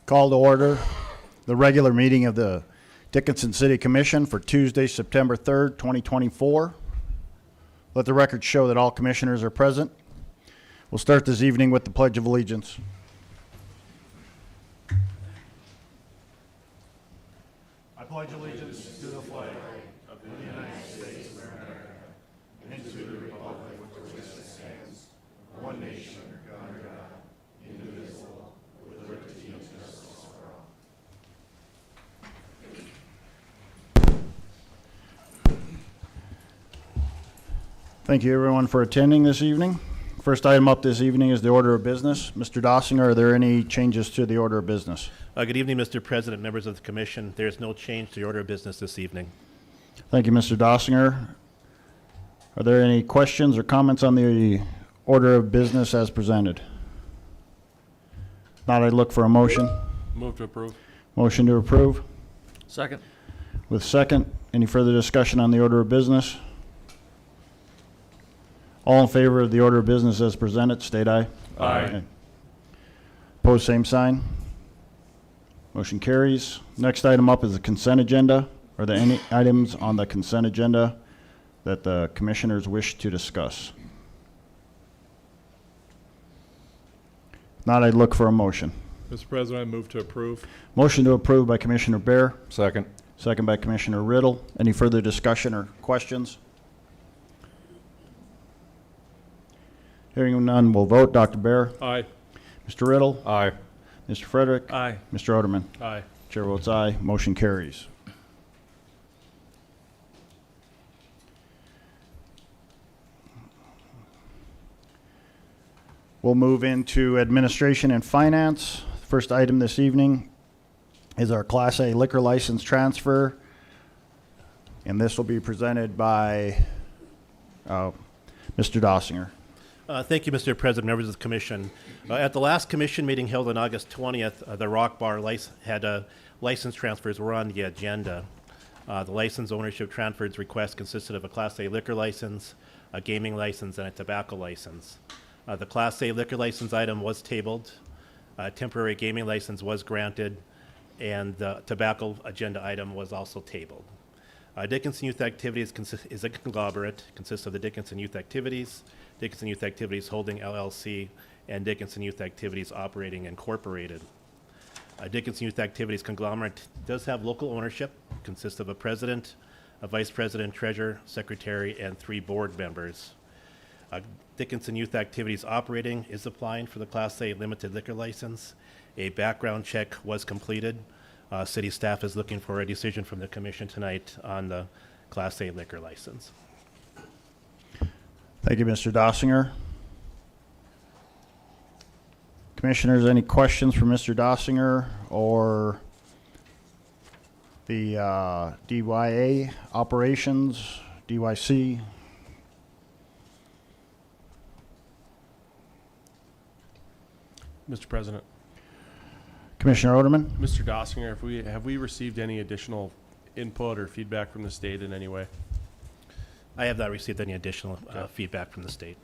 Call to order the regular meeting of the Dickinson City Commission for Tuesday, September 3rd, 2024. Let the record show that all commissioners are present. We'll start this evening with the Pledge of Allegiance. I pledge allegiance to the flag of the United States of America and to the republic for which it stands, one nation, under God, indivisible, with liberty and justice for all. Thank you, everyone, for attending this evening. First item up this evening is the order of business. Mr. Dossinger, are there any changes to the order of business? Good evening, Mr. President, members of the Commission. There is no change to the order of business this evening. Thank you, Mr. Dossinger. Are there any questions or comments on the order of business as presented? Not, I'd look for a motion. Move to approve. Motion to approve. Second. With second, any further discussion on the order of business? All in favor of the order of business as presented, state aye. Aye. Opposed, same sign. Motion carries. Next item up is the consent agenda. Are there any items on the consent agenda that the commissioners wish to discuss? If not, I'd look for a motion. Mr. President, I move to approve. Motion to approve by Commissioner Bear, Second. second by Commissioner Riddle. Any further discussion or questions? Hearing none, we'll vote. Dr. Bear, Aye. Mr. Riddle, Aye. Mr. Frederick, Aye. Mr. Oderman. Aye. Chair votes aye. Motion carries. We'll move into administration and finance. First item this evening is our Class A liquor license transfer, and this will be presented by Mr. Dossinger. Thank you, Mr. President, members of the Commission. At the last Commission meeting held on August 20th, the Rock Bar license transfers were on the agenda. The license ownership transfers request consisted of a Class A liquor license, a gaming license, and a tobacco license. The Class A liquor license item was tabled, a temporary gaming license was granted, and the tobacco agenda item was also tabled. Dickinson Youth Activities is a conglomerate, consists of the Dickinson Youth Activities, Dickinson Youth Activities Holding LLC, and Dickinson Youth Activities Operating Incorporated. Dickinson Youth Activities conglomerate does have local ownership, consists of a president, a vice president, treasurer, secretary, and 3 board members. Dickinson Youth Activities Operating is applying for the Class A limited liquor license. A background check was completed. City staff is looking for a decision from the Commission tonight on the Class A liquor license. Thank you, Mr. Dossinger. Commissioners, any questions for Mr. Dossinger or the DYA operations, DYC? Mr. President, Commissioner Oderman? Mr. Dossinger, have we received any additional input or feedback from the state in any way? I have not received any additional feedback from the state.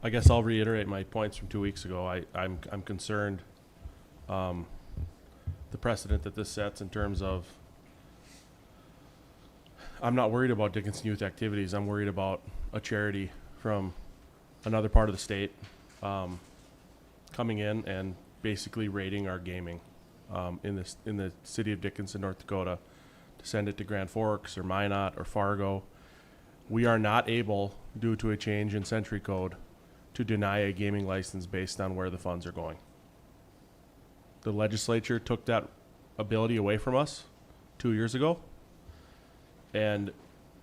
I guess I'll reiterate my points from 2 weeks ago. I'm concerned the precedent that this sets in terms of I'm not worried about Dickinson Youth Activities. I'm worried about a charity from another part of the state coming in and basically raiding our gaming in the city of Dickinson, North Dakota, to send it to Grand Forks or Minot or Fargo. We are not able, due to a change in Century Code, to deny a gaming license based on where the funds are going. The legislature took that ability away from us 2 years ago. And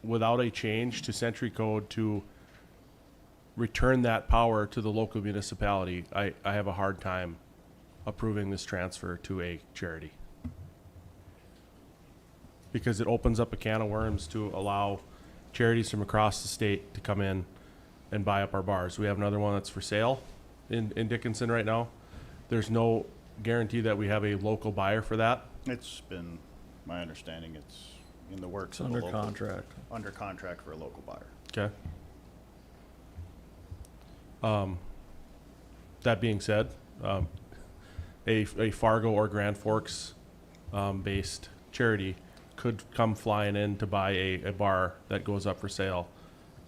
without a change to Century Code to return that power to the local municipality, I have a hard time approving this transfer to a charity. Because it opens up a can of worms to allow charities from across the state to come in and buy up our bars. We have another one that's for sale in Dickinson right now. There's no guarantee that we have a local buyer for that. It's been my understanding it's in the works It's of a under local. contract. Under contract for a local buyer. Okay. That being said, a Fargo or Grand Forks based charity could come flying in to buy a bar that goes up for sale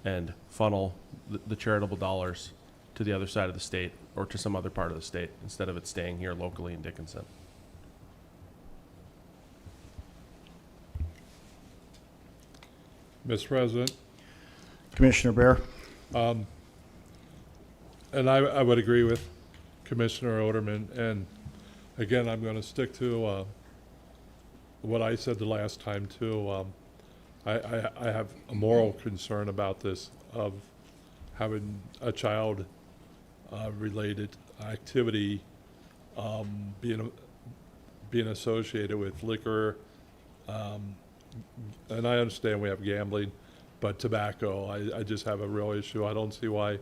and funnel the charitable dollars to the other side of the state or to some other part of the state instead of it staying here locally in Dickinson. Mr. President, Commissioner Bear? and I would agree with Commissioner Oderman, and again, I'm going to stick to what I said the last time too. I have a moral concern about this of having a child related activity being associated with liquor, and I understand we have gambling, but tobacco, I just have a real issue. I don't see why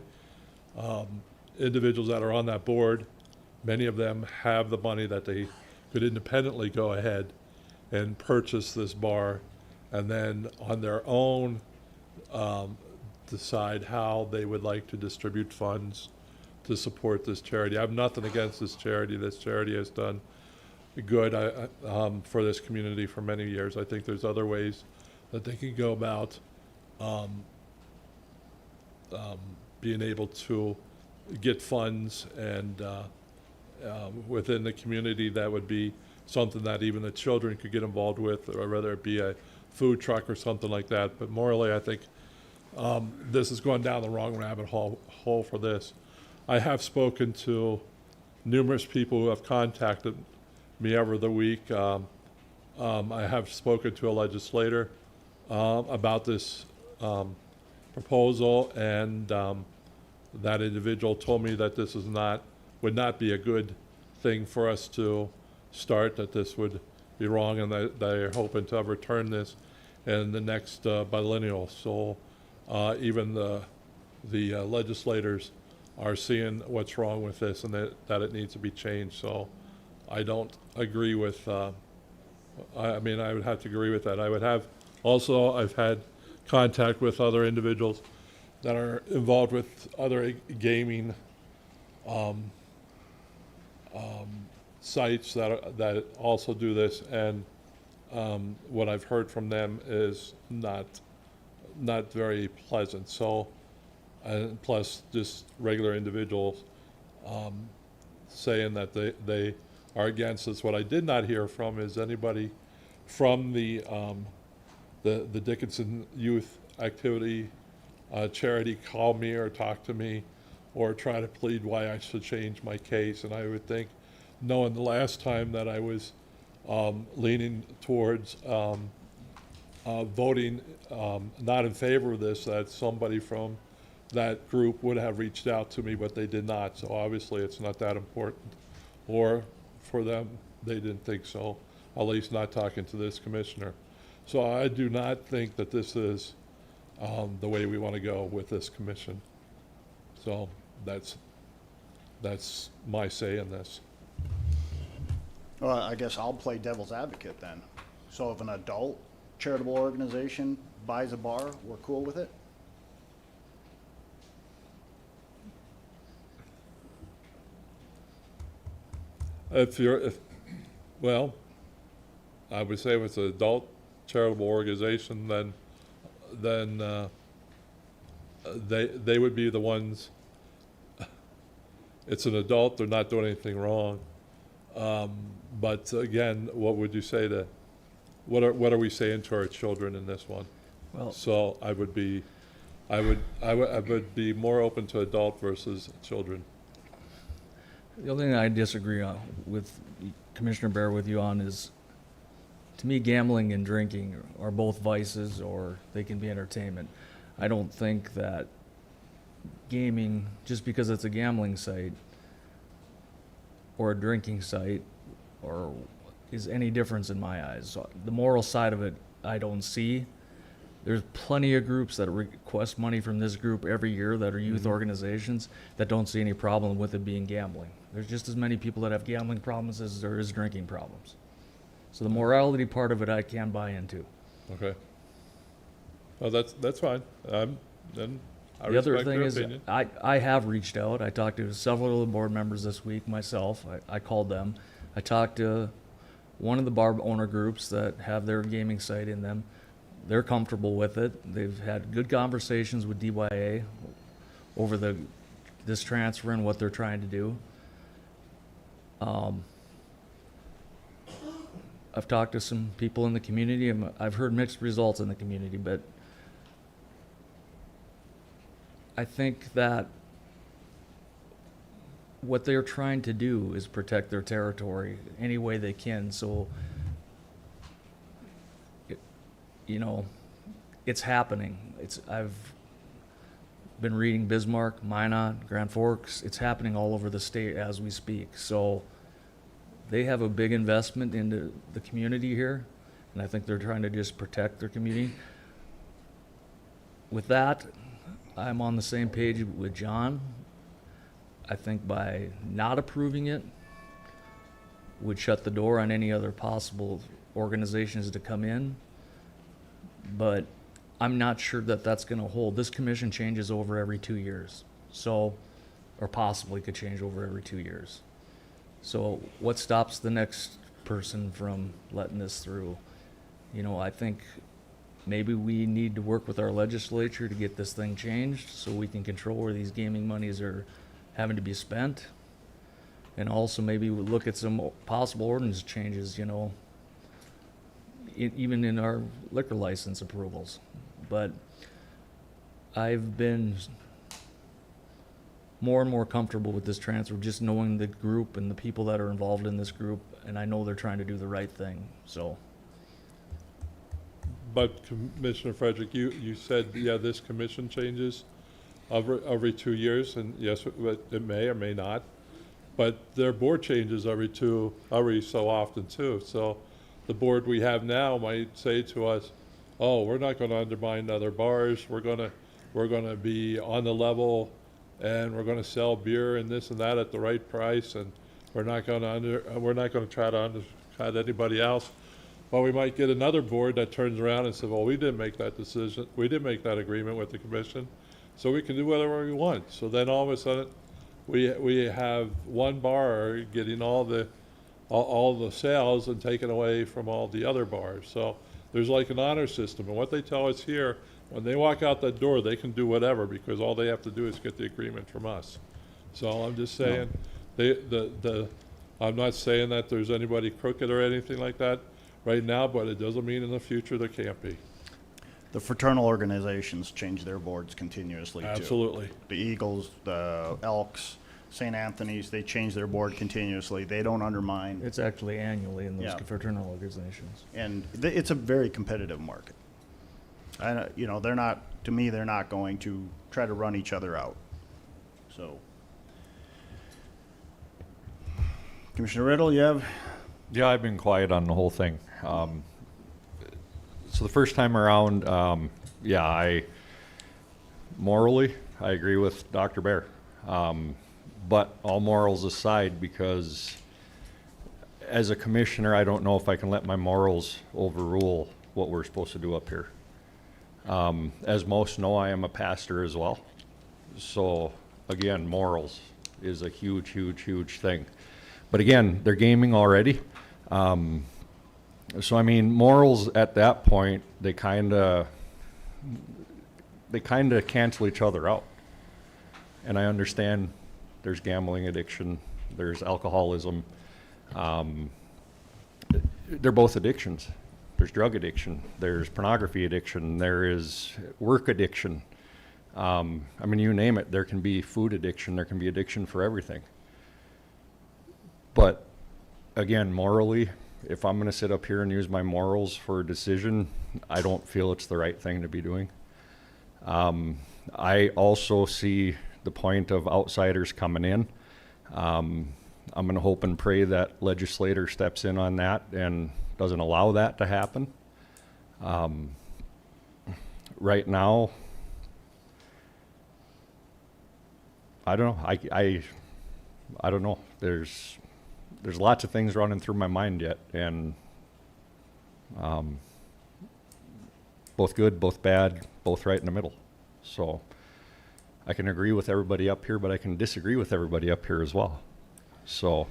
individuals that are on that board, many of them have the money that they could independently go ahead and purchase this bar, and then on their own decide how they would like to distribute funds to support this charity. I have nothing against this charity. This charity has done good for this community for many years. I think there's other ways that they can go about being able to get funds, and within the community that would be something that even the children could get involved with, or whether it be a food truck or something like that. But morally, I think this is going down the wrong rabbit hole for this. I have spoken to numerous people who have contacted me over the week. I have spoken to a legislator about this proposal, and that individual told me that this would not be a good thing for us to start, that this would be wrong, and that they're hoping to overturn this in the next biennial. So even the legislators are seeing what's wrong with this, and that it needs to be changed. So I don't agree with, I mean, I would have to agree with that. I've had contact with other individuals that are involved with other gaming sites that also do this, and what I've heard from them is not very pleasant. So, and plus just regular individuals saying that they are against this. What I did not hear from is anybody from the Dickinson Youth Activity charity call me or talk to me or try to plead why I should change my case. And I would think, knowing the last time that I was leaning towards voting not in favor of this, that somebody from that group would have reached out to me, but they did not. So obviously it's not that important. Or for them, they didn't think so, at least not talking to this commissioner. So I do not think that this is the way we want to go with this commission. So that's my say in this. Well, I guess I'll play devil's advocate then. So if an adult charitable organization buys a bar, we're cool with it? Well, I would say if it's an adult charitable organization, then they would be the ones. It's an adult; they're not doing anything wrong. But again, what would you say to? What are we saying to our children in this one? Well, So I would be more open to adult versus children. the only thing I disagree on with Commissioner Bear with you on is, to me, gambling and drinking are both vices, or they can be entertainment. I don't think that gaming, just because it's a gambling site or a drinking site, or is any difference in my eyes. So the moral side of it, I don't see. There's plenty of groups that request money from this group every year that are youth organizations that don't see any problem with it being gambling. There's just as many people that have gambling problems as there is drinking problems. So the morality part of it I can buy into. Okay. Well, that's fine. Then I The other respect thing your is, opinion. I have reached out. I talked to several of the board members this week myself. I called them. I talked to one of the bar owner groups that have their gaming site in them. They're comfortable with it. They've had good conversations with DYA over this transfer and what they're trying to do. I've talked to some people in the community, and I've heard mixed results in the community, but I think that what they're trying to do is protect their territory any way they can. So, it's happening. I've been reading Bismarck, Minot, Grand Forks. It's happening all over the state as we speak. So they have a big investment into the community here, and I think they're trying to just protect their community. With that, I'm on the same page with John. I think by not approving it would shut the door on any other possible organizations to come in. But I'm not sure that that's going to hold. This commission changes over every 2 years. So, or possibly could change over every 2 years. So what stops the next person from letting this through? I think maybe we need to work with our legislature to get this thing changed so we can control where these gaming monies are having to be spent. And also maybe we'll look at some possible ordinance changes, even in our liquor license approvals. But I've been more and more comfortable with this transfer, just knowing the group and the people that are involved in this group, and I know they're trying to do the right thing, so. But Commissioner Frederick, you said, yeah, this commission changes every 2 years, and yes, it may or may not. But their board changes every so often too. So the board we have now might say to us, oh, we're not gonna undermine other bars. We're gonna be on the level, and we're gonna sell beer and this and that at the right price, and we're not gonna try to undercut anybody else. Well, we might get another board that turns around and says, well, we didn't make that decision. We didn't make that agreement with the commission, so we can do whatever we want. So then all of a sudden, we have one bar getting all the sales and taken away from all the other bars. So there's like an honor system, and what they tell us here, when they walk out that door, they can do whatever because all they have to do is get the agreement from us. So I'm just saying, I'm not saying that there's anybody crooked or anything like that right now, but it doesn't mean in the future there can't be. The fraternal organizations change their boards continuously too. Absolutely. The Eagles, the Elks, St. Anthony's, they change their board continuously. They don't undermine. It's actually annually in those Yeah. fraternal organizations. And it's a very competitive market. And, they're not going to try to run each other out. So. Commissioner Riddle, you have? Yeah, I've been quiet on the whole thing. So the first time around, morally, I agree with Dr. Bear. But all morals aside, because as a commissioner, I don't know if I can let my morals overrule what we're supposed to do up here. As most know, I am a pastor as well. So again, morals is a huge, huge, huge thing. But again, they're gaming already. So I mean, morals at that point, they kind of cancel each other out. And I understand there's gambling addiction, there's alcoholism. They're both addictions. There's drug addiction, there's pornography addiction, there is work addiction. I mean, you name it, there can be food addiction, there can be addiction for everything. But again, morally, if I'm going to sit up here and use my morals for a decision, I don't feel it's the right thing to be doing. I also see the point of outsiders coming in. I'm going to hope and pray that legislator steps in on that and doesn't allow that to happen. Right now, I don't know. I don't know. There's lots of things running through my mind yet, and both good, both bad, both right in the middle. So I can agree with everybody up here, but I can disagree with everybody up here as well. So,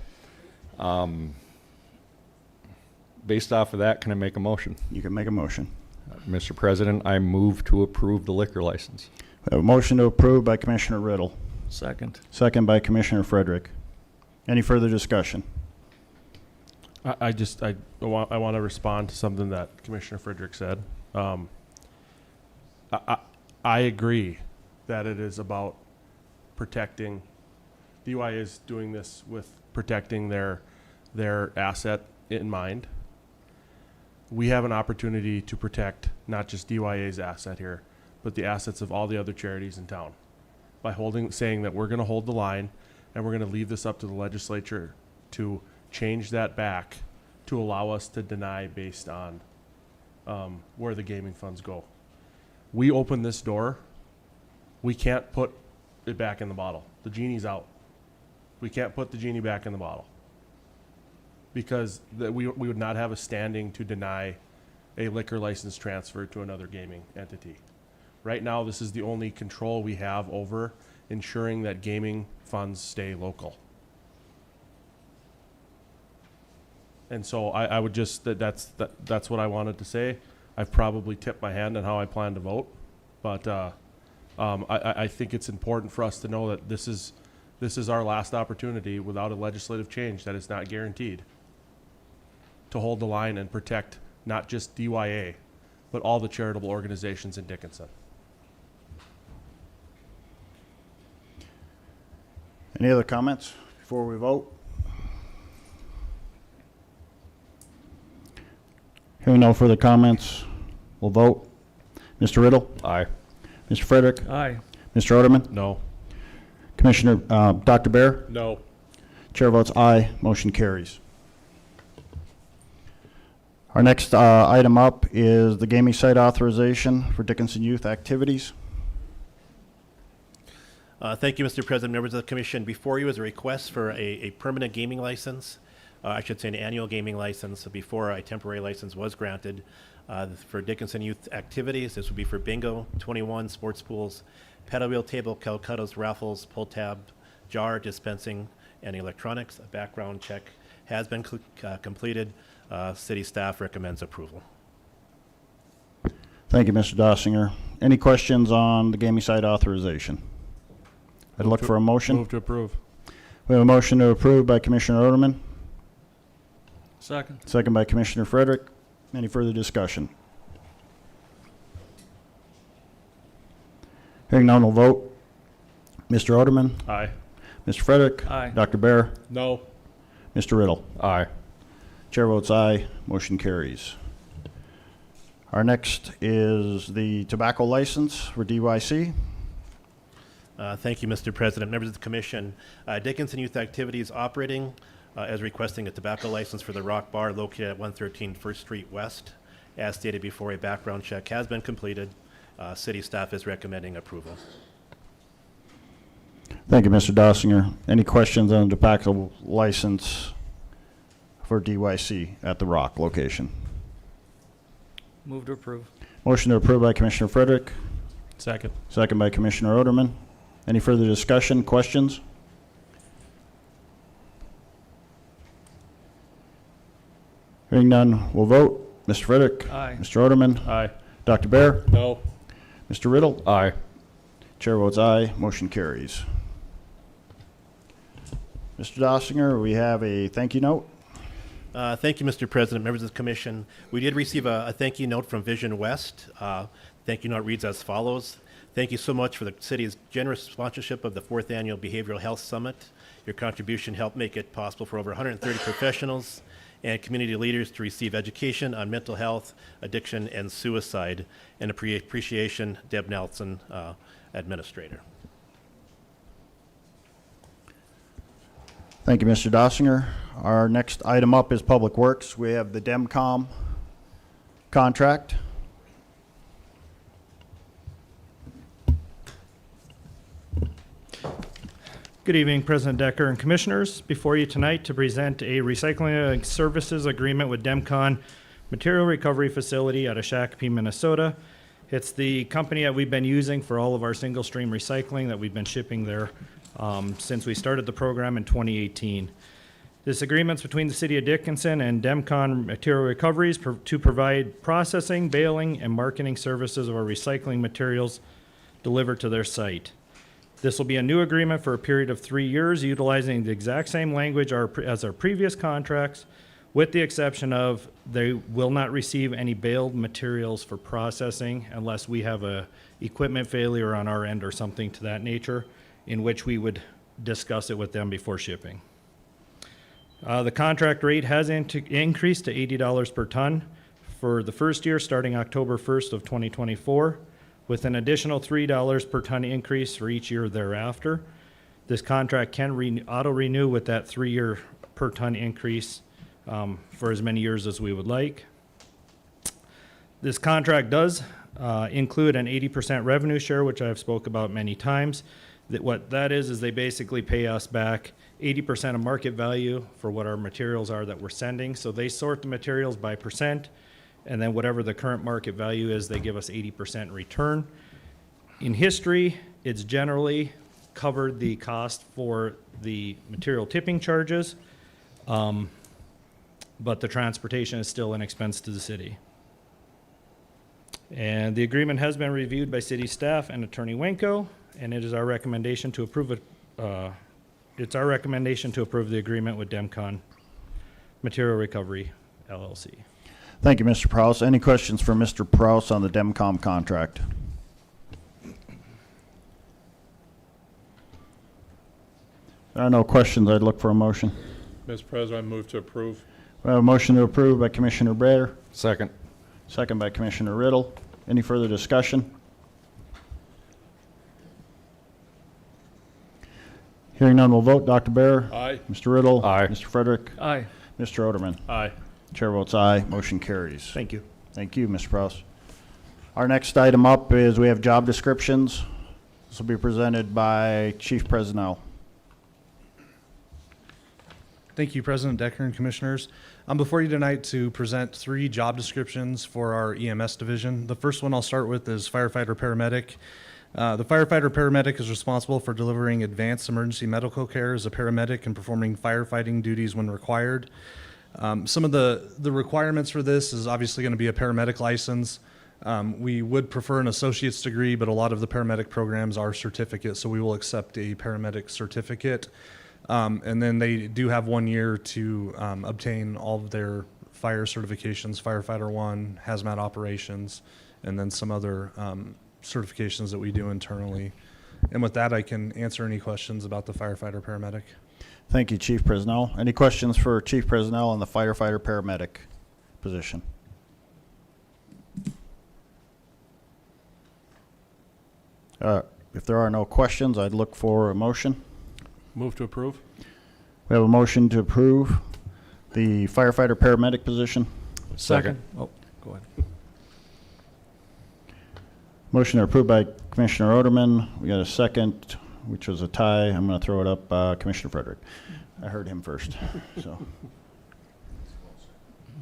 based off of that, can I make a motion? You can make a motion. Mr. President, I move to approve the liquor license. We have a motion to approve by Commissioner Riddle, Second. second by Commissioner Frederick. Any further discussion? I want to respond to something that Commissioner Frederick said. I agree that it is about protecting. DUI is doing this with protecting their asset in mind. We have an opportunity to protect not just DYA's asset here, but the assets of all the other charities in town by saying that we're going to hold the line and we're going to leave this up to the legislature to change that back to allow us to deny based on where the gaming funds go. We open this door, we can't put it back in the bottle. The genie's out. We can't put the genie back in the bottle because we would not have a standing to deny a liquor license transfer to another gaming entity. Right now, this is the only control we have over ensuring that gaming funds stay local. And so I would just, that's what I wanted to say. I've probably tipped my hand on how I plan to vote, but I think it's important for us to know that this is our last opportunity without a legislative change that is not guaranteed to hold the line and protect not just DYA, but all the charitable organizations in Dickinson. Any other comments before we vote? Hearing no further comments, we'll vote. Mr. Riddle? Aye. Mr. Frederick? Aye. Mr. Oderman? No. Commissioner, Dr. Bear? No. Chair votes aye, motion carries. Our next item up is the gaming site authorization for Dickinson Youth Activities. Thank you, Mr. President, members of the commission. Before you is a request for a permanent gaming license. I should say an annual gaming license before a temporary license was granted for Dickinson Youth Activities. This would be for bingo, 21 sports pools, paddle wheel table, Calcutta's, raffles, pull tab, jar, dispensing, and electronics. A background check has been completed. City staff recommends approval. Thank you, Mr. Dossinger. Any questions on the gaming site authorization? I'd look for a motion. Move to approve. We have a motion to approve by Commissioner Oderman, Second. second by Commissioner Frederick. Any further discussion? Hearing none, we'll vote. Mr. Oderman, Aye. Mr. Frederick. Aye. Dr. Bear, No. Mr. Riddle. Aye. Chair votes aye, motion carries. Our next is the tobacco license for DYC. Thank you, Mr. President, members of the commission. Dickinson Youth Activities operating as requesting a tobacco license for the Rock Bar located at 113 First Street West. As stated before, a background check has been completed. City staff is recommending approval. Thank you, Mr. Dossinger. Any questions on the tobacco license for DYC at the Rock location? Move to approve. Motion to approve by Commissioner Frederick, Second. second by Commissioner Oderman. Any further discussion, questions? Hearing none, we'll vote. Mr. Frederick. Aye. Mr. Oderman. Aye. Dr. Bear. No. Mr. Riddle. Aye. Chair votes aye, motion carries. Mr. Dossinger, we have a thank you note. Thank you, Mr. President, members of the commission. We did receive a thank you note from Vision West. Thank you note reads as follows. Thank you so much for the city's generous sponsorship of the 4th Annual Behavioral Health Summit. Your contribution helped make it possible for over 130 professionals and community leaders to receive education on mental health, addiction, and suicide. And appreciation, Deb Nelson, Administrator. Thank you, Mr. Dossinger. Our next item up is Public Works. We have the DEMCOM contract. Good evening, President Decker and Commissioners. Before you tonight to present a recycling services agreement with DEMCON Material Recovery Facility out of Shakopee, Minnesota. It's the company that we've been using for all of our single stream recycling that we've been shipping there since we started the program in 2018. This agreement's between the City of Dickinson and Demcon Material Recoveries to provide processing, baling, and marketing services of our recycling materials delivered to their site. This will be a new agreement for a period of 3 years, utilizing the exact same language as our previous contracts, with the exception of they will not receive any baled materials for processing unless we have a equipment failure on our end or something to that nature, in which we would discuss it with them before shipping. The contract rate has increased to $80 per ton for the first year, starting October 1st of 2024, with an additional $3 per ton increase for each year thereafter. This contract can auto-renew with that 3-year per ton increase for as many years as we would like. This contract does include an 80% revenue share, which I've spoke about many times. What that is they basically pay us back 80% of market value for what our materials are that we're sending. So they sort the materials by percent, and then whatever the current market value is, they give us 80% in return. In history, it's generally covered the cost for the material tipping charges, but the transportation is still an expense to the city. And the agreement has been reviewed by city staff and Attorney Wenko, and it is our recommendation to approve it. It's our recommendation to approve the agreement with Demcon Material Recovery, LLC. Thank you, Mr. Prouse. Any questions for Mr. Prouse on the Demcom contract? There are no questions. I'd look for a motion. Mr. President, I move to approve. We have a motion to approve by Commissioner Baer, Second. second by Commissioner Riddle. Any further discussion? Hearing none, we'll vote. Dr. Baer? Aye. Mr. Riddle? Aye. Mr. Frederick? Aye. Mr. Oderman? Aye. Chair votes aye. Motion carries. Thank you. Thank you, Mr. Prouse. Our next item up is we have job descriptions. This will be presented by Chief Presnell. Thank you, President Decker and Commissioners. I'm before you tonight to present 3 job descriptions for our EMS division. The first one I'll start with is firefighter paramedic. The firefighter paramedic is responsible for delivering advanced emergency medical care as a paramedic and performing firefighting duties when required. Some of the requirements for this is obviously going to be a paramedic license. We would prefer an associate's degree, but a lot of the paramedic programs are certificates, so we will accept a paramedic certificate. And then they do have 1 year to obtain all of their fire certifications, Firefighter 1, hazmat operations, and then some other certifications that we do internally. And with that, I can answer any questions about the firefighter paramedic. Thank you, Chief Presnell. Any questions for Chief Presnell on the firefighter paramedic position? If there are no questions, I'd look for a motion. Move to approve? We have a motion to approve the firefighter paramedic position. Second. Oh, go ahead. Motion approved by Commissioner Oderman. We got a second, which was a tie. I'm going to throw it up, Commissioner Frederick. I heard him first, so.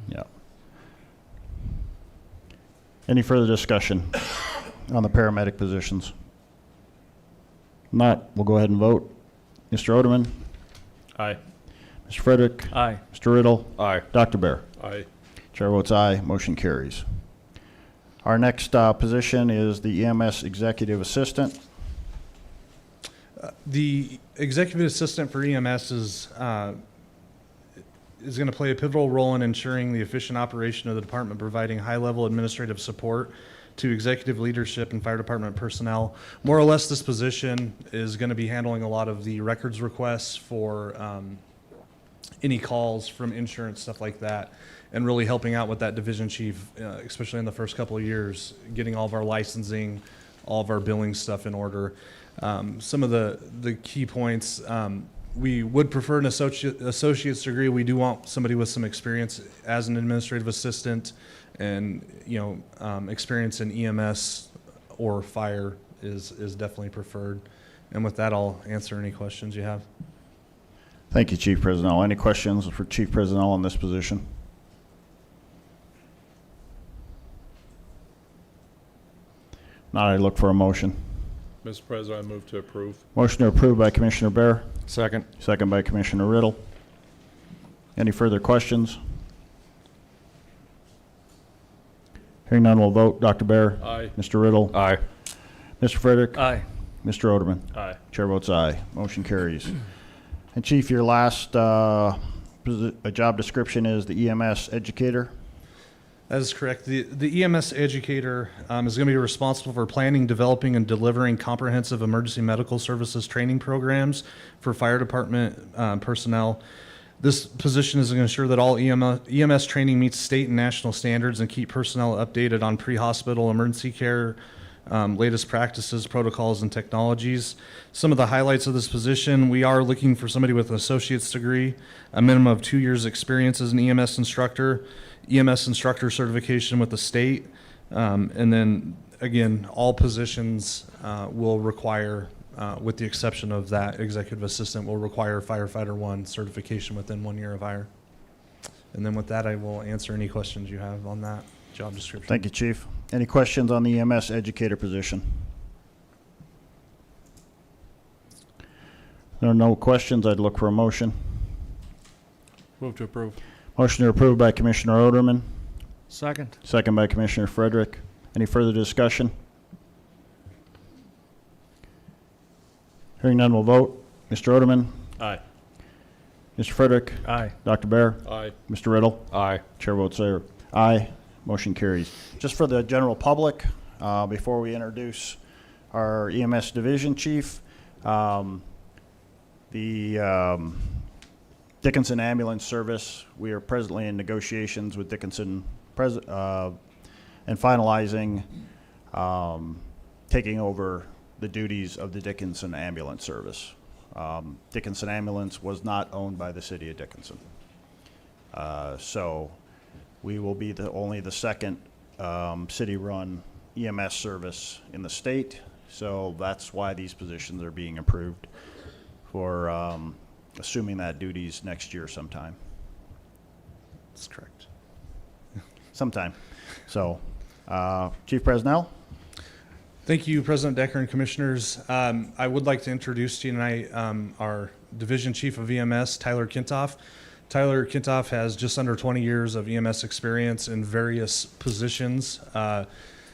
Yeah. Any further discussion on the paramedic positions? Not, we'll go ahead and vote. Mr. Oderman, Aye. Mr. Frederick, Aye. Mr. Riddle, Aye. Dr. Baer. Aye. Chair votes aye, motion carries. Our next position is the EMS Executive Assistant. The executive assistant for EMS is going to play a pivotal role in ensuring the efficient operation of the department, providing high-level administrative support to executive leadership and fire department personnel. More or less, this position is going to be handling a lot of the records requests for any calls from insurance, stuff like that, and really helping out with that division chief, especially in the first couple of years, getting all of our licensing, all of our billing stuff in order. Some of the key points, we would prefer an associate's degree. We do want somebody with some experience as an administrative assistant, and experience in EMS or fire is definitely preferred. And with that, I'll answer any questions you have. Thank you, Chief Presnell. Any questions for Chief Presnell on this position? Now I look for a motion. Mr. President, I move to approve. Motion to approve by Commissioner Bear, Second. second by Commissioner Riddle. Any further questions? Hearing none, we'll vote. Dr. Bear? Aye. Mr. Riddle? Aye. Mr. Frederick? Aye. Mr. Oderman? Aye. Chair votes aye. Motion carries. And Chief, your last job description is the EMS educator. That is correct. The EMS educator is going to be responsible for planning, developing, and delivering comprehensive emergency medical services training programs for fire department personnel. This position is going to ensure that all EMS training meets state and national standards and keep personnel updated on pre-hospital emergency care, latest practices, protocols, and technologies. Some of the highlights of this position: we are looking for somebody with an associate's degree, a minimum of 2 years experience as an EMS instructor, EMS instructor certification with the state, and then again, all positions will require, with the exception of that executive assistant, will require firefighter 1 certification within 1 year of hire. And then with that, I will answer any questions you have on that job description. Thank you, Chief. Any questions on the EMS educator position? There are no questions. I'd look for a motion. Move to approve. Motion to approve by Commissioner Oderman, Second. second by Commissioner Frederick. Any further discussion? Hearing none, we'll vote. Mr. Oderman, Aye. Mr. Frederick, Aye. Dr. Bear, Aye. Mr. Riddle. Aye. Chair votes aye. Motion carries. Just for the general public, before we introduce our EMS division chief, the Dickinson Ambulance Service, we are presently in negotiations with Dickinson and finalizing taking over the duties of the Dickinson Ambulance Service. Dickinson Ambulance was not owned by the city of Dickinson. So we will be only the second city-run EMS service in the state. So that's why these positions are being approved for assuming that duties next year sometime. That's correct. Sometime. So, Chief Presnell? Thank you, President Decker and Commissioners. I would like to introduce to you tonight our Division Chief of EMS, Tyler Kintoff. Tyler Kintoff has just under 20 years of EMS experience in various positions.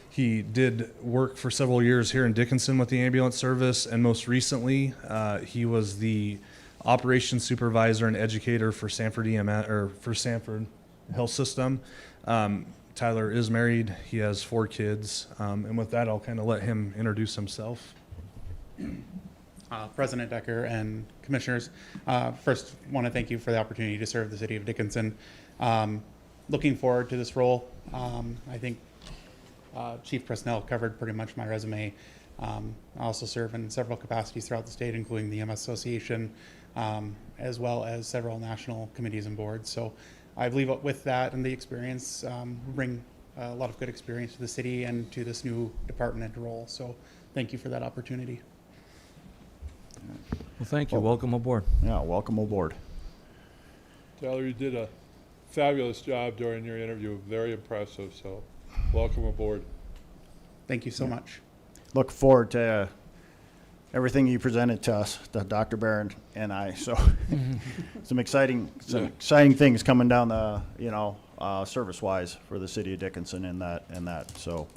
He did work for several years here in Dickinson with the ambulance service, and most recently, he was the operations supervisor and educator for Sanford EMS, or for Sanford Health System. Tyler is married. He has 4 kids. And with that, I'll kind of let him introduce himself. President Decker and Commissioners, first want to thank you for the opportunity to serve the city of Dickinson. Looking forward to this role. I think Chief Presnell covered pretty much my resume. I also serve in several capacities throughout the state, including the EMS Association, as well as several national committees and boards. So I believe with that and the experience, bring a lot of good experience to the city and to this new department role. So thank you for that opportunity. Well, thank you. Welcome aboard. Yeah, welcome aboard. Tyler, you did a fabulous job during your interview. Very impressive, so welcome aboard. Thank you so much. Look forward to everything you presented to us, to Dr. Barron and I. So some exciting things coming down the, service-wise for the city of Dickinson in that. So,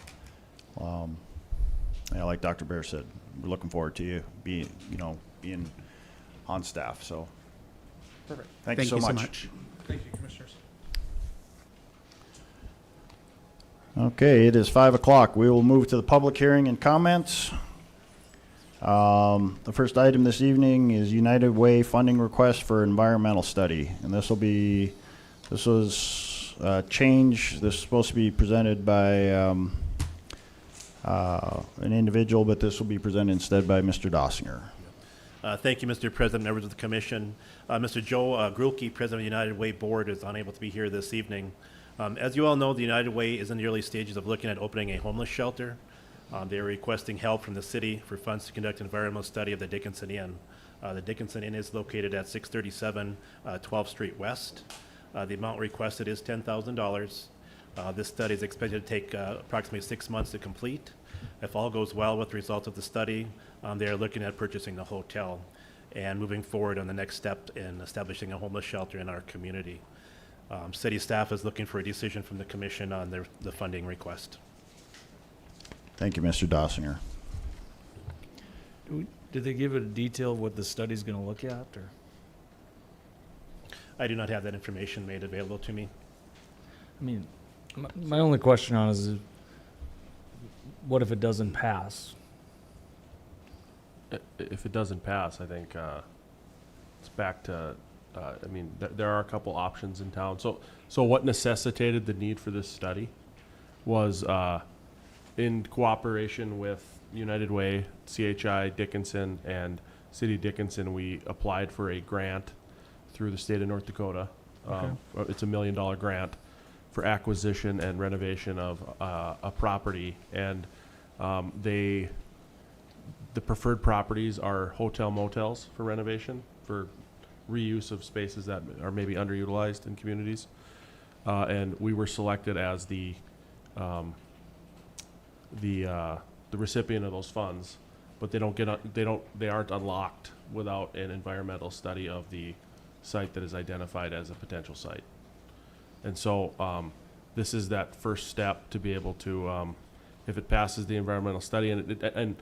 like Dr. Bear said, we're looking forward to you being on staff. So, Perfect. Thank you so much. Thank you, Commissioners. Okay, it is 5 o'clock. We will move to the public hearing and comments. The first item this evening is United Way funding request for environmental study. And this was a change. This is supposed to be presented by an individual, but this will be presented instead by Mr. Dossinger. Thank you, Mr. President, members of the commission. Mr. Joe Grulke, President of the United Way Board, is unable to be here this evening. As you all know, the United Way is in the early stages of looking at opening a homeless shelter. They are requesting help from the city for funds to conduct an environmental study of the Dickinson Inn. The Dickinson Inn is located at 637 12th Street West. The amount requested is $10,000. This study is expected to take approximately 6 months to complete. If all goes well with the results of the study, they are looking at purchasing the hotel and moving forward on the next step in establishing a homeless shelter in our community. City staff is looking for a decision from the commission on the funding request. Thank you, Mr. Dossinger. Did they give it a detail of what the study's gonna look at, or? I do not have that information made available to me. I mean, my only question on is, what if it doesn't pass? If it doesn't pass, I think it's back to, I mean, there are a couple options in town. So what necessitated the need for this study was in cooperation with United Way, CHI Dickinson, and City Dickinson, we applied for a grant through the state of North Dakota. It's $1 million grant for acquisition and renovation of a property. And the preferred properties are hotel motels for renovation, for reuse of spaces that are maybe underutilized in communities. And we were selected as the recipient of those funds, but they aren't unlocked without an environmental study of the site that is identified as a potential site. And so this is that first step to be able to, if it passes the environmental study, and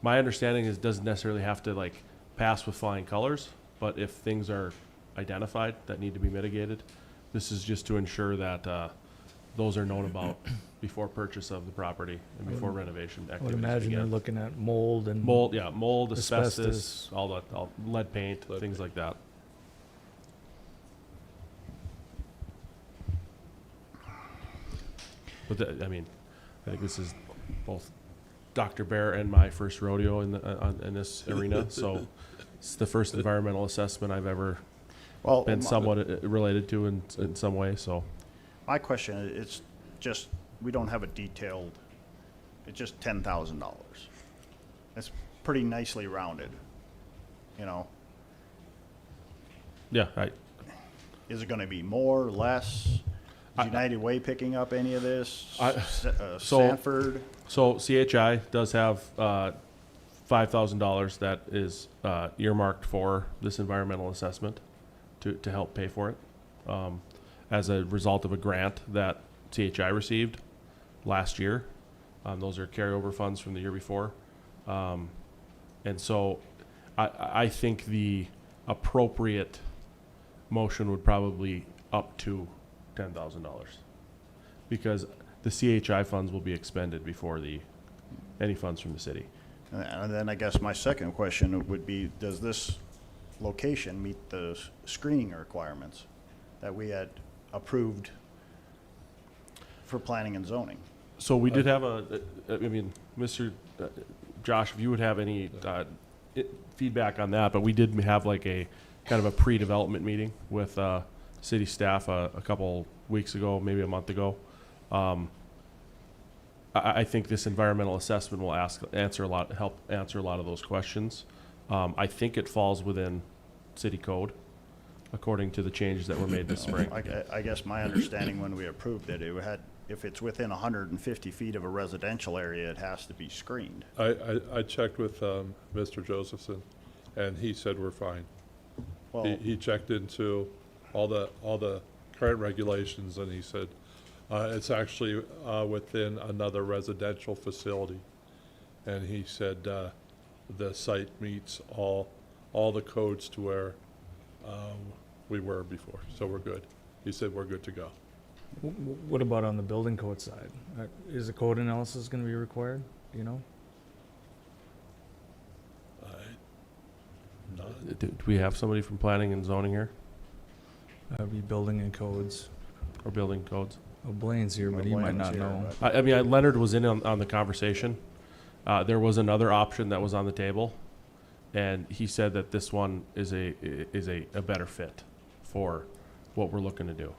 my understanding is it doesn't necessarily have to like pass with flying colors, but if things are identified that need to be mitigated, this is just to ensure that those are known about before purchase of the property and before renovation I activities would imagine they're begin. looking at mold and. Mold, asbestos, Asbestos. all lead paint, things like that. But I mean, I think this is both Dr. Bear and my first rodeo in this arena. So it's the first environmental assessment I've ever Well, been somewhat related to in some way. So my question is, it's just, we don't have a detailed, it's just $10,000. It's pretty nicely rounded, you know? yeah, Is it gonna be more, less? Is I- United Way picking up any of this? so- Sanford? So CHI does have $5,000 that is earmarked for this environmental assessment to help pay for it, as a result of a grant that CHI received last year. Those are carryover funds from the year before. And so I think the appropriate motion would probably up to $10,000, because the CHI funds will be expended before any funds from the city. And then I guess my second question would be, does this location meet the screening requirements that we had approved for planning and zoning? So we did have I mean, Mr. Josh, if you would have any feedback on that, but we did have like a kind of a pre-development meeting with city staff a couple weeks ago, maybe a month ago. I think this environmental assessment will help answer a lot of those questions. I think it falls within city code, according to the changes that were made this spring. I guess my understanding when we approved it, it had, if it's within 150 feet of a residential area, it has to be screened. I checked with Mr. Josephson, and he said we're fine. Well, He checked into all the current regulations, and he said it's actually within another residential facility. And he said the site meets all the codes to where we were before, so we're good. He said we're good to go. What about on the building code side? Is the code analysis gonna be required, do you know? Do we have somebody from planning and zoning here, That'd be building and codes. or building codes? Well, Blaine's here, but he might Blaine's not here, know. but- I mean, Leonard was in on the conversation. There was another option that was on the table, and he said that this one is a better fit for what we're looking to do.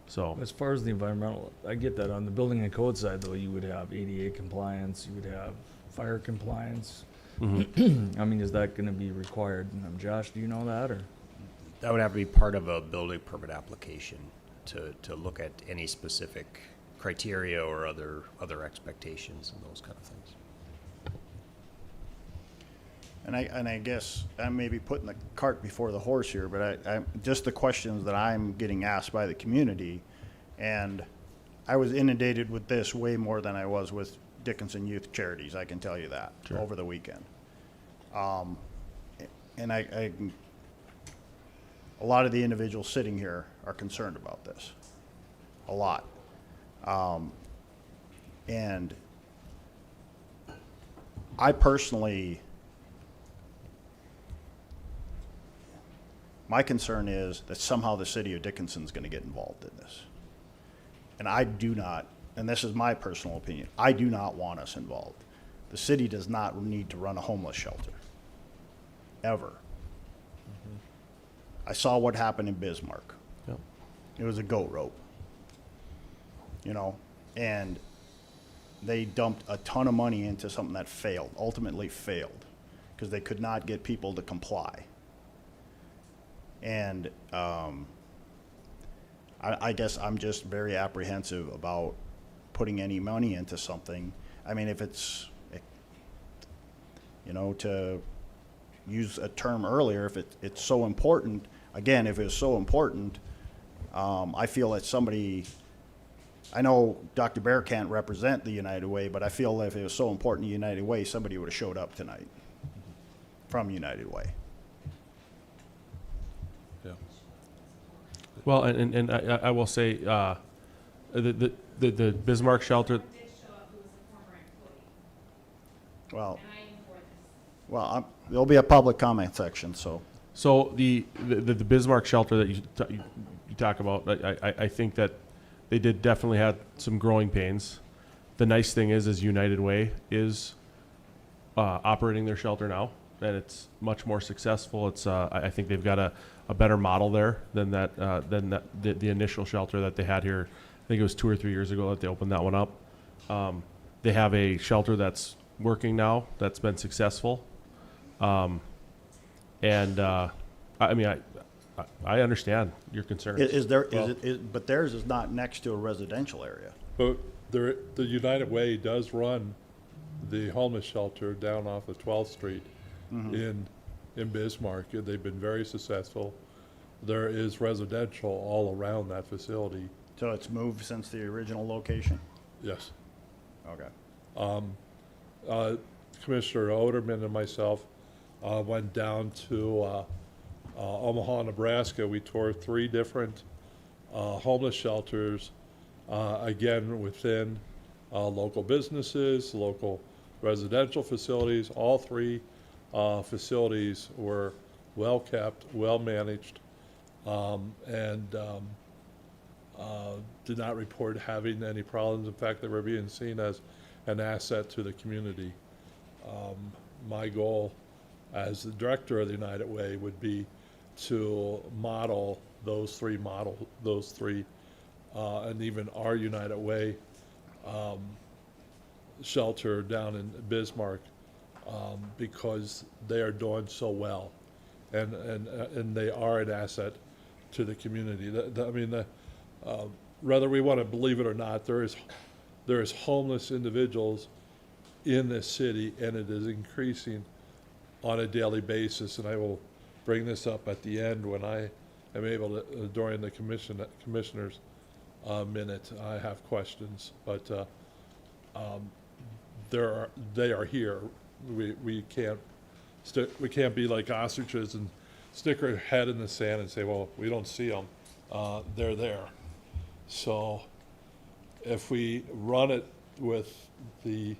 So, As far as the environmental, I get that. On the building and code side, though, you would have ADA compliance, you would have fire compliance. mhm. I mean, is that gonna be required? Josh, do you know that, or? That would have to be part of a building permit application. to look at any specific criteria or other expectations and those kind of things. And I guess I may be putting the cart before the horse here, but I just the questions that I'm getting asked by the community, and I was inundated with this way more than I was with Dickinson Youth Charities, I can tell you that, over the weekend. And a lot of the individuals sitting here are concerned about this, a lot. And I personally, my concern is that somehow the city of Dickinson is going to get involved in this. And I do not, and this is my personal opinion, I do not want us involved. The city does not need to run a homeless shelter, ever. I saw what happened in Bismarck. Yep. It was a goat rope, you know, and they dumped a ton of money into something that failed, ultimately failed, because they could not get people to comply. And I guess I'm just very apprehensive about putting any money into something. I mean, if it's, you know, to use a term earlier, if it's so important, again, if it's so important, I feel that somebody, I know Dr. Bear can't represent the United Way, but I feel that if it was so important to United Way, somebody would have showed up tonight from United Way. Yeah. Well, and I will say, the Bismarck shelter, Did show up who was a former employee, Well, and I am for this. well, there'll be a public comment section, so. so the Bismarck shelter that you talk about, I think that they did definitely have some growing pains. The nice thing is United Way is operating their shelter now, and it's much more successful. It's I think they've got a better model there than the initial shelter that they had here. I think it was 2 or 3 years ago that they opened that one up. They have a shelter that's working now, that's been successful. I mean, I understand your concerns. But theirs is not next to a residential area. But the United Way does run the homeless shelter down off of 12th Street in Bismarck. They've been very successful. There is residential all around that facility. So it's moved since the original location? Yes. Okay. Commissioner Oderman and myself went down to Omaha, Nebraska. We toured 3 different homeless shelters, again, within local businesses, local residential facilities. All 3 facilities were well-kept, well-managed, and did not report having any problems. In fact, they were being seen as an asset to the community. My goal as the director of the United Way would be to model those three, and even our United Way shelter down in Bismarck, because they are doing so well, and they are an asset to the community. Whether we want to believe it or not, there is homeless individuals in this city, and it is increasing on a daily basis. And I will bring this up at the end when I am able to, during the commissioner's minute. I have questions, but they are here. We can't be like ostriches and stick our head in the sand and say, well, we don't see them. They're there. So if we run it with the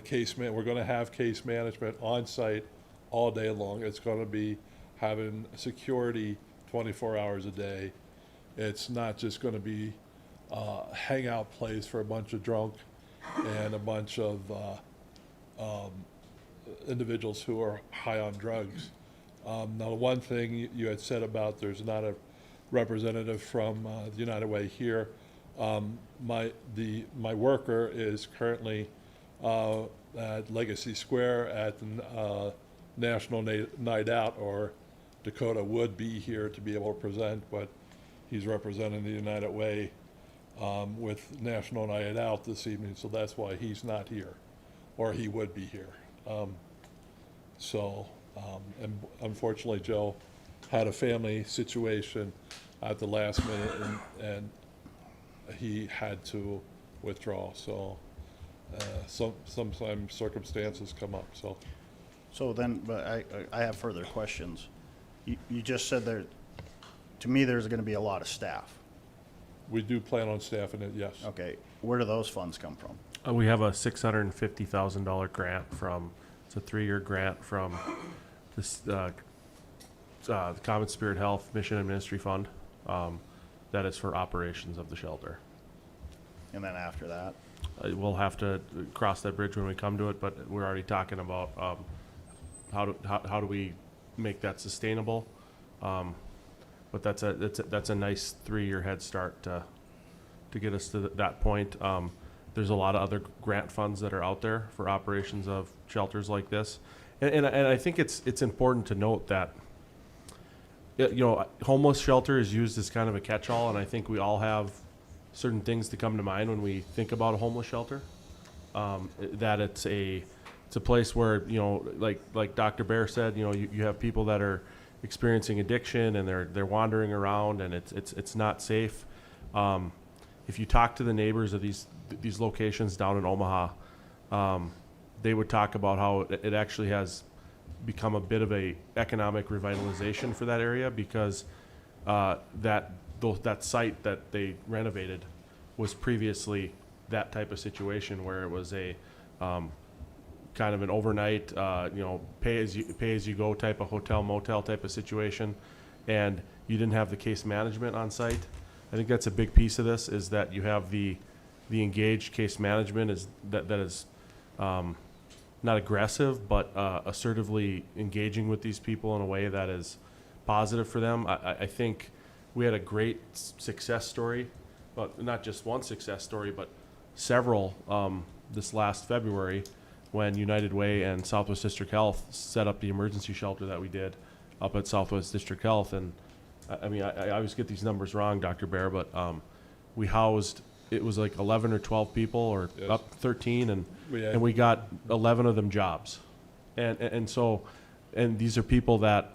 case we're going to have case management on site all day long. It's going to be having security 24 hours a day. It's not just going to be a hangout place for a bunch of drunk and a bunch of individuals who are high on drugs. Now, one thing you had said about there's not a representative from the United Way here. My worker is currently at Legacy Square at the National Night Out, or Dakota would be here to be able to present, but he's representing the United Way with National Night Out this evening, so that's why he's not here, or he would be here. And unfortunately, Joe had a family situation at the last minute, and he had to withdraw. So sometimes circumstances come up. So then, but I have further questions. You just said there, to me, there's going to be a lot of staff. We do plan on staffing it, yes. Okay, where do those funds come from? We have a $650,000 grant from, it's a 3-year grant from this, the Common Spirit Health Mission and Ministry Fund. That is for operations of the shelter. And then after that? We'll have to cross that bridge when we come to it, but we're already talking about how do we make that sustainable. But that's a nice 3-year head start to get us to that point. There's a lot of other grant funds that are out there for operations of shelters like this, and I think it's important to note that homeless shelter is used as kind of a catch-all, and I think we all have certain things to come to mind when we think about a homeless shelter. That it's a place where like Dr. Bear said, you have people that are experiencing addiction and they're wandering around, and it's not safe. If you talk to the neighbors of these locations down in Omaha, they would talk about how it actually has become a bit of a economic revitalization for that area, because that site that they renovated was previously that type of situation where it was a kind of an overnight, pay as you go type of hotel motel type of situation, and you didn't have the case management on site. I think that's a big piece of this, is that you have the engaged case management that is not aggressive, but assertively engaging with these people in a way that is positive for them. I think we had a great success story, but not just one success story, but several this last February, when United Way and Southwest District Health set up the emergency shelter that we did up at Southwest District Health. And I always get these numbers wrong, Dr. Bear, but we housed, it was like 11 or 12 people, or Yes. up 13, and We we got 11 of them jobs. And so these are people that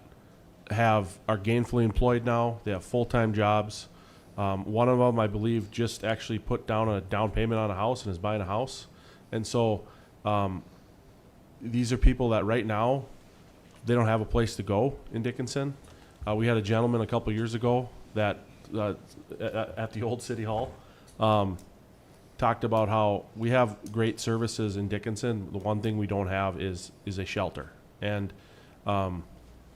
are gainfully employed now. They have full-time jobs. One of them, I believe, just actually put down a down payment on a house and is buying a house. And so these are people that right now, they don't have a place to go in Dickinson. We had a gentleman a couple years ago that at the old City Hall talked about how we have great services in Dickinson. The one thing we don't have is a shelter. And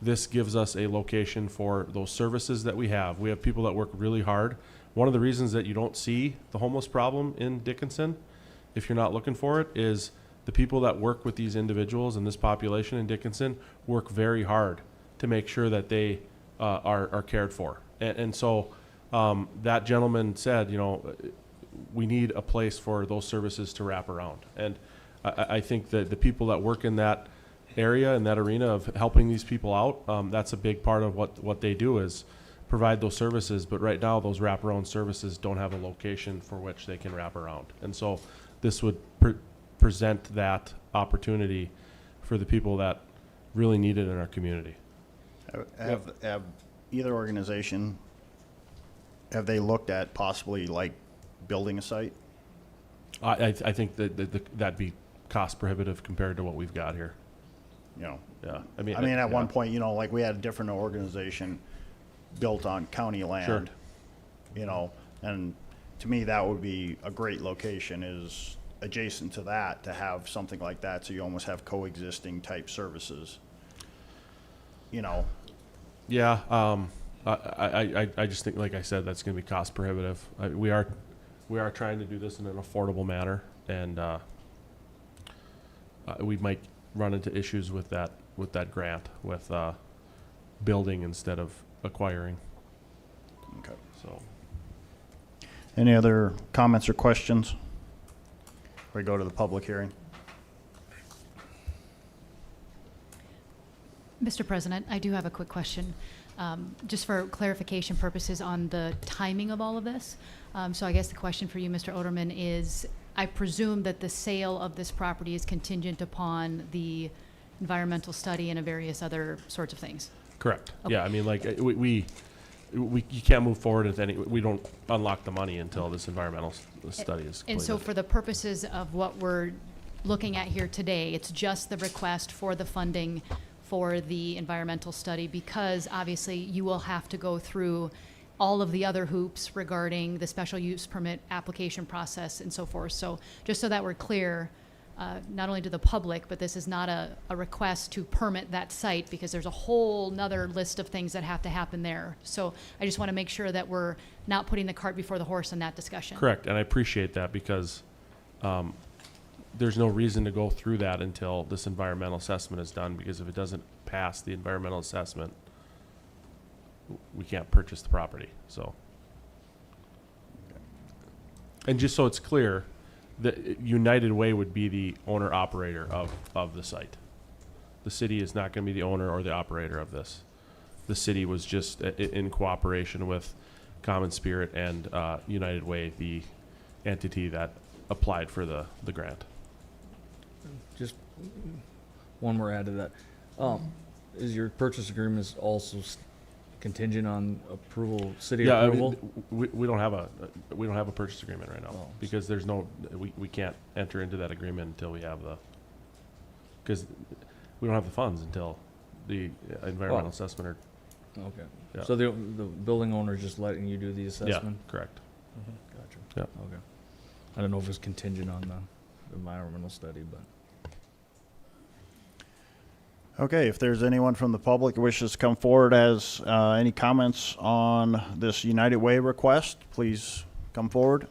this gives us a location for those services that we have. We have people that work really hard. One of the reasons that you don't see the homeless problem in Dickinson, if you're not looking for it, is the people that work with these individuals and this population in Dickinson work very hard to make sure that they are cared for. And so that gentleman said, we need a place for those services to wrap around. And I think that the people that work in that area, in that arena of helping these people out, that's a big part of what they do, is provide those services. But right now, those wraparound services don't have a location for which they can wrap around. And so this would present that opportunity for the people that really need it in our community. Have either organization, have they looked at possibly like building a site? I think that'd be cost prohibitive compared to what we've got here. Yeah, I mean, at one point, like we had a different organization built on county land. Sure. And to me, that would be a great location, is adjacent to that, to have something like that, so you almost have coexisting type services. Yeah, I just think, like I said, that's going to be cost prohibitive. We are trying to do this in an affordable manner, and we might run into issues with that grant, with building instead of acquiring. Okay. So, Any other comments or questions? We go to the public hearing. Mr. President, I do have a quick question. Just for clarification purposes on the timing of all of this. So I guess the question for you, Mr. Oderman, is I presume that the sale of this property is contingent upon the environmental study and various other sorts of things. Correct. Okay. Yeah, I mean, like, we you can't move forward with any, we don't unlock the money until this environmental study is completed. And so for the purposes of what we're looking at here today, it's just the request for the funding for the environmental study, because obviously you will have to go through all of the other hoops regarding the special use permit application process and so forth. So just so that we're clear, not only to the public, but this is not a request to permit that site, because there's a whole nother list of things that have to happen there. So I just want to make sure that we're not putting the cart before the horse in that discussion. Correct, and I appreciate that, because there's no reason to go through that until this environmental assessment is done, because if it doesn't pass the environmental assessment, we can't purchase the property, so. And just so it's clear, the United Way would be the owner-operator of the site. The city is not gonna be the owner or the operator of this. The city was just in cooperation with Common Spirit and United Way, the entity that applied for the grant. Just one more add to that. Is your purchase agreement is also contingent on approval, city Yeah, approval? we don't have a purchase agreement right now, Oh. because there's no, we can't enter into that agreement until we have because we don't have the funds until the environmental Well, assessment Okay. Yeah. So the building owner is just letting you do the yeah, assessment? correct. Gotcha. Yeah. Okay. I don't know if it's contingent on the environmental study, but. Okay, if there's anyone from the public who wishes to come forward as any comments on this United Way request, please come forward.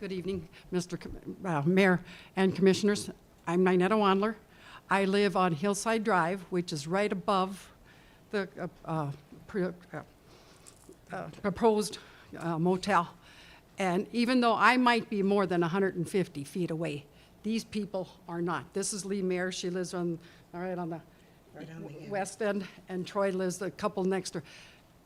Good evening, Mayor and Commissioners. I'm Ninetta Wandler. I live on Hillside Drive, which is right above the proposed motel. And even though I might be more than 150 feet away, these people are not. This is Lee Mayer. She lives on the west end, and Troy lives a couple next to her.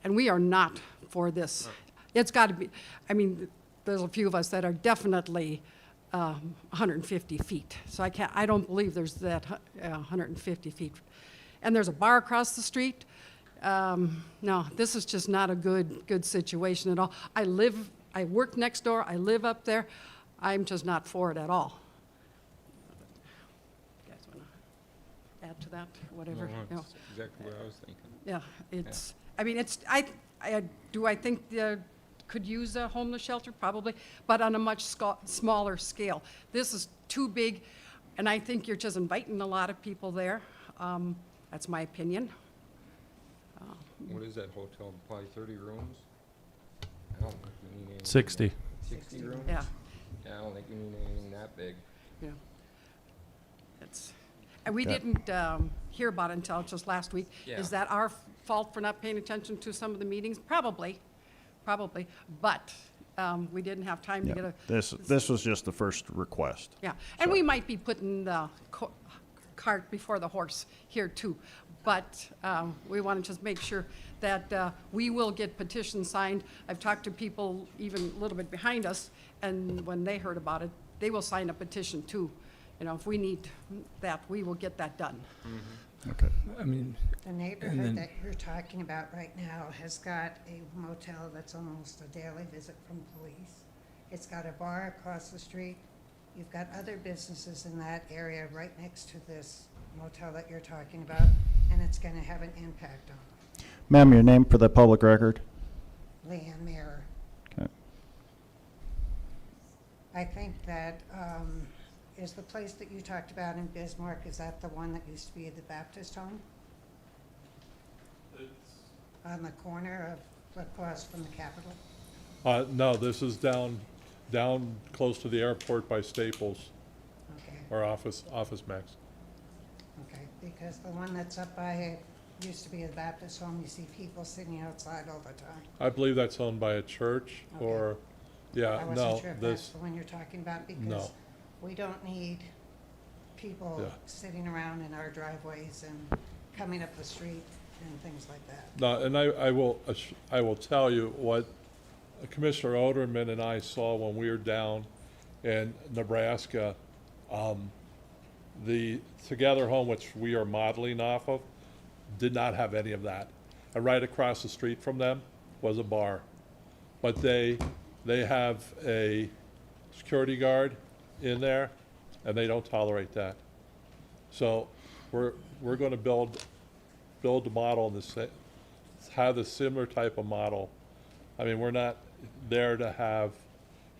And we are not for this. It's got to be, I mean, there's a few of us that are definitely 150 feet. So I don't believe there's that 150 feet. And there's a bar across the street. No, this is just not a good situation at all. I work next door. I live up there. I'm just not for it at all. You guys want to add to that, or whatever? No, that's exactly what I was thinking. Yeah, it's, I mean, it's, do I think could use a homeless shelter? Probably, but on a much smaller scale. This is too big, and I think you're just inviting a lot of people there. That's my opinion. What is that hotel, probably 30 rooms? I don't think we need anything. 60. 60 rooms? Yeah, Yeah, I don't think we need anything that big. yeah. And we didn't hear about it until just last week. Yeah. Is that our fault for not paying attention to some of the meetings? Probably, but we didn't have time to get a. This was just the first request. Yeah, and we might be putting the cart before the horse here too, but we want to just make sure that we will get petitions signed. I've talked to people even a little bit behind us, and when they heard about it, they will sign a petition too. You know, if we need that, we will get that done. Okay. I mean, The neighborhood that you're talking about right now has got a motel that's almost a daily visit from police. It's got a bar across the street. You've got other businesses in that area right next to this motel that you're talking about, and it's going to have an impact on them. Ma'am, your name for the public record? Leanne Mayer. Okay. I think that is the place that you talked about in Bismarck, is that the one that used to be the Baptist home? On the corner of across from the Capitol? No, this is down close to the airport by Staples, Okay, or Office Max. okay, because the one that's up by it used to be a Baptist home. You see people sitting outside all the time. I believe that's owned by a church, Okay. or, yeah, I no, wasn't sure if that's this, the one you're talking about, no. because we don't need people Yeah. sitting around in our driveways and coming up the street and things like that. No, and I will tell you what Commissioner Oderman and I saw when we were down in Nebraska. The Together Home, which we are modeling off of, did not have any of that. And right across the street from them was a bar. But they have a security guard in there, and they don't tolerate that. So we're going to build a model in this, have a similar type of model. I mean, we're not there to have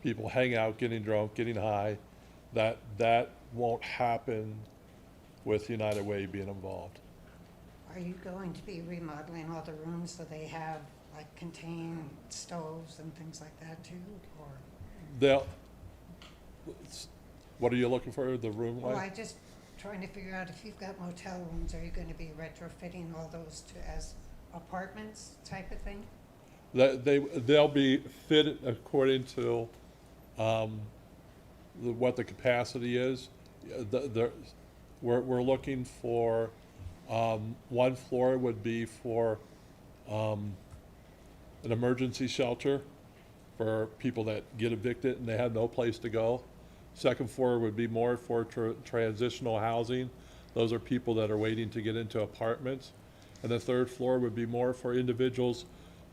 people hang out, getting drunk, getting high. That won't happen with United Way being involved. Are you going to be remodeling all the rooms so they have, like, contained stoves and things like that too, or? They'll, what are you looking for, the room Well, like? I just trying to figure out if you've got motel rooms, are you gonna be retrofitting all those to, as apartments type of thing? They'll be fitted according to what the capacity is. We're looking for, one floor would be for an emergency shelter for people that get evicted and they have no place to go. Second floor would be more for transitional housing. Those are people that are waiting to get into apartments. And the third floor would be more for individuals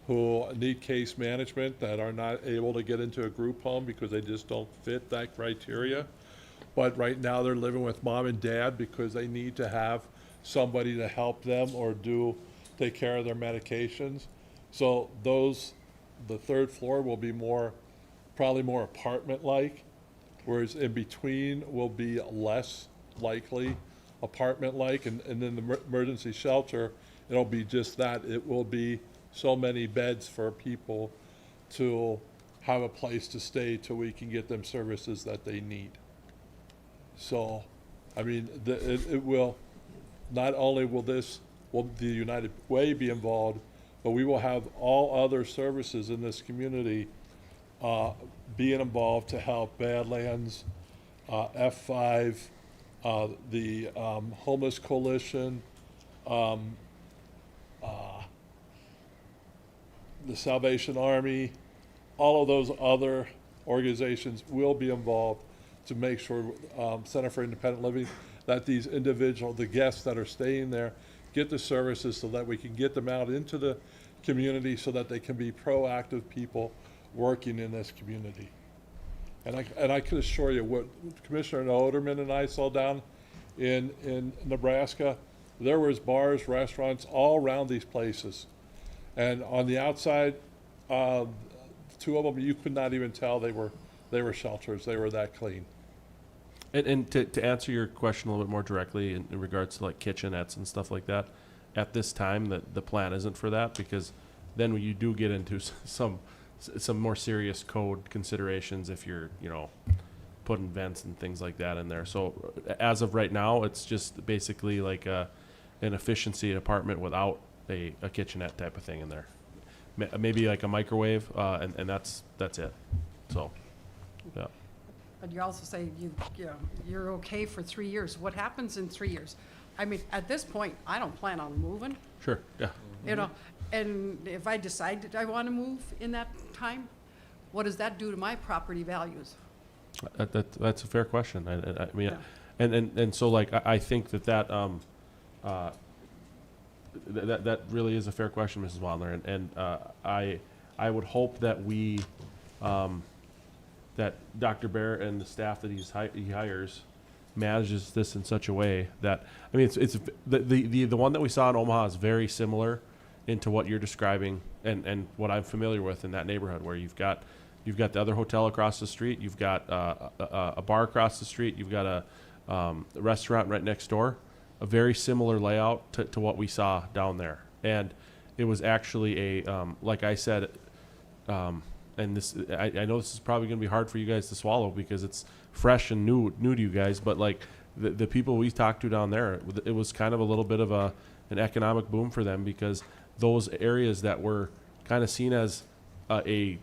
who need case management that are not able to get into a group home because they just don't fit that criteria. But right now they're living with mom and dad because they need to have somebody to help them or take care of their medications. So the third floor will be probably more apartment-like, whereas in between will be less likely apartment-like, and then the emergency shelter, it'll be just that. It will be so many beds for people to have a place to stay till we can get them services that they need. So, I mean, it will, not only will the United Way be involved, but we will have all other services in this community being involved to help Badlands, F5, the Homeless Coalition, the Salvation Army, all of those other organizations will be involved to make sure, Center for Independent Living, that these the guests that are staying there, get the services so that we can get them out into the community so that they can be proactive people working in this community. And I can assure you, what Commissioner Oderman and I saw down in Nebraska, there was bars, restaurants all around these places. And on the outside, two of them, you could not even tell they were shelters. They were that clean. And to answer your question a little bit more directly in regards to like kitchenettes and stuff like that, at this time the plan isn't for that, because then you do get into some more serious code considerations if you're putting vents and things like that in there. So as of right now, it's just basically like an efficiency apartment without a kitchenette type of thing in there. Maybe like a microwave, and that's it. So, yeah. But you also say you're okay for 3 years. What happens in 3 years? I mean, at this point, I don't plan on moving. Sure. Yeah. And if I decide that I want to move in that time, what does that do to my property values? That's a fair question. I mean, Yeah. and so like I think that really is a fair question, Mrs. Wadler, and I would hope that that Dr. Bear and the staff that he hires manages this in such a way that, I mean, it's the one that we saw in Omaha is very similar into what you're describing and what I'm familiar with in that neighborhood, where you've got the other hotel across the street, you've got a bar across the street, you've got a restaurant right next door, a very similar layout to what we saw down there. And it was actually like I said, and this, I know this is probably going to be hard for you guys to swallow because it's fresh and new to you guys, but like the people we talked to down there, it was kind of a little bit of an economic boom for them, because those areas that were kind of seen as a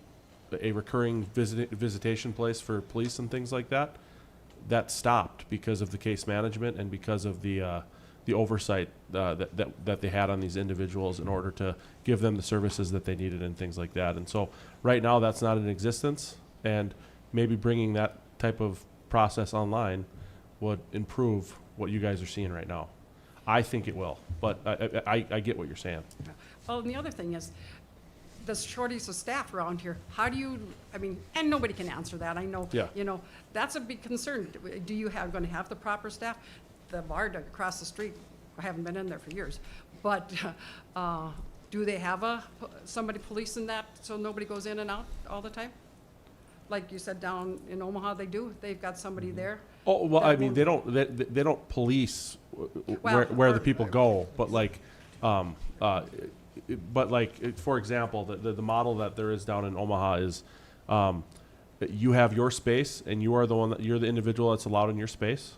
recurring visitation place for police and things like that stopped because of the case management and because of the the oversight that they had on these individuals in order to give them the services that they needed and things like that. And so right now that's not in existence, and maybe bringing that type of process online would improve what you guys are seeing right now. I think it will, but I get what you're saying. Well, and the other thing is, the shortage of staff around here, how do you, I mean, and nobody can answer that, I know. Yeah. You know, that's a big concern. Do you have, gonna have the proper staff? The bar across the street, I haven't been in there for years, but, do they have somebody policing that so nobody goes in and out all the time? Like you said, down in Omaha, they do, they've got somebody there. Oh, well, that I mean, won't- they don't police Well, where the or- people go, but like, for example, the model that there is down in Omaha is, that you have your space and you are you're the individual that's allowed in your space.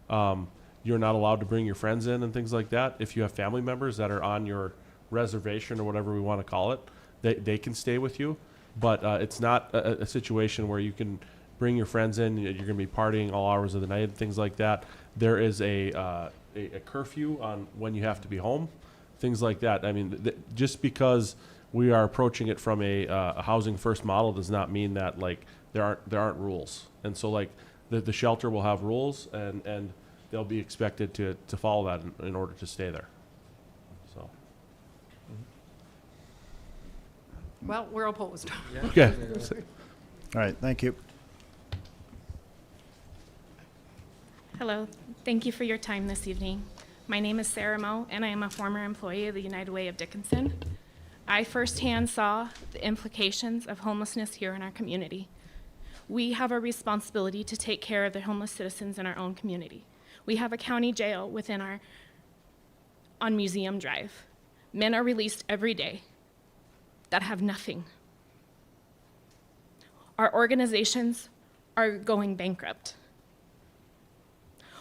You're not allowed to bring your friends in and things like that. If you have family members that are on your reservation or whatever we want to call it, they can stay with you, but it's not a situation where you can bring your friends in. You're going to be partying all hours of the night and things like that. There is a curfew on when you have to be home, things like that. I mean, just because we are approaching it from a housing first model does not mean that like there aren't rules. And so like the shelter will have rules and they'll be expected to follow that in order to stay there. So. Well, we're opposed. Okay. All right, thank you. Hello, thank you for your time this evening. My name is Sarah Moe, and I am a former employee of the United Way of Dickinson. I firsthand saw the implications of homelessness here in our community. We have a responsibility to take care of the homeless citizens in our own community. We have a county jail on Museum Drive. Men are released every day that have nothing. Our organizations are going bankrupt.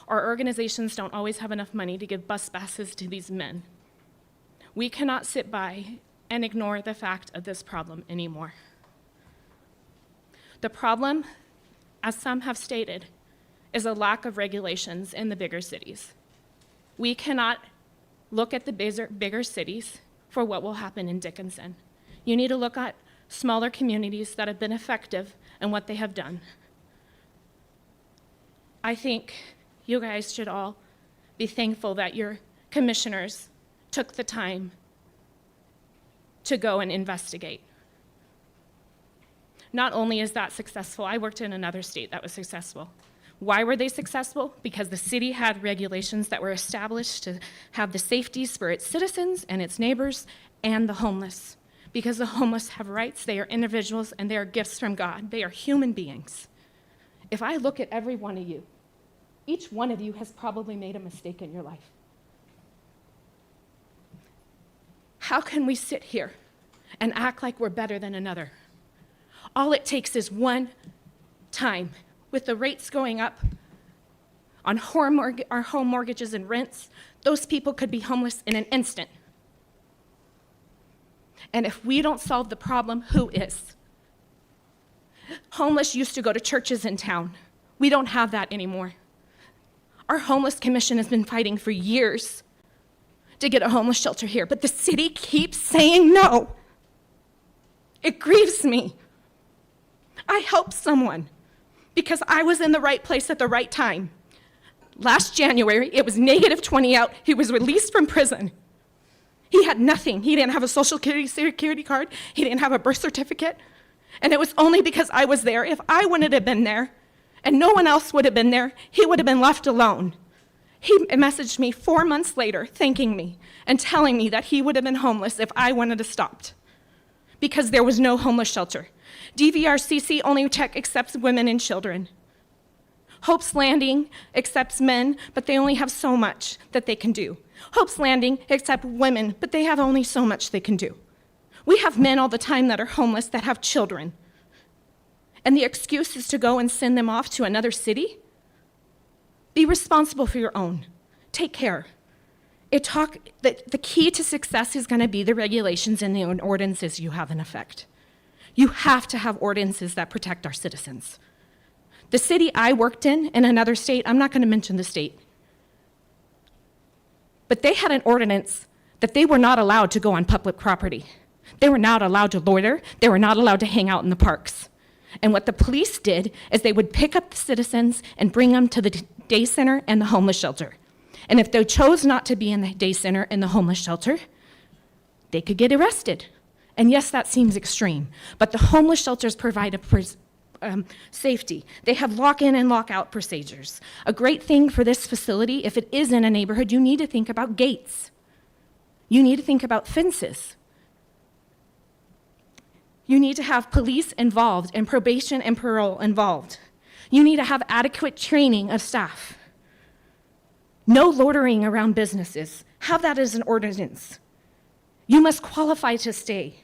Our organizations don't always have enough money to give bus passes to these men. We cannot sit by and ignore the fact of this problem anymore. The problem, as some have stated, is a lack of regulations in the bigger cities. We cannot look at the bigger cities for what will happen in Dickinson. You need to look at smaller communities that have been effective and what they have done. I think you guys should all be thankful that your commissioners took the time to go and investigate. Not only is that successful, I worked in another state that was successful. Why were they successful? Because the city had regulations that were established to have the safeties for its citizens and its neighbors and the homeless. Because the homeless have rights, they are individuals, and they are gifts from God. They are human beings. If I look at every one of you, each one of you has probably made a mistake in your life. How can we sit here and act like we're better than another? All it takes is one time. With the rates going up on our home mortgages and rents, those people could be homeless in an instant. And if we don't solve the problem, who is? Homeless used to go to churches in town. We don't have that anymore. Our homeless commission has been fighting for years to get a homeless shelter here, but the city keeps saying no. It grieves me. I helped someone because I was in the right place at the right time. Last January, it was -20 out. He was released from prison. He had nothing. He didn't have a social security card. He didn't have a birth certificate. And it was only because I was there. If I wouldn't have been there and no one else would have been there, he would have been left alone. He messaged me 4 months later, thanking me and telling me that he would have been homeless if I wouldn't have stopped because there was no homeless shelter. DVRCC only accepts women and children. Hope's Landing accepts men, but they only have so much that they can do. Hope's Landing accepts women, but they have only so much they can do. We have men all the time that are homeless that have children. And the excuse is to go and send them off to another city? Be responsible for your own. Take care. The key to success is going to be the regulations and the ordinances you have in effect. You have to have ordinances that protect our citizens. The city I worked in another state, I'm not going to mention the state, But they had an ordinance that they were not allowed to go on public property. They were not allowed to loiter. They were not allowed to hang out in the parks. And what the police did is they would pick up the citizens and bring them to the day center and the homeless shelter. And if they chose not to be in the day center and the homeless shelter, they could get arrested. And yes, that seems extreme, but the homeless shelters provide safety. They have lock-in and lock-out procedures. A great thing for this facility, if it is in a neighborhood, you need to think about gates. You need to think about fences. You need to have police involved and probation and parole involved. You need to have adequate training of staff. No loitering around businesses. Have that as an ordinance. You must qualify to stay.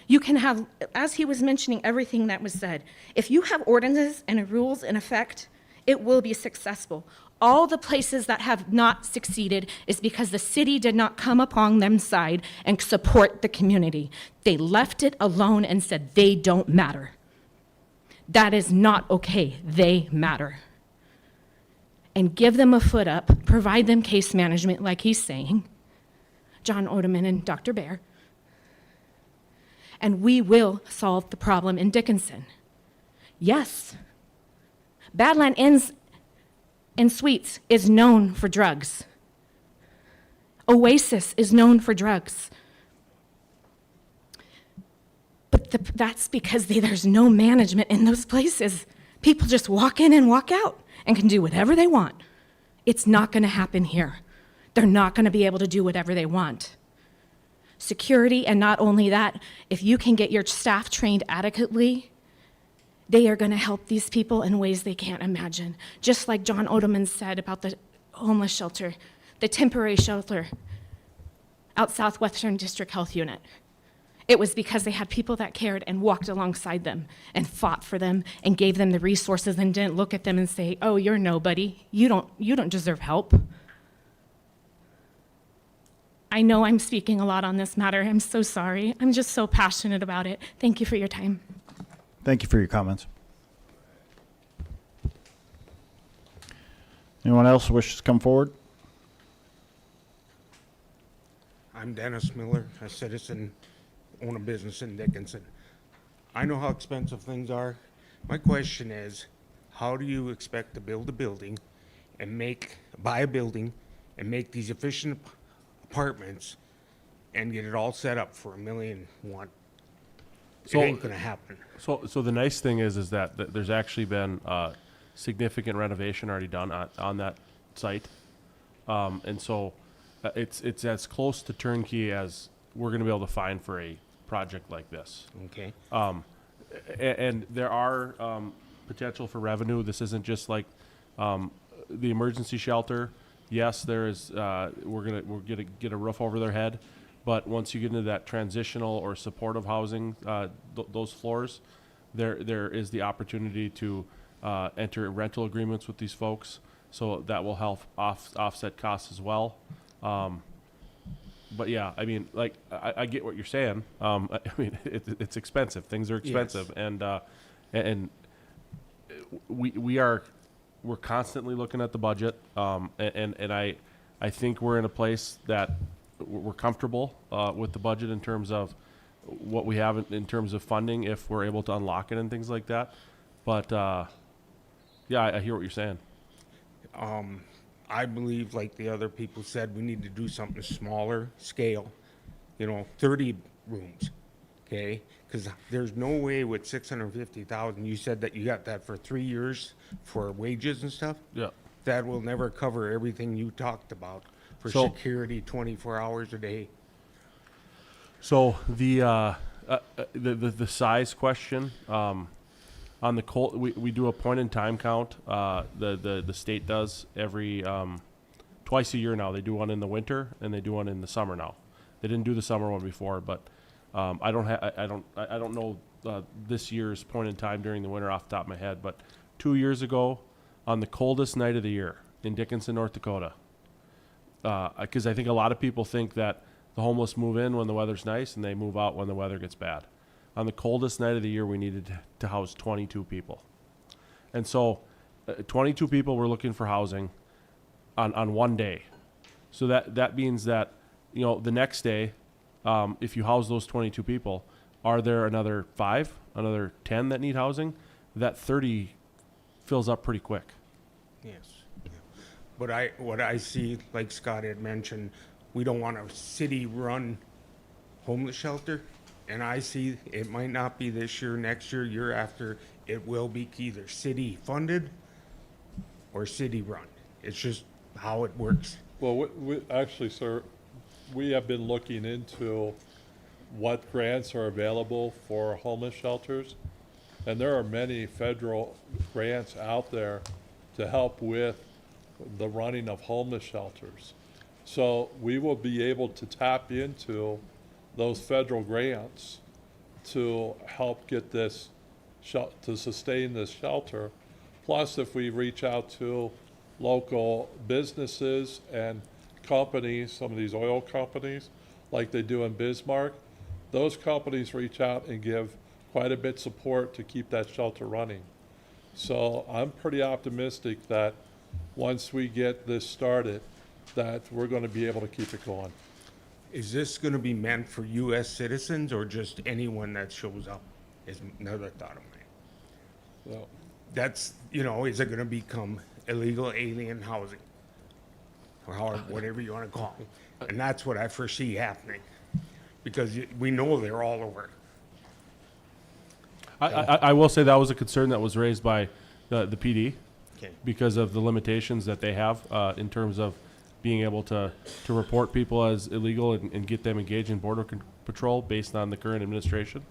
You can have, as he was mentioning everything that was said, if you have ordinances and rules in effect, it will be successful. All the places that have not succeeded is because the city did not come upon them side and support the community. They left it alone and said they don't matter. That is not okay. They matter. And give them a foot up, provide them case management like he's saying, John Odeman and Dr. Baer, and we will solve the problem in Dickinson. Yes, Badland Inns and Suites is known for drugs. Oasis is known for drugs. But that's because there's no management in those places. People just walk in and walk out and can do whatever they want. It's not going to happen here. They're not going to be able to do whatever they want. Security, and not only that, if you can get your staff trained adequately, they are going to help these people in ways they can't imagine. Just like John Odeman said about the homeless shelter, the temporary shelter out Southwestern District Health Unit. It was because they had people that cared and walked alongside them and fought for them and gave them the resources and didn't look at them and say, oh, you're nobody. You don't deserve help. I know I'm speaking a lot on this matter. I'm so sorry. I'm just so passionate about it. Thank you for your time. Thank you for your comments. Anyone else wishes to come forward? I'm Dennis Miller, a citizen, own a business in Dickinson. I know how expensive things are. My question is, how do you expect to build a building and buy a building and make these efficient apartments and get it all set up for $1.1 million? It ain't gonna happen. So the nice thing is that there's actually been significant renovation already done on that site, and so it's as close to turnkey as we're going to be able to find for a project like this. Okay. And there are potential for revenue. This isn't just like the emergency shelter. Yes, there is. We're gonna get a roof over their head. But once you get into that transitional or supportive housing, those floors, there is the opportunity to enter rental agreements with these folks. So that will help offset costs as well. But yeah, I mean, like I get what you're saying. I mean, it's expensive. Things are expensive, yes. And we're constantly looking at the budget, and I think we're in a place that we're comfortable with the budget in terms of what we have in terms of funding, if we're able to unlock it and things like that. But yeah, I hear what you're saying. I believe, like the other people said, we need to do something smaller scale, 30 rooms, okay? Because there's no way with 650,000. You said that you got that for 3 years for wages and stuff. Yeah. That will never cover everything you talked about for security, 24 hours a day. So the size question. On the cold, we do a point in time count. The state does every twice a year now. They do one in the winter and they do one in the summer now. They didn't do the summer one before, but I don't know this year's point in time during the winter off the top of my head. But 2 years ago, on the coldest night of the year in Dickinson, North Dakota, because I think a lot of people think that the homeless move in when the weather's nice and they move out when the weather gets bad. On the coldest night of the year, we needed to house 22 people. And so 22 people were looking for housing on one day. So that means that, you know, the next day, if you house those 22 people, are there another 5, another 10 that need housing? That 30 fills up pretty quick. Yes. Yeah. But what I see, like Scott had mentioned, we don't want a city-run homeless shelter. And I see it might not be this year, next year, year after. It will be either city-funded or city-run. It's just how it works. Well, actually, sir, we have been looking into what grants are available for homeless shelters. And there are many federal grants out there to help with the running of homeless shelters. So we will be able to tap into those federal grants to help get this, to sustain this shelter. Plus, if we reach out to local businesses and companies, some of these oil companies, like they do in Bismarck, those companies reach out and give quite a bit support to keep that shelter running. So I'm pretty optimistic that once we get this started, that we're going to be able to keep it going. Is this going to be meant for U.S. citizens or just anyone that shows up? Is another thought of mine. So, That's, you know, is it going to become illegal alien housing? Or whatever you want to call it. And that's what I foresee happening. Because we know they're all over. I will say that was a concern that was raised by the PD Okay. because of the limitations that they have in terms of being able to report people as illegal and get them engaged in border patrol based on the current administration.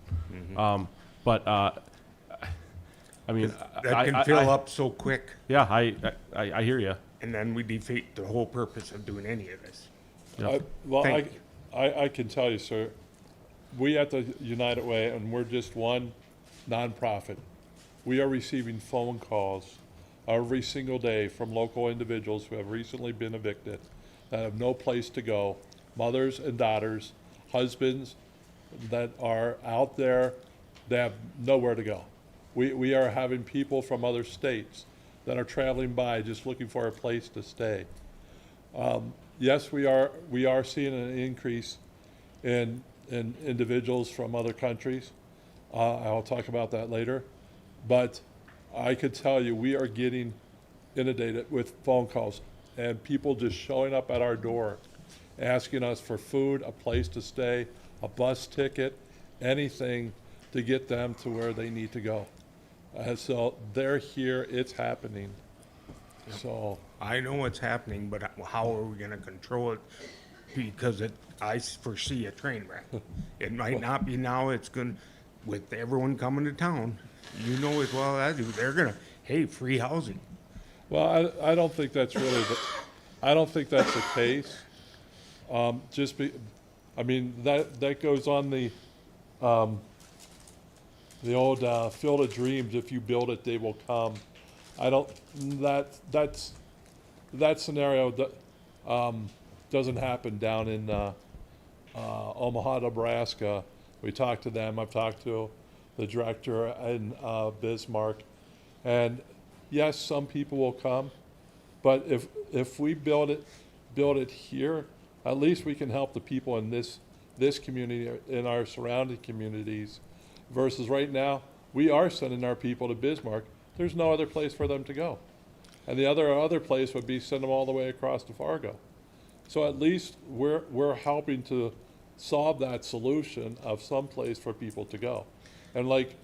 But I mean, That can fill up so quick. Yeah, I hear you. And then we defeat the whole purpose of doing any of this. well, Thank I can tell you, sir, we at the United Way, and we're just one nonprofit, we are receiving phone calls every single day from local individuals who have recently been evicted, that have no place to go, mothers and daughters, husbands that are out there, they have nowhere to go. We are having people from other states that are traveling by just looking for a place to stay. Yes, we are seeing an increase in individuals from other countries. I'll talk about that later. But I could tell you, we are getting inundated with phone calls and people just showing up at our door, asking us for food, a place to stay, a bus ticket, anything to get them to where they need to go. So they're here, it's happening. So I know what's happening, but how are we going to control it? Because I foresee a train wreck. It might not be now. It's going, with everyone coming to town, you know as well as I do, they're going to, hey, free housing. Well, I don't think that's really I don't think that's the case. I mean, that goes on the old Field of Dreams. If you build it, they will come. I don't. That scenario doesn't happen down in Omaha, Nebraska. We talked to them. I've talked to the director in Bismarck, and yes, some people will come, but if we build it here, at least we can help the people in this community, in our surrounding communities, versus right now, we are sending our people to Bismarck. There's no other place for them to go. And the other place would be send them all the way across to Fargo. So at least we're helping to solve that solution of some place for people to go. And like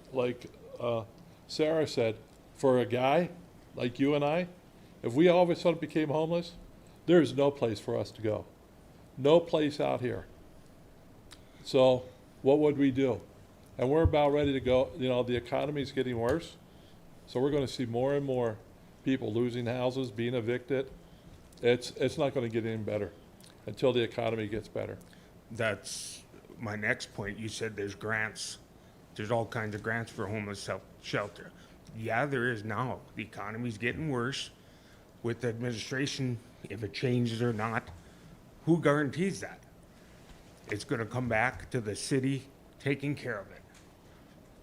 Sarah said, for a guy like you and I, if we all of a sudden became homeless, there's no place for us to go. No place out here. So what would we do? And we're about ready to go. You know, the economy's getting worse. So we're going to see more and more people losing houses, being evicted. It's not going to get any better until the economy gets better. That's my next point. You said there's grants. There's all kinds of grants for homeless shelter. Yeah, there is now. The economy's getting worse. With the administration, if it changes or not, who guarantees that? It's going to come back to the city taking care of it.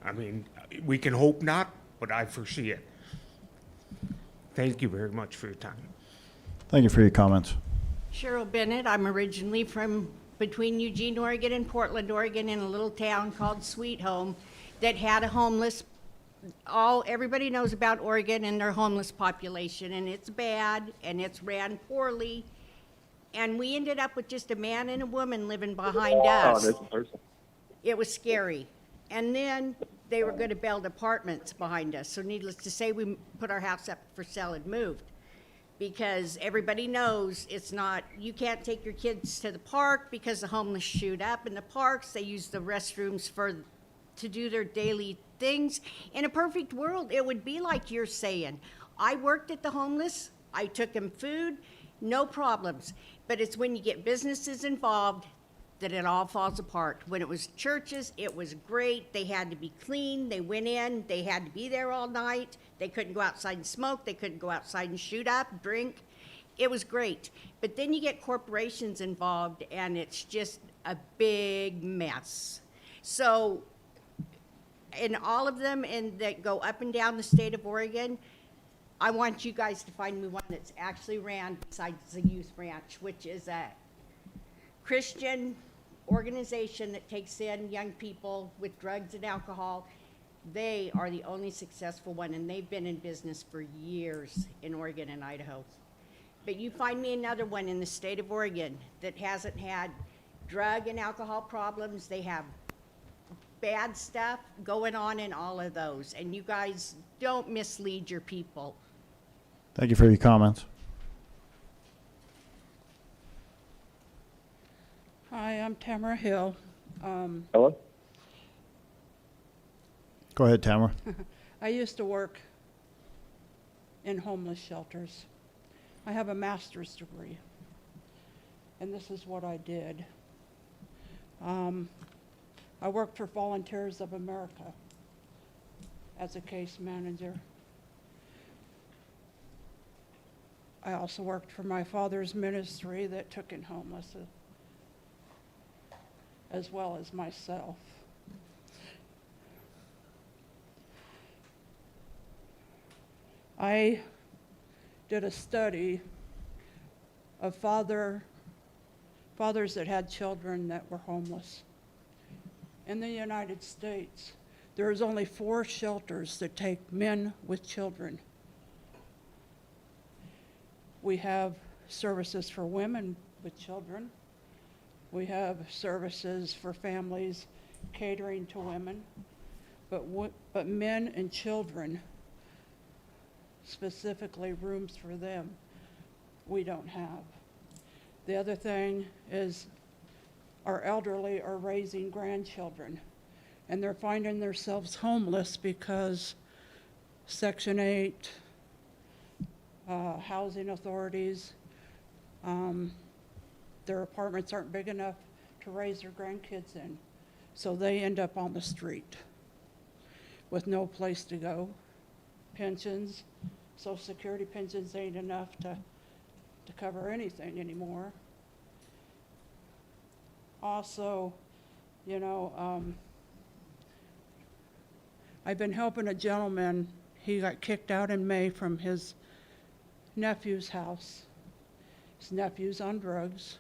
I mean, we can hope not, but I foresee it. Thank you very much for your time. Thank you for your comments. Cheryl Bennett. I'm originally from between Eugene, Oregon and Portland, Oregon, in a little town called Sweet Home that had a homeless, everybody knows about Oregon and their homeless population, and it's bad, and it's ran poorly. And we ended up with just a man and a woman living behind us. It was scary. And then they were going to build apartments behind us. So needless to say, we put our house up for sale and moved. Because everybody knows it's not, you can't take your kids to the park because the homeless shoot up in the parks. They use the restrooms to do their daily things. In a perfect world, it would be like you're saying. I worked at the homeless. I took them food, no problems. But it's when you get businesses involved that it all falls apart. When it was churches, it was great. They had to be clean. They went in. They had to be there all night. They couldn't go outside and smoke. They couldn't go outside and shoot up, drink. It was great. But then you get corporations involved, and it's just a big mess. So in all of them that go up and down the state of Oregon, I want you guys to find me one that's actually ran besides the Youth Ranch, which is a Christian organization that takes in young people with drugs and alcohol. They are the only successful one, and they've been in business for years in Oregon and Idaho. But you find me another one in the state of Oregon that hasn't had drug and alcohol problems. They have bad stuff going on in all of those, and you guys don't mislead your people. Thank you for your comments. Hi, I'm Tamara Hill. Hello? Go ahead, Tamara. I used to work in homeless shelters. I have a master's degree, and this is what I did. I worked for Volunteers of America as a case manager. I also worked for my father's ministry that took in homeless, as well as myself. I did a study of fathers that had children that were homeless. In the United States, there is only 4 shelters that take men with children. We have services for women with children. We have services for families catering to women, but men and children, specifically rooms for them, we don't have. The other thing is our elderly are raising grandchildren, and they're finding themselves homeless because Section 8, housing authorities, their apartments aren't big enough to raise their grandkids in. So they end up on the street with no place to go. Pensions, Social Security pensions ain't enough to cover anything anymore. Also, you know, I've been helping a gentleman. He got kicked out in May from his nephew's house. His nephew's on drugs.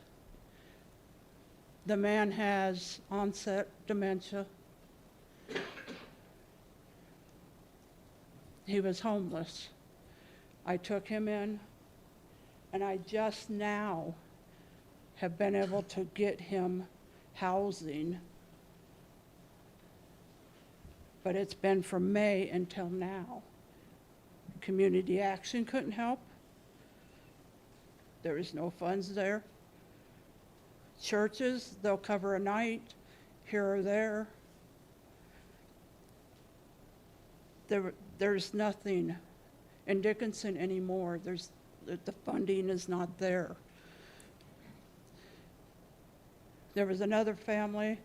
The man has onset dementia. He was homeless. I took him in, and I just now have been able to get him housing. But it's been from May until now. Community Action couldn't help. There is no funds there. Churches, they'll cover a night here or there. There's nothing in Dickinson anymore. The funding is not there. There was another family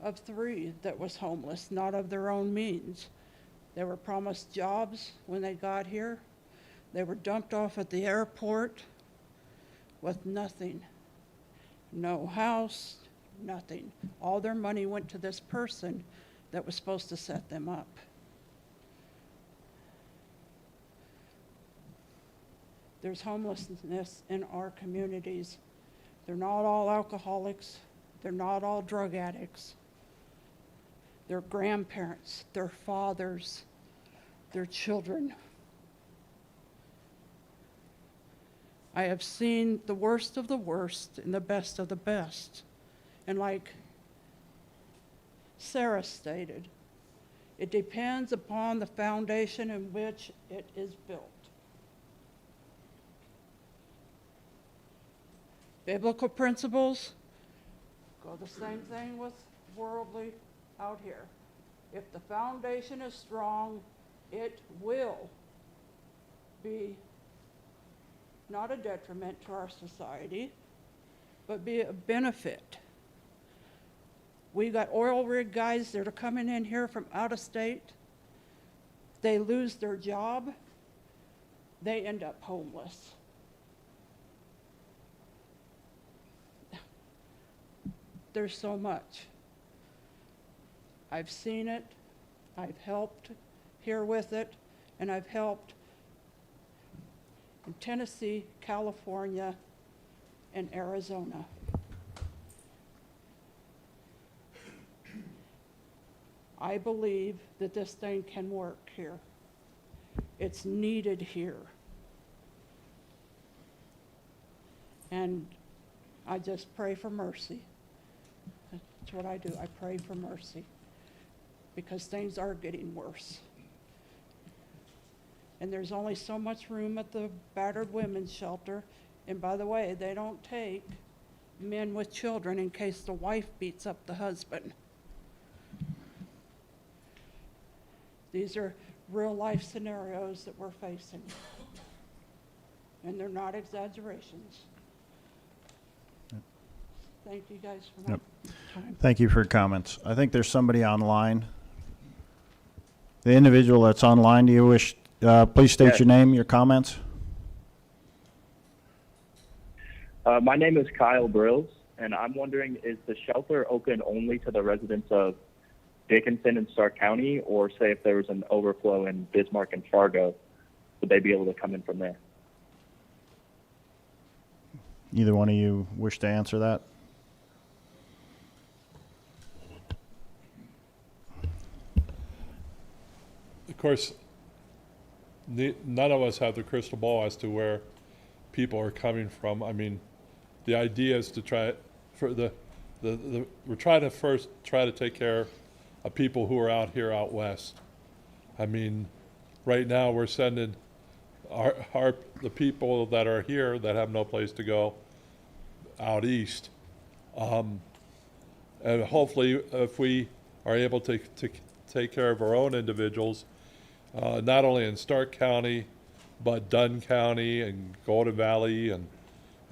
of 3 that was homeless, not of their own means. They were promised jobs when they got here. They were dumped off at the airport with nothing. No house, nothing. All their money went to this person that was supposed to set them up. There's homelessness in our communities. They're not all alcoholics. They're not all drug addicts. They're grandparents, they're fathers, they're children. I have seen the worst of the worst and the best of the best. And like Sarah stated, it depends upon the foundation in which it is built. Biblical principles go the same thing with worldly out here. If the foundation is strong, it will be not a detriment to our society, but be a benefit. We got oil rig guys that are coming in here from out of state. They lose their job, they end up homeless. There's so much. I've seen it, I've helped here with it, and I've helped in Tennessee, California, and Arizona. I believe that this thing can work here. It's needed here. And I just pray for mercy. That's what I do. I pray for mercy because things are getting worse. And there's only so much room at the battered women's shelter. And by the way, they don't take men with children in case the wife beats up the husband. These are real life scenarios that we're facing. And they're not exaggerations. Thank you guys for my time. Thank you for your comments. I think there's somebody online. The individual that's online, do you wish, please state your name, your comments? My name is Kyle Brills, and I'm wondering, is the shelter open only to the residents of Dickinson and Stark County, or say if there was an overflow in Bismarck and Fargo, would they be able to come in from there? Either one of you wish to answer that? Of course, none of us have the crystal ball as to where people are coming from. I mean, the idea is to try for we're trying to first try to take care of people who are out here out west. I mean, right now we're sending the people that are here that have no place to go out east. And hopefully if we are able to take care of our own individuals, not only in Stark County, but Dunn County and Golden Valley and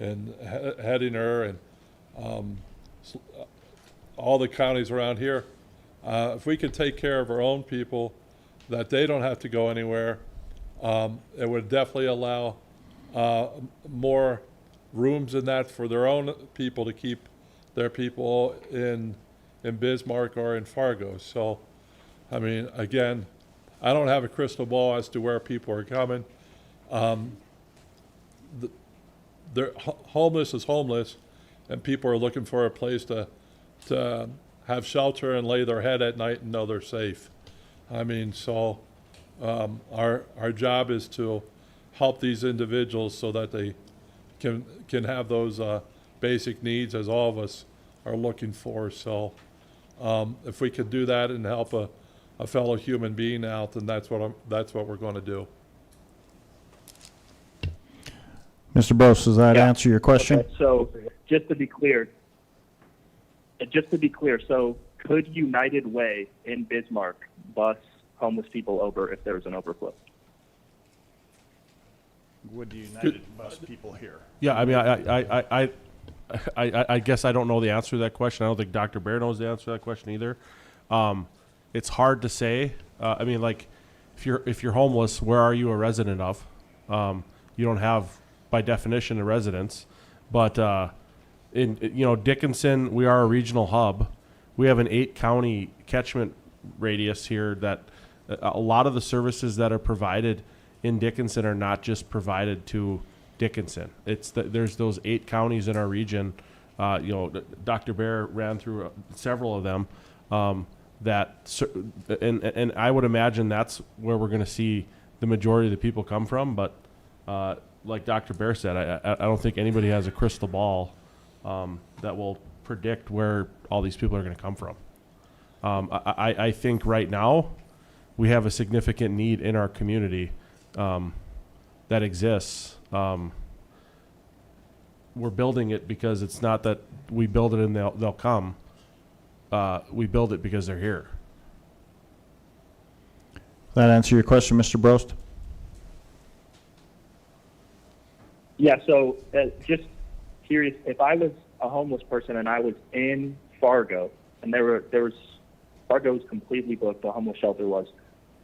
Hediner and all the counties around here. If we could take care of our own people, that they don't have to go anywhere, it would definitely allow more rooms in that for their own people to keep their people in Bismarck or in Fargo. So, I mean, again, I don't have a crystal ball as to where people are coming. Homeless is homeless, and people are looking for a place to have shelter and lay their head at night and know they're safe. I mean, so our job is to help these individuals so that they can have those basic needs as all of us are looking for. So if we could do that and help a fellow human being out, then that's what we're going to do. Mr. Bose, does that answer your question? Okay, so just to be clear, so could United Way in Bismarck bus homeless people over if there was an overflow? Would the United bus people here? Yeah, I mean, I guess I don't know the answer to that question. I don't think Dr. Bear knows the answer to that question either. It's hard to say. I mean, like, if you're homeless, where are you a resident of? You don't have, by definition, a residence. But in Dickinson, we are a regional hub. We have an 8-county catchment radius here that a lot of the services that are provided in Dickinson are not just provided to Dickinson. There's those 8 counties in our region. Dr. Bear ran through several of them. And I would imagine that's where we're going to see the majority of the people come from. But like Dr. Bear said, I don't think anybody has a crystal ball that will predict where all these people are going to come from. I think right now we have a significant need in our community that exists. We're building it because it's not that we build it and they'll come. We build it because they're here. That answer your question, Mr. Brost? Yeah, so just curious, if I was a homeless person and I was in Fargo and Fargo was completely booked, the homeless shelter was,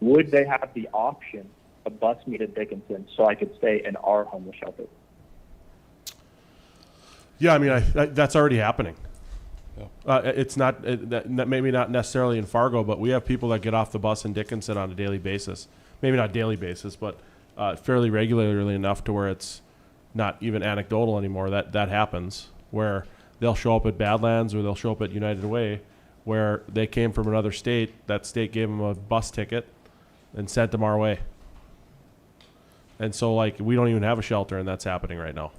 would they have the option to bus me to Dickinson so I could stay in our homeless shelter? Yeah, I mean, that's already happening. It's not maybe not necessarily in Fargo, but we have people that get off the bus in Dickinson on a daily basis. Maybe not daily basis, but fairly regularly enough to where it's not even anecdotal anymore. That happens, where they'll show up at Badlands or they'll show up at United Way, where they came from another state. That state gave them a bus ticket and sent them our way. And so, like, we don't even have a shelter, and that's happening right now.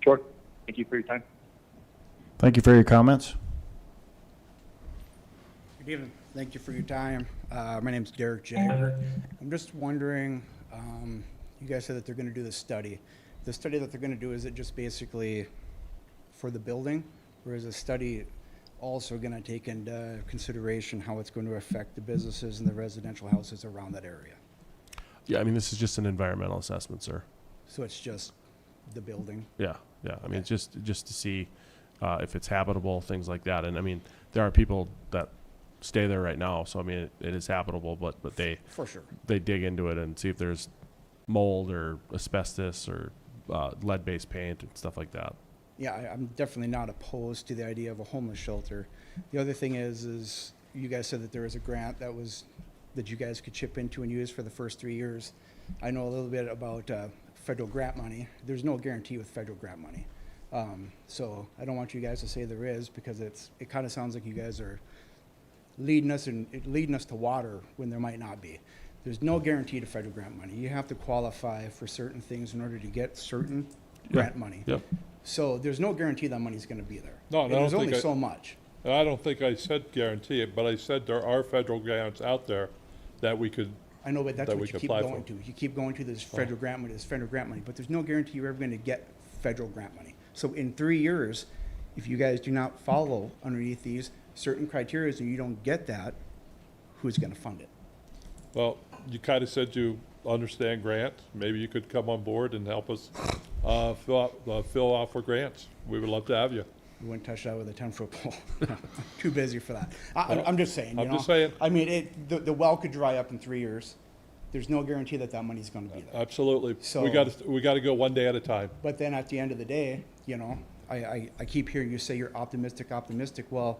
Sure. Thank you for your time. Thank you for your comments. Good evening. Thank you for your time. My name's Derek Jagger. I'm just wondering, you guys said that they're going to do the study. The study that they're going to do, is it just basically for the building, or is the study also going to take into consideration how it's going to affect the businesses and the residential houses around that area? Yeah, I mean, this is just an environmental assessment, sir. So it's just the building? Yeah. I mean, just to see if it's habitable, things like that. And I mean, there are people that stay there right now, so I mean, it is habitable, but they for sure they dig into it and see if there's mold or asbestos or lead-based paint and stuff like that. Yeah, I'm definitely not opposed to the idea of a homeless shelter. The other thing is you guys said that there was a grant that you guys could chip into and use for the first 3 years. I know a little bit about federal grant money. There's no guarantee with federal grant money. So I don't want you guys to say there is, because it kind of sounds like you guys are leading us to water when there might not be. There's no guarantee to federal grant money. You have to qualify for certain things in order to get certain grant money. Yep. So there's no guarantee that money's going to be there. No, And there's only so much. I don't think I said guarantee it, but I said there are federal grants out there that we could. I know, but that's that what we you could keep apply going for. to. You keep going to this federal grant money, but there's no guarantee you're ever going to get federal grant money. So in 3 years, if you guys do not follow underneath these certain criteria and you don't get that, who's going to fund it? Well, you kind of said you understand grants. Maybe you could come on board and help us fill out for grants. We would love to have you. You wouldn't touch that with a 10-foot pole. I'm too busy for that. I'm just saying. I'm just saying. I mean, the well could dry up in 3 years. There's no guarantee that money's going to be there. Absolutely. So- we got to go one day at a time. But then at the end of the day, I keep hearing you say you're optimistic. Well,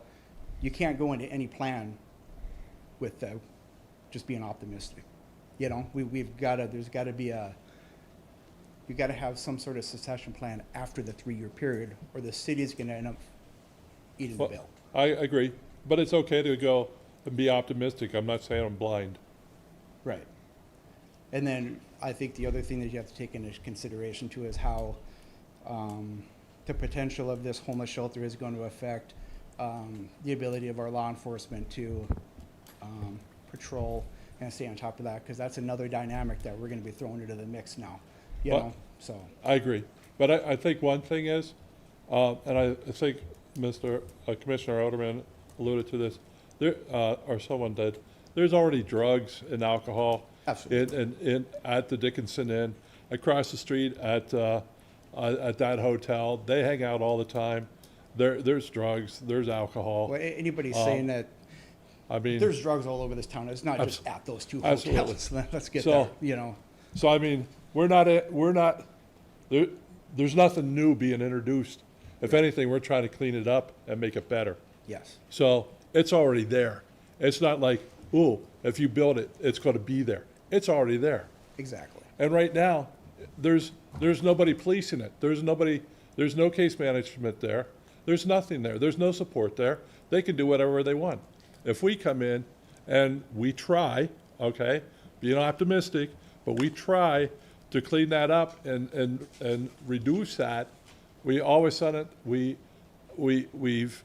you can't go into any plan with just being optimistic. We've got to have some sort of succession plan after the 3-year period, or the city's going to end up eating the bill. I agree, but it's okay to go and be optimistic. I'm not saying I'm blind. Right. And then I think the other thing that you have to take into consideration too is how the potential of this homeless shelter is going to affect the ability of our law enforcement to patrol and stay on top of that, because that's another dynamic that we're going to be throwing into the mix now. So I agree, but I think one thing is, and I think Commissioner Oderman alluded to this, or someone did. There's already drugs and alcohol at the Dickinson Inn, across the street at that hotel. They hang out all the time. There's drugs, there's alcohol. Well, anybody saying that, I mean, there's drugs all over this town. It's not just at those two absolutely. hotels. Let's get there. So I mean, we're not. There's nothing new being introduced. If anything, we're trying to clean it up and make it better. Yes. So it's already there. It's not like, ooh, if you build it, it's going to be there. It's already there. Exactly. And right now, there's nobody policing it. There's no case management there. There's nothing there. There's no support there. They can do whatever they want. If we come in and we try, okay, being optimistic, but we try to clean that up and reduce that, we all of a sudden, we've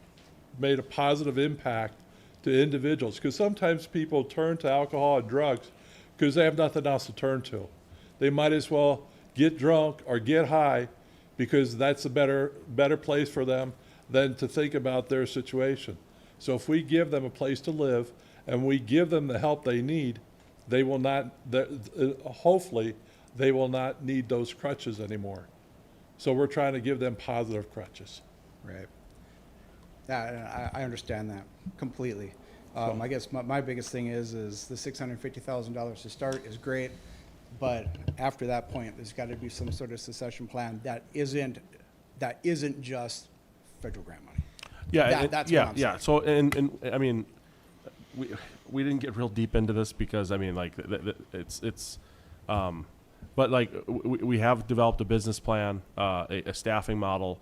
made a positive impact to individuals. Because sometimes people turn to alcohol and drugs because they have nothing else to turn to. They might as well get drunk or get high because that's a better place for them than to think about their situation. So if we give them a place to live and we give them the help they need, they will not, hopefully, they will not need those crutches anymore. So we're trying to give them positive crutches. Right. I understand that completely. I guess my biggest thing is the $650,000 to start is great, but after that point, there's got to be some sort of succession plan that isn't just federal grant money. Yeah, That's yeah, what I'm yeah. saying. So, and I mean, we didn't get real deep into this because I mean, like, but like we have developed a business plan, a staffing model.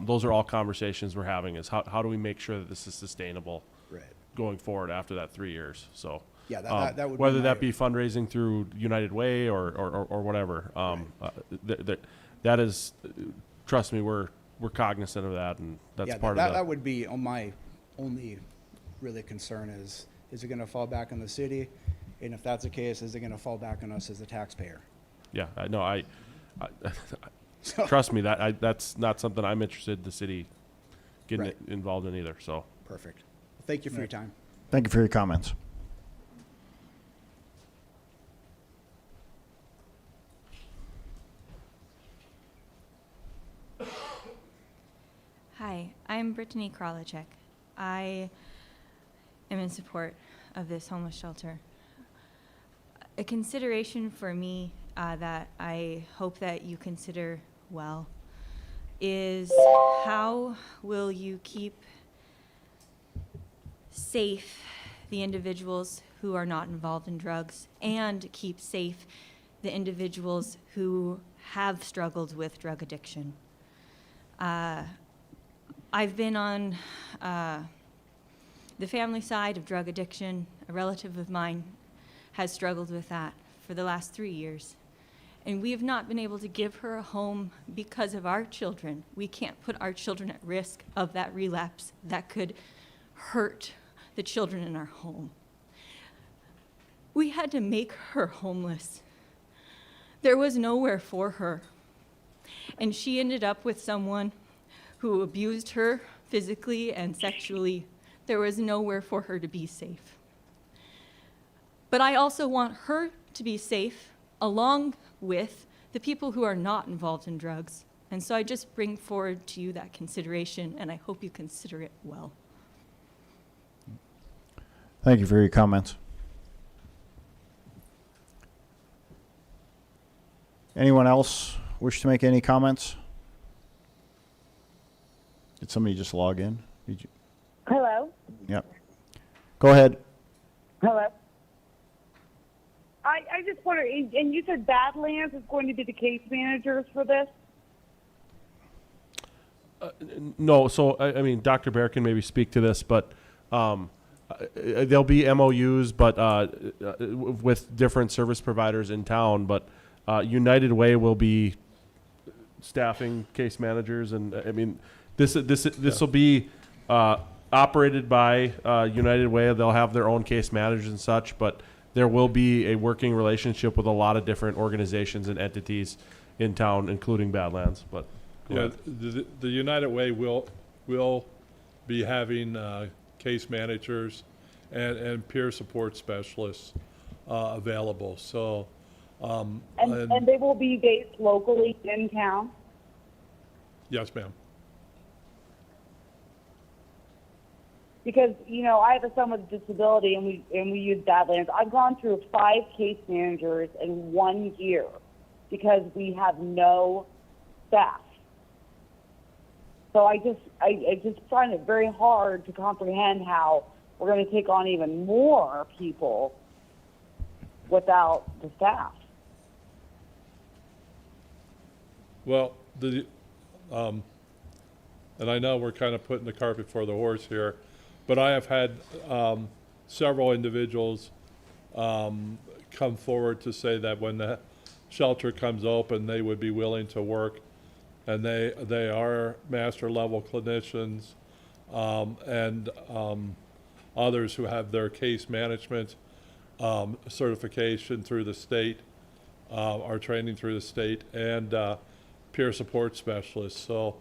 Those are all conversations we're having. Is how do we make sure that this is sustainable, Right. going forward after that 3 years? So Yeah, that would be whether that my- be fundraising through United Way or whatever, that is, trust me, we're cognizant of that, and that's Yeah, part that of the. that would be my only really concern is it going to fall back on the city? And if that's the case, is it going to fall back on us as the taxpayer? Yeah, I trust me, that's not something I'm interested in the city getting Right. involved in either. So Perfect. Thank you for your time. Thank you for your comments. Hi, I'm Brittany Kralachek. I am in support of this homeless shelter. A consideration for me that I hope that you consider well is how will you keep safe the individuals who are not involved in drugs and keep safe the individuals who have struggled with drug addiction. I've been on the family side of drug addiction. A relative of mine has struggled with that for the last 3 years. And we have not been able to give her a home because of our children. We can't put our children at risk of that relapse that could hurt the children in our home. We had to make her homeless. There was nowhere for her. And she ended up with someone who abused her physically and sexually. There was nowhere for her to be safe. But I also want her to be safe along with the people who are not involved in drugs. And so I just bring forward to you that consideration, and I hope you consider it well. Thank you for your comments. Anyone else wish to make any comments? Did somebody just log in? Did you? Hello? Yep. Go ahead. Hello? I just wonder, and you said Badlands is going to be the case managers for this? no, so I mean, Dr. Bear can maybe speak to this, but there'll be MOUs, but with different service providers in town. But United Way will be staffing case managers, and I mean, this will be operated by United Way. They'll have their own case managers and such, but there will be a working relationship with a lot of different organizations and entities in town, including Badlands. But Yeah, the United Way will be having case managers and peer support specialists available. So, And they will be based locally in town? yes, ma'am. Because, you know, I have a son with a disability and we use Badlands. I've gone through 5 case managers in 1 year because we have no staff. So I just find it very hard to comprehend how we're going to take on even more people without the staff. Well, and I know we're kind of putting the cart before the horse here, but I have had several individuals come forward to say that when the shelter comes open, they would be willing to work, and they are master level clinicians, and others who have their case management certification through the state, are training through the state, and peer support specialists. So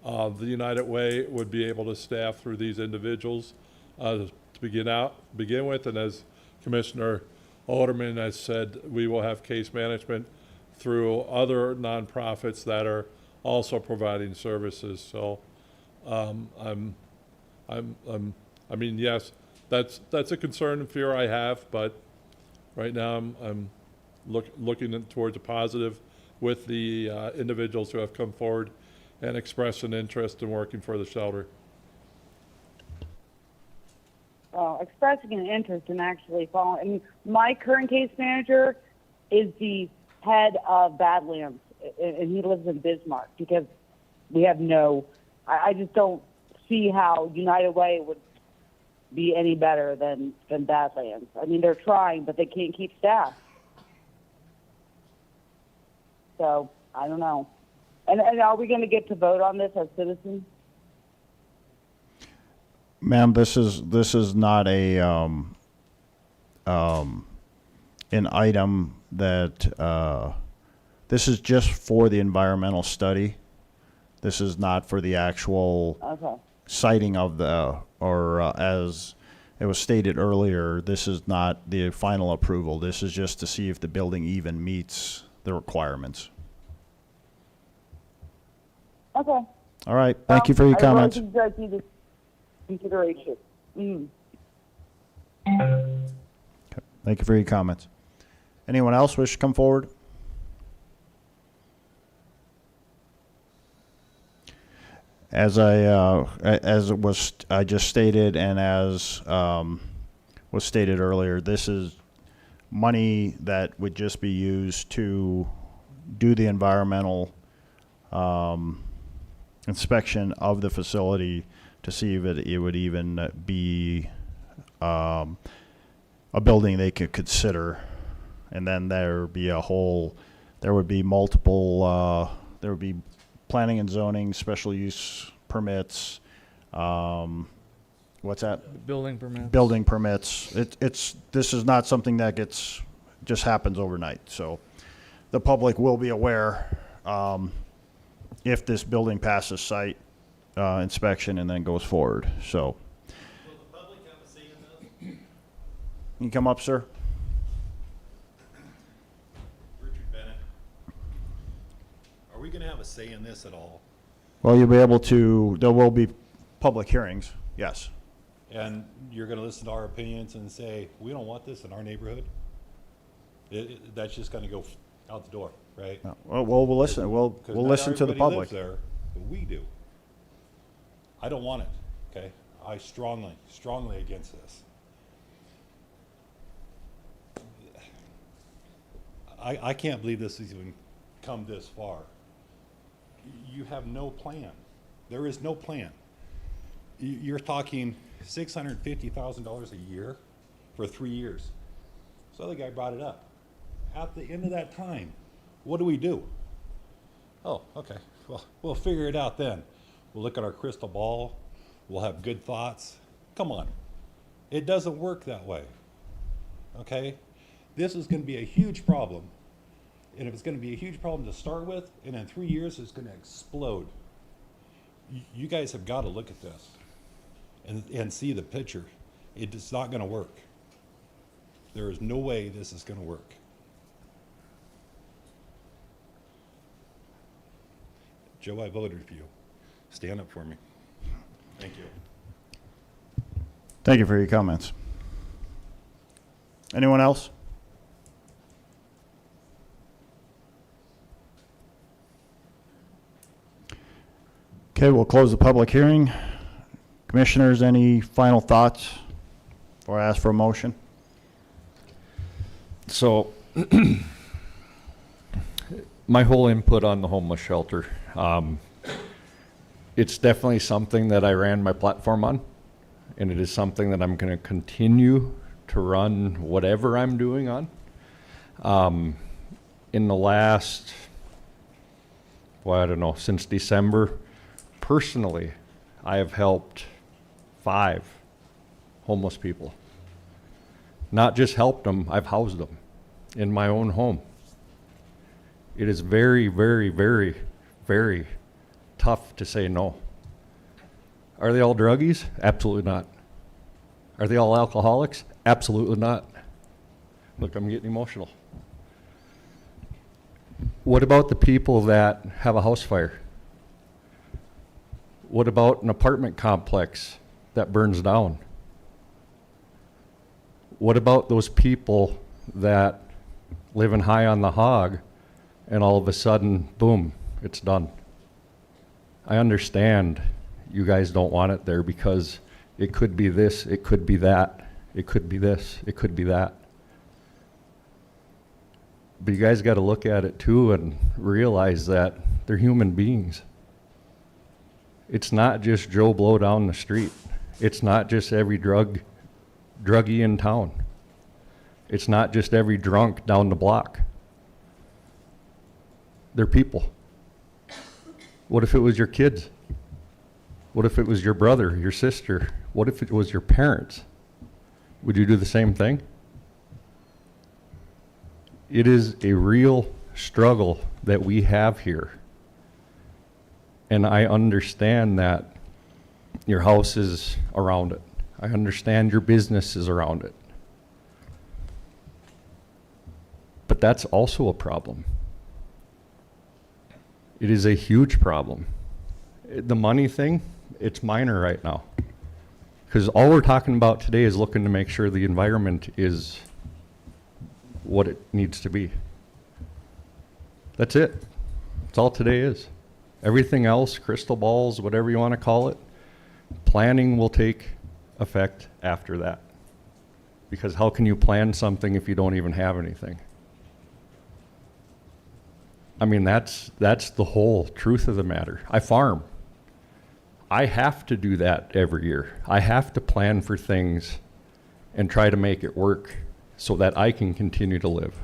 the United Way would be able to staff through these individuals to begin with, and as Commissioner Alderman has said, we will have case management through other nonprofits that are also providing services. So I mean, yes, that's a concern and fear I have, but right now I'm looking towards a positive with the individuals who have come forward and expressed an interest in working for the shelter. Expressing an interest in actually following. I mean, my current case manager is the head of Badlands, and he lives in Bismarck, because we have I just don't see how United Way would be any better than Badlands. I mean, they're trying, but they can't keep staff. So, I don't know. And are we going to get to vote on this as citizens? Ma'am, this is not an item that, this is just for the environmental study. This is not for the actual citing of or as it was stated earlier, this is not the final approval. This is just to see if the building even meets the requirements. Okay. All right, thank you for your comments. I really think you guys need this consideration. Thank you for your comments. Anyone else wish to come forward? As I just stated, and as was stated earlier, this is money that would just be used to do the environmental inspection of the facility to see if it would even be a building they could consider. And then there would be multiple, there would be planning and zoning, special use permits, what's that? Building permits. Building permits. This is not something that just happens overnight. So the public will be aware if this building passes site inspection and then goes forward. So. Will the public have a say in this? Can you come up, sir? Richard Bennett. Are we going to have a say in this at all? Well, you'll be able to, there will be public hearings, yes. And you're going to listen to our opinions and say, we don't want this in our neighborhood? That's just going to go out the door, right? No. Well, we'll listen. We'll listen to the Everybody public. lives there, but we do. I don't want it, okay? I strongly against this. I can't believe this has even come this far. You have no plan. There is no plan. You're talking $650,000 a year for 3 years. So the guy brought it up. At the end of that time, what do? Oh, okay. Well, we'll figure it out then. We'll look at our crystal ball. We'll have good thoughts. Come on. It doesn't work that way. Okay? This is going to be a huge problem. And if it's going to be a huge problem to start with, and in 3 years it's going to explode. You guys have got to look at this and see the picture. It's not going to work. There is no way this is going to work. Joe, I voted for you. Stand up for me. Thank you. Thank you for your comments. Anyone else? Okay, we'll close the public hearing. Commissioners, any final thoughts before I ask for a motion? So my whole input on the homeless shelter. It's definitely something that I ran my platform on, and it is something that I'm going to continue to run whatever I'm doing on. In the last, well, I don't know, since December, personally, I have helped 5 homeless people. Not just helped them, I've housed them in my own home. It is very, very, very, very tough to say no. Are they all druggies? Absolutely not. Are they all alcoholics? Absolutely not. Look, I'm getting emotional. What about the people that have a house fire? What about an apartment complex that burns down? What about those people that living high on the hog and all of a sudden, boom, it's done? I understand you guys don't want it there because it could be this, it could be that, it could be this, it could be that. But you guys got to look at it too and realize that they're human beings. It's not just Joe Blow down the street. It's not just every druggie in town. It's not just every drunk down the block. They're people. What if it was your kids? What if it was your brother, your sister? What if it was your parents? Would you do the same thing? It is a real struggle that we have here. And I understand that your house is around it. I understand your business is around it. But that's also a problem. It is a huge problem. The money thing, it's minor right now. Because all we're talking about today is looking to make sure the environment is what it needs to be. That's it. That's all today is. Everything else, crystal balls, whatever you want to call it, planning will take effect after that. Because how can you plan something if you don't even have anything? I mean, that's the whole truth of the matter. I farm. I have to do that every year. I have to plan for things and try to make it work so that I can continue to live.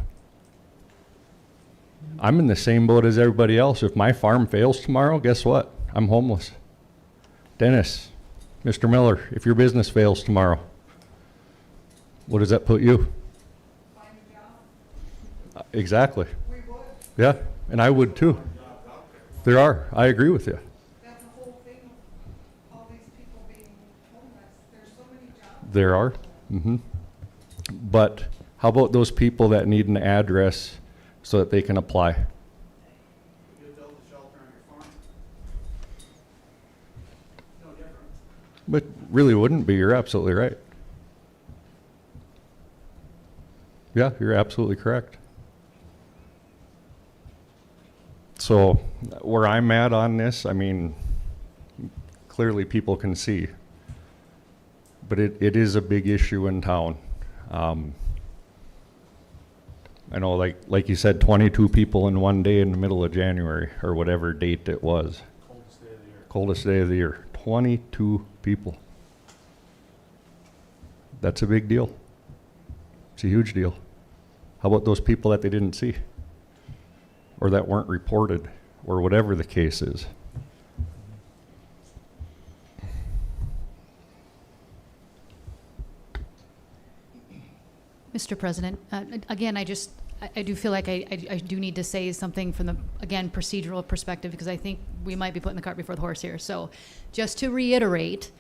I'm in the same boat as everybody else. If my farm fails tomorrow, guess what? I'm homeless. Dennis, Mr. Miller, if your business fails tomorrow, what does that put you? Find a job. Exactly. We would. Yeah, and I would too. There are. I agree with you. That's the whole thing of all these people being homeless. There's so many jobs. There are. Mm-hmm. But how about those people that need an address so that they can apply? You build a shelter on your farm. No different. But really wouldn't be. You're absolutely right. Yeah, you're absolutely correct. So where I'm at on this, I mean, clearly people can see. But it is a big issue in town. I know, like you said, 22 people in one day in the middle of January, or whatever date it was. Coldest day of the year. Coldest day of the year. 22 people. That's a big deal. It's a huge deal. How about those people that they didn't see? Or that weren't reported, or whatever the case is? Mr. President, again, I do feel like I do need to say something from the, again, procedural perspective, because I think we might be putting the cart before the horse here. So just to reiterate,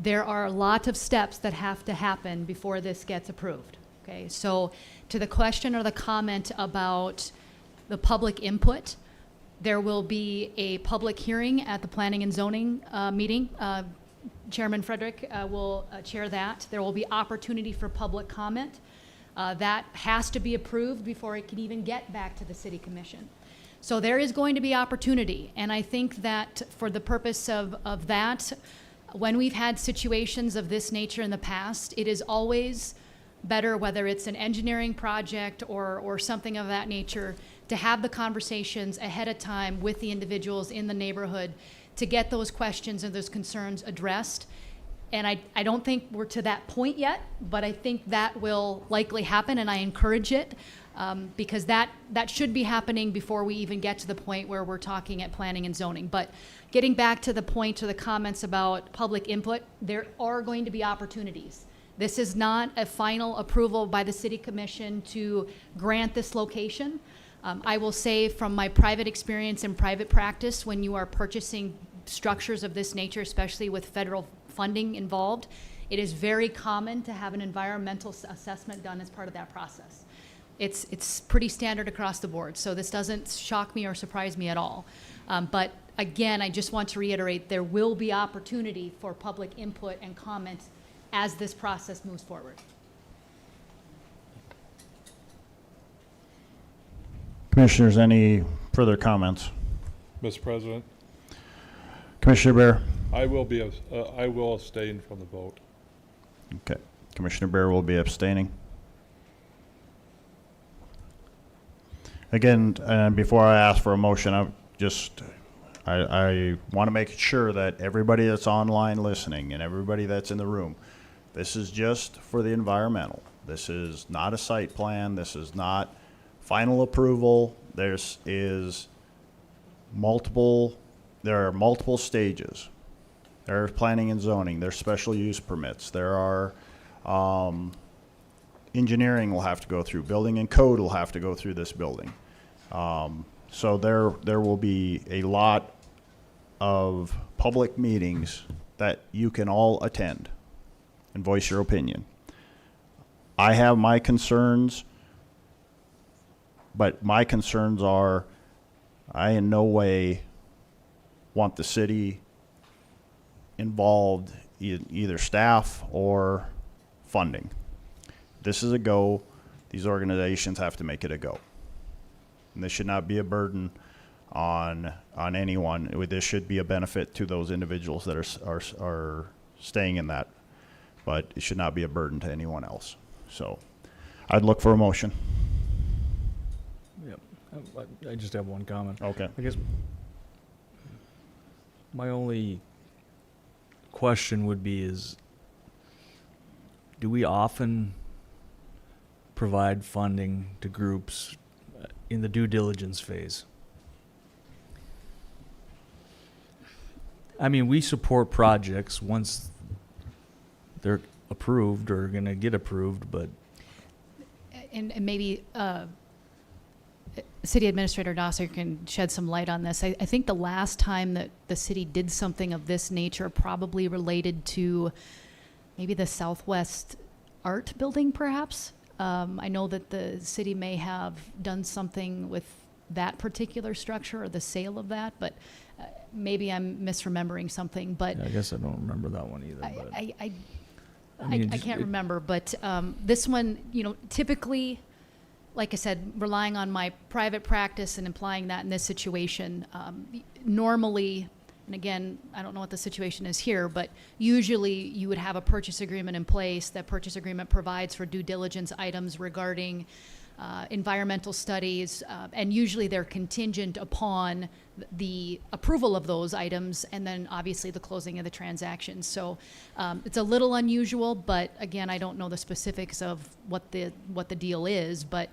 there are a lot of steps that have to happen before this gets approved. Okay, so to the question or the comment about the public input, there will be a public hearing at the Planning and Zoning meeting. Chairman Frederick will chair that. There will be opportunity for public comment. That has to be approved before it can even get back to the City Commission. So there is going to be opportunity, and I think that for the purpose of that, when we've had situations of this nature in the past, it is always better, whether it's an engineering project or something of that nature, to have the conversations ahead of time with the individuals in the neighborhood to get those questions and those concerns addressed. And I don't think we're to that point yet, but I think that will likely happen, and I encourage it, because that should be happening before we even get to the point where we're talking at planning and zoning. But getting back to the point, to the comments about public input, there are going to be opportunities. This is not a final approval by the city commission to grant this location. I will say from my private experience in private practice, when you are purchasing structures of this nature, especially with federal funding involved, it is very common to have an environmental assessment done as part of that process. It's pretty standard across the board, so this doesn't shock me or surprise me at all. But again, I just want to reiterate, there will be opportunity for public input and comment as this process moves forward. Commissioners, any further comments? Mr. President, Commissioner Bear? I will abstain from the vote. Okay. Commissioner Bear will be abstaining. Again, before I ask for a motion, I want to make sure that everybody that's online listening and everybody that's in the room, this is just for the environmental. This is not a site plan. This is not final approval. There are multiple stages. There's planning and zoning. There's special use permits. There are engineering will have to go through. Building and code will have to go through this building. So there will be a lot of public meetings that you can all attend and voice your opinion. I have my concerns, but my concerns are I in no way want the city involved, either staff or funding. This is a go. These organizations have to make it a go. And this should not be a burden on anyone. This should be a benefit to those individuals that are staying in that, but it should not be a burden to anyone else. So I'd look for a motion. Yep. I just have one comment. Okay. I guess my only question would be is, do we often provide funding to groups in the due diligence phase? I mean, we support projects once they're approved or going to get approved, but And maybe City Administrator Dosser can shed some light on this. I think the last time that the city did something of this nature probably related to maybe the Southwest Art Building, perhaps. I know that the city may have done something with that particular structure or the sale of that, but maybe I'm misremembering something. But yeah, I guess I don't remember that one either. But I can't remember, but this one, typically, like I said, relying on my private practice and implying that in this situation, normally, and again, I don't know what the situation is here, but usually you would have a purchase agreement in place. That purchase agreement provides for due diligence items regarding environmental studies, and usually they're contingent upon the approval of those items and then obviously the closing of the transaction. So it's a little unusual, but again, I don't know the specifics of what the deal is, but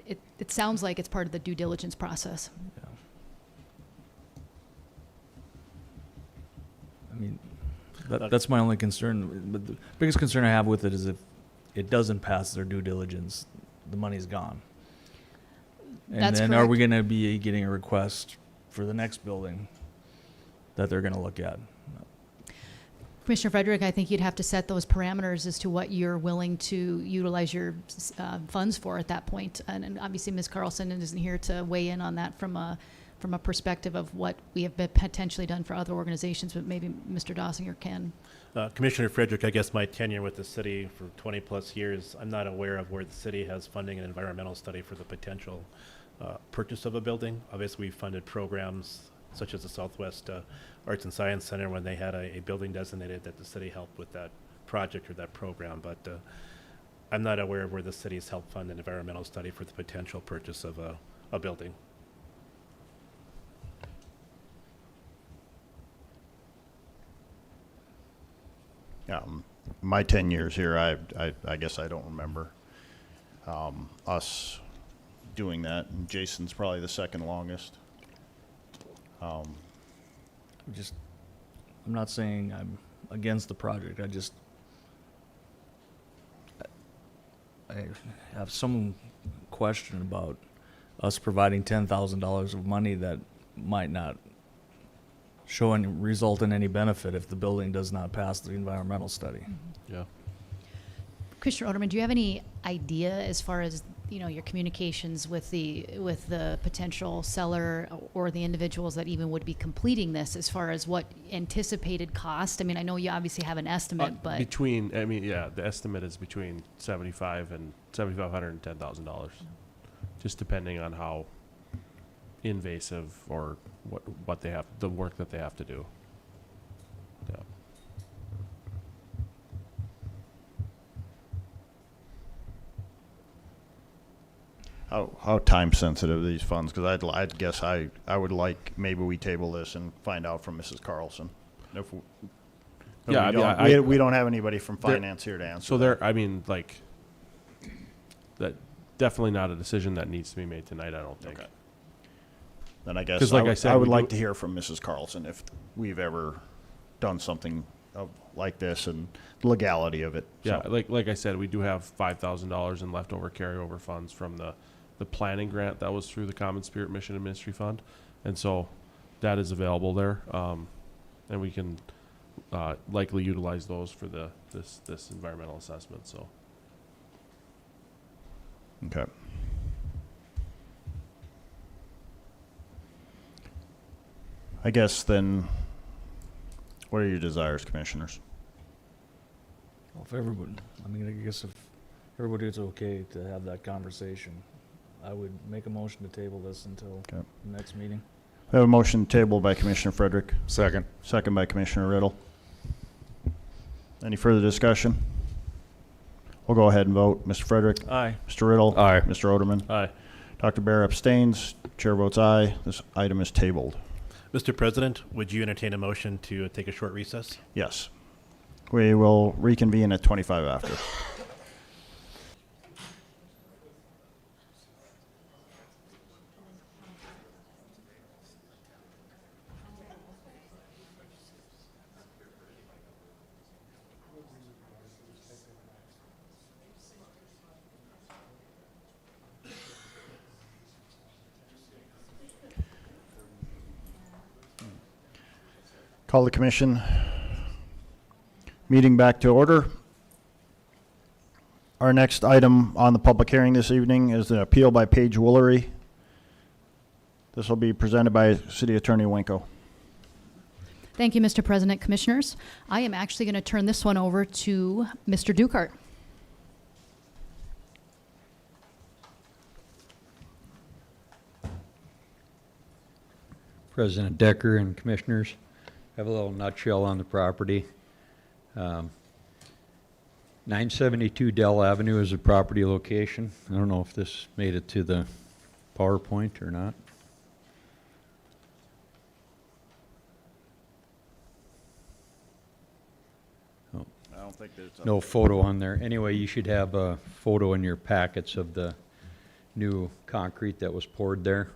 it sounds like it's part of the due diligence process. Yeah. I mean, that's my only concern. But the biggest concern I have with it is if it doesn't pass their due diligence, the money's gone. And That's then are we correct. going to be getting a request for the next building that they're going to look at? Commissioner Frederick, I think you'd have to set those parameters as to what you're willing to utilize your funds for at that point. And obviously, Ms. Carlson isn't here to weigh in on that from a perspective of what we have potentially done for other organizations, but maybe Mr. Dossinger can. Commissioner Frederick, I guess my tenure with the city for 20 plus years, I'm not aware of where the city has funding an environmental study for the potential purchase of a building. Obviously, we've funded programs such as the Southwest Arts and Science Center when they had a building designated that the city helped with that project or that program. But I'm not aware of where the city's helped fund an environmental study for the potential purchase of a building. Yeah, my 10 years here, I guess I don't remember us doing that. And Jason's probably the second longest. I'm not saying I'm against the project. I have some question about us providing $10,000 of money that might not show any result in any benefit if the building does not pass the environmental study. Yeah. Commissioner Oderman, do you have any idea as far as, your communications with the potential seller or the individuals that even would be completing this as far as what anticipated cost? I mean, I know you obviously have an estimate, but the estimate is between $7,500 and $10,000, just depending on how invasive or what they have, the work that they have to do. Yeah. How time sensitive are these funds? Because I'd guess I would like, maybe we table this and find out from Mrs. Carlson. If we, we don't have anybody from finance here to answer. So that definitely not a decision that needs to be made tonight, I don't think. Okay. Then I guess I would like to hear from Mrs. Carlson if we've ever done something like this and the legality of it. Yeah, like I said, we do have $5,000 in leftover carryover funds from the planning grant that was through the Common Spirit Mission and Ministry Fund, and so that is available there, and we can likely utilize those for this environmental assessment. So. Okay. I guess then, what are your desires, commissioners? Well, if everybody, I guess if everybody's okay to have that conversation, I would make a motion to table this until the next meeting. We have a motion tabled by Commissioner Frederick. Second. Second by Commissioner Riddle. Any further discussion? We'll go ahead and vote. Mr. Frederick? Aye. Mr. Riddle? Aye. Mr. Oderman? Aye. Dr. Bear abstains. Chair votes aye. This item is tabled. Mr. President, would you entertain a motion to take a short recess? Yes. We will reconvene at 25 after. Call the commission meeting back to order. Our next item on the public hearing this evening is an appeal by Paige Woolery. This will be presented by City Attorney Winko. thank you, Mr. President, Commissioners. I am actually going to turn this one over to Mr. Dukart. President Decker and Commissioners, I have a little nutshell on the property. 972 Dell Avenue is a property location. I don't know if this made it to the PowerPoint or not. Oh. I don't think there's No photo on there. Anyway, you should have a photo in your packets of the new concrete that was poured there.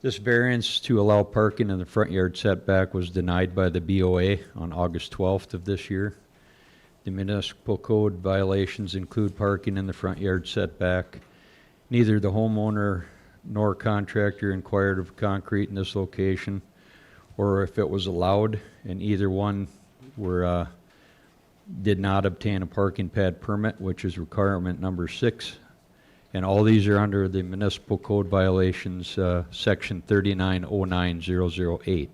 This variance to allow parking in the front yard setback was denied by the BOA on August 12th of this year. The municipal code violations include parking in the front yard setback. Neither the homeowner nor contractor inquired of concrete in this location or if it was allowed, and either one did not obtain a parking pad permit, which is requirement number 6. And all these are under the municipal code violations, section 3909008.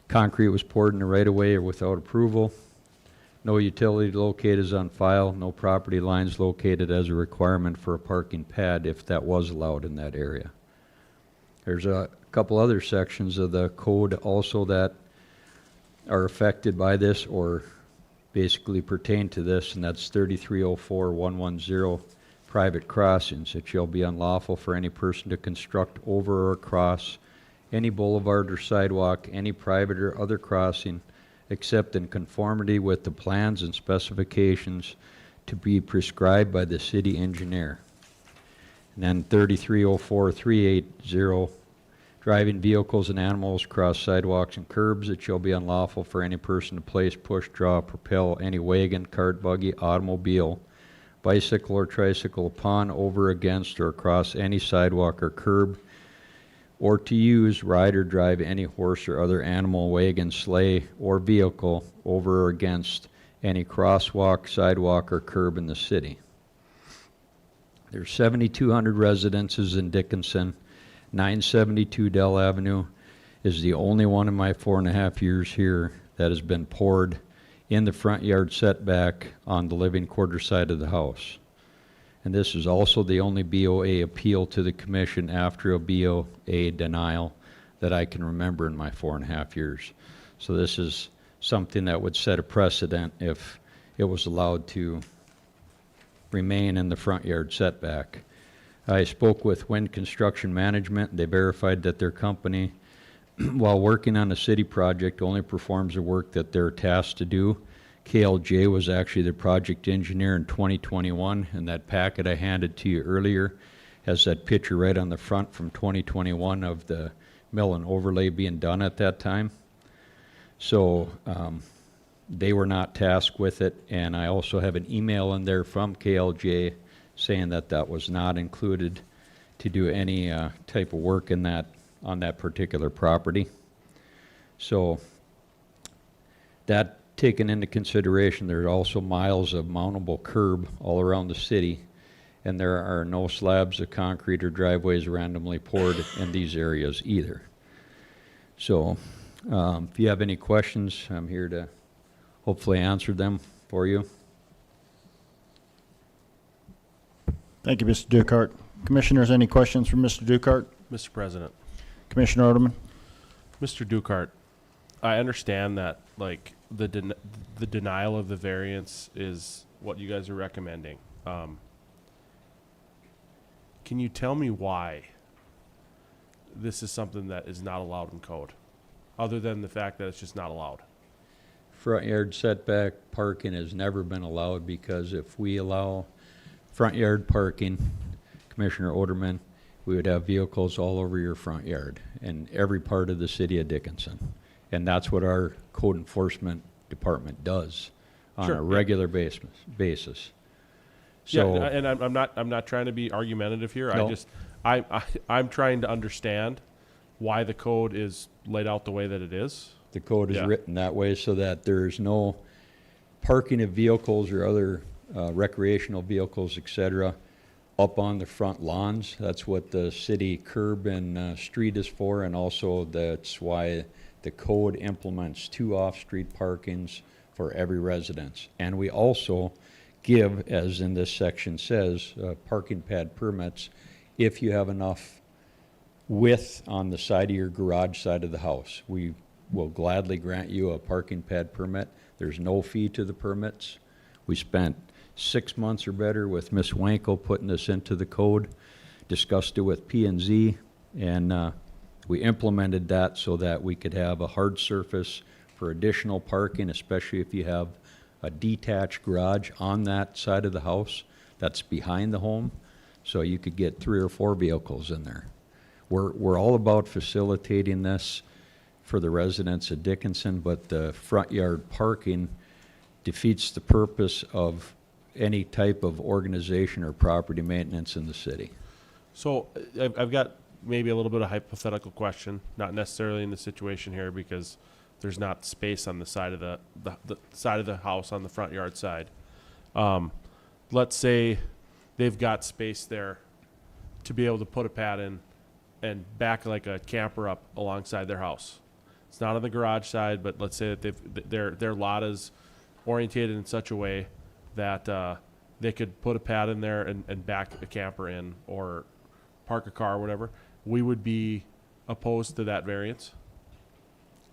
Concrete was poured in the right of way or without approval. No utility located is on file. No property lines located as a requirement for a parking pad if that was allowed in that area. There's a couple other sections of the code also that are affected by this or basically pertain to this, and that's 3304110, private crossings. It shall be unlawful for any person to construct over or across any boulevard or sidewalk, any private or other crossing, except in conformity with the plans and specifications to be prescribed by the city engineer. And then 3304380, driving vehicles and animals across sidewalks and curbs. It shall be unlawful for any person to place, push, draw, propel any wagon, cart, buggy, automobile, bicycle or tricycle upon, over, against, or across any sidewalk or curb, or to use, ride, or drive any horse or other animal, wagon, sleigh, or vehicle over or against any crosswalk, sidewalk, or curb in the city. There's 7,200 residences in Dickinson. 972 Dell Avenue is the only one in my 4.5 years here that has been poured in the front yard setback on the living quarter side of the house. And this is also the only BOA appeal to the commission after a BOA denial that I can remember in my 4.5 years. So this is something that would set a precedent if it was allowed to remain in the front yard setback. I spoke with Wind Construction Management. They verified that their company, while working on a city project, only performs the work that they're tasked to do. KLJ was actually the project engineer in 2021, and that packet I handed to you earlier has that picture right on the front from 2021 of the mill and overlay being done at that time. So they were not tasked with it, and I also have an email in there from KLJ saying that that was not included to do any type of work in that on that particular property. So that taken into consideration, there are also miles of mountable curb all around the city, and there are no slabs of concrete or driveways randomly poured in these areas either. So if you have any questions, I'm here to hopefully answer them for you. Thank you, Mr. Dukart. Commissioners, any questions for Mr. Dukart? Mr. President. Commissioner Oderman? Mr. Dukart, I understand that, like, the denial of the variance is what you guys are recommending. Can you tell me why this is something that is not allowed in code, other than the fact that it's just not allowed? Front yard setback parking has never been allowed, because if we allow front yard parking, Commissioner Oderman, we would have vehicles all over your front yard in every part of the city of Dickinson. And that's what our code enforcement department does on a regular basis. So, yeah, and I'm not trying to be argumentative here. No. I'm trying to understand why the code is laid out the way that it is. The code is written that way so that there's no parking of vehicles or other recreational vehicles, etc., up on the front lawns. That's what the city curb and street is for, and also that's why the code implements 2 off-street parkings for every residence. And we also give, as in this section says, parking pad permits if you have enough width on the side of your garage side of the house. We will gladly grant you a parking pad permit. There's no fee to the permits. We spent 6 months or better with Ms. Wankel putting this into the code, discussed it with P&Z, and we implemented that so that we could have a hard surface for additional parking, especially if you have a detached garage on that side of the house that's behind the home, so you could get 3 or 4 vehicles in there. We're all about facilitating this for the residents of Dickinson, but the front yard parking defeats the purpose of any type of organization or property maintenance in the city. So I've got maybe a little bit of hypothetical question, not necessarily in the situation here because there's not space on the side of the side of the house on the front yard side. Let's say they've got space there to be able to put a pad in and back like a camper up alongside their house. It's not on the garage side, but let's say that their lot is orientated in such a way that they could put a pad in there and back a camper in or park a car or whatever. We would be opposed to that variance.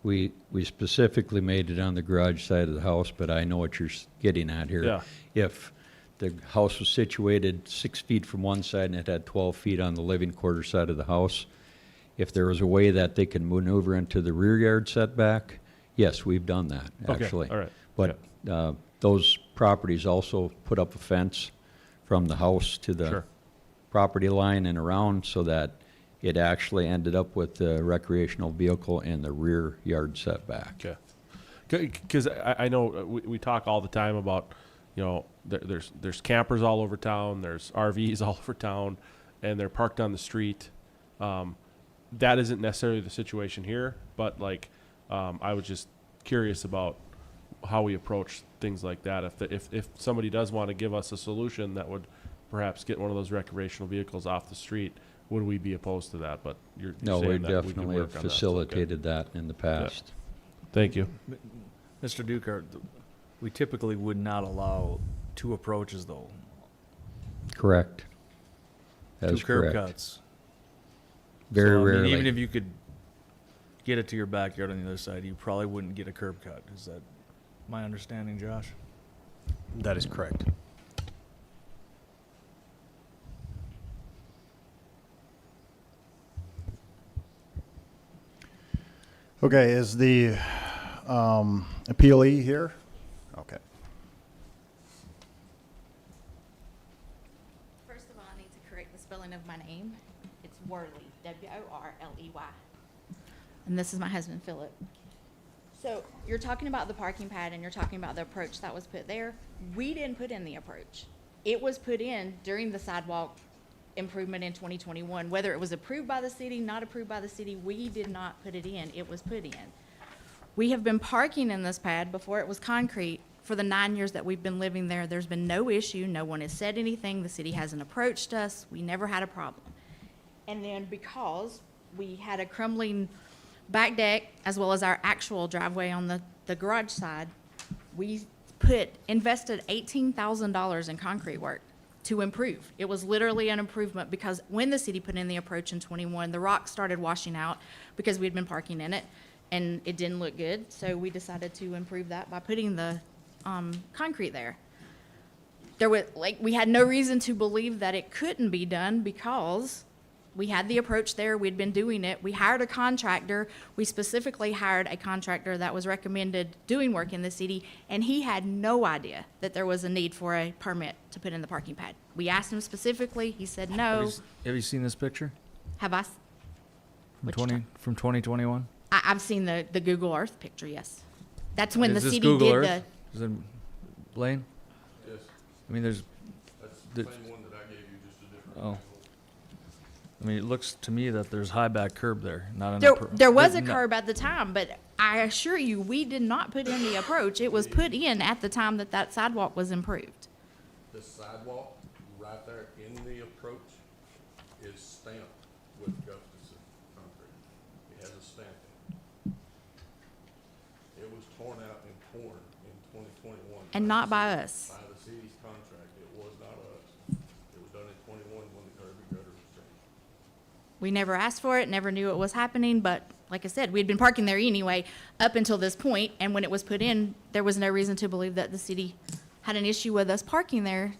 we specifically made it on the garage side of the house, but I know what you're getting at here. Yeah. If the house was situated 6 feet from one side and it had 12 feet on the living quarter side of the house, if there was a way that they could maneuver into the rear yard setback, yes, we've done that, Okay, actually. all right, But those properties also put up a fence from the house to the Sure. property line and around, so that it actually ended up with the recreational vehicle in the rear yard setback. Okay. Because I know we talk all the time about, you know, there's campers all over town, there's RVs all over town, and they're parked on the street. That isn't necessarily the situation here, but like, I was just curious about how we approach things like that. If somebody does want to give us a solution that would perhaps get one of those recreational vehicles off the street, would we be opposed to that? But you're No, saying we that we could definitely work have on that, so, okay. facilitated that in the past. Thank you. Mr. Dukart, we typically would not allow two approaches, though. Correct. That Two is curb correct. cuts. Very So, I mean, rarely. even if you could get it to your backyard on the other side, you probably wouldn't get a curb cut. Is that my understanding, Josh? That is correct. Okay, is the appealee here? Okay. First of all, I need to correct the spelling of my name. It's Worley, W-O-R-L-E-Y. And this is my husband, Philip. So you're talking about the parking pad and you're talking about the approach that was put there. We didn't put in the approach. It was put in during the sidewalk improvement in 2021. Whether it was approved by the city, not approved by the city, we did not put it in. It was put in. We have been parking in this pad before it was concrete for the 9 years that we've been living there. There's been no issue. No one has said anything. The city hasn't approached us. We never had a problem. And then because we had a crumbling back deck as well as our actual driveway on the garage side, we invested $18,000 in concrete work to improve. It was literally an improvement because when the city put in the approach in 21, the rock started washing out because we'd been parking in it and it didn't look good. So we decided to improve that by putting the concrete there. We had no reason to believe that it couldn't be done because we had the approach there. We'd been doing it. We hired a contractor. We specifically hired a contractor that was recommended doing work in the city, and he had no idea that there was a need for a permit to put in the parking pad. We asked him specifically. He said no. Have you seen this picture? Have I? From 2021? I've seen the Google Earth picture, yes. That's when Is the this city Google did Earth? Is it Blaine? Yes. I mean, there's. That's the same one that I gave you, just a different Oh. angle. I mean, it looks to me that there's high back curb there, not an There was a curb at the time, but I assure you, we did not put in the approach. It was put in at the time that sidewalk was improved. The sidewalk right there in the approach is stamped with Gustafson concrete. It has a stamp in it. It was torn out and poured in 2021. And not by us. By the city's contract. It was not us. It was done in 21 when the curb and gutter was changed. We never asked for it, never knew it was happening, but like I said, we'd been parking there anyway up until this point, and when it was put in, there was no reason to believe that the city had an issue with us parking there.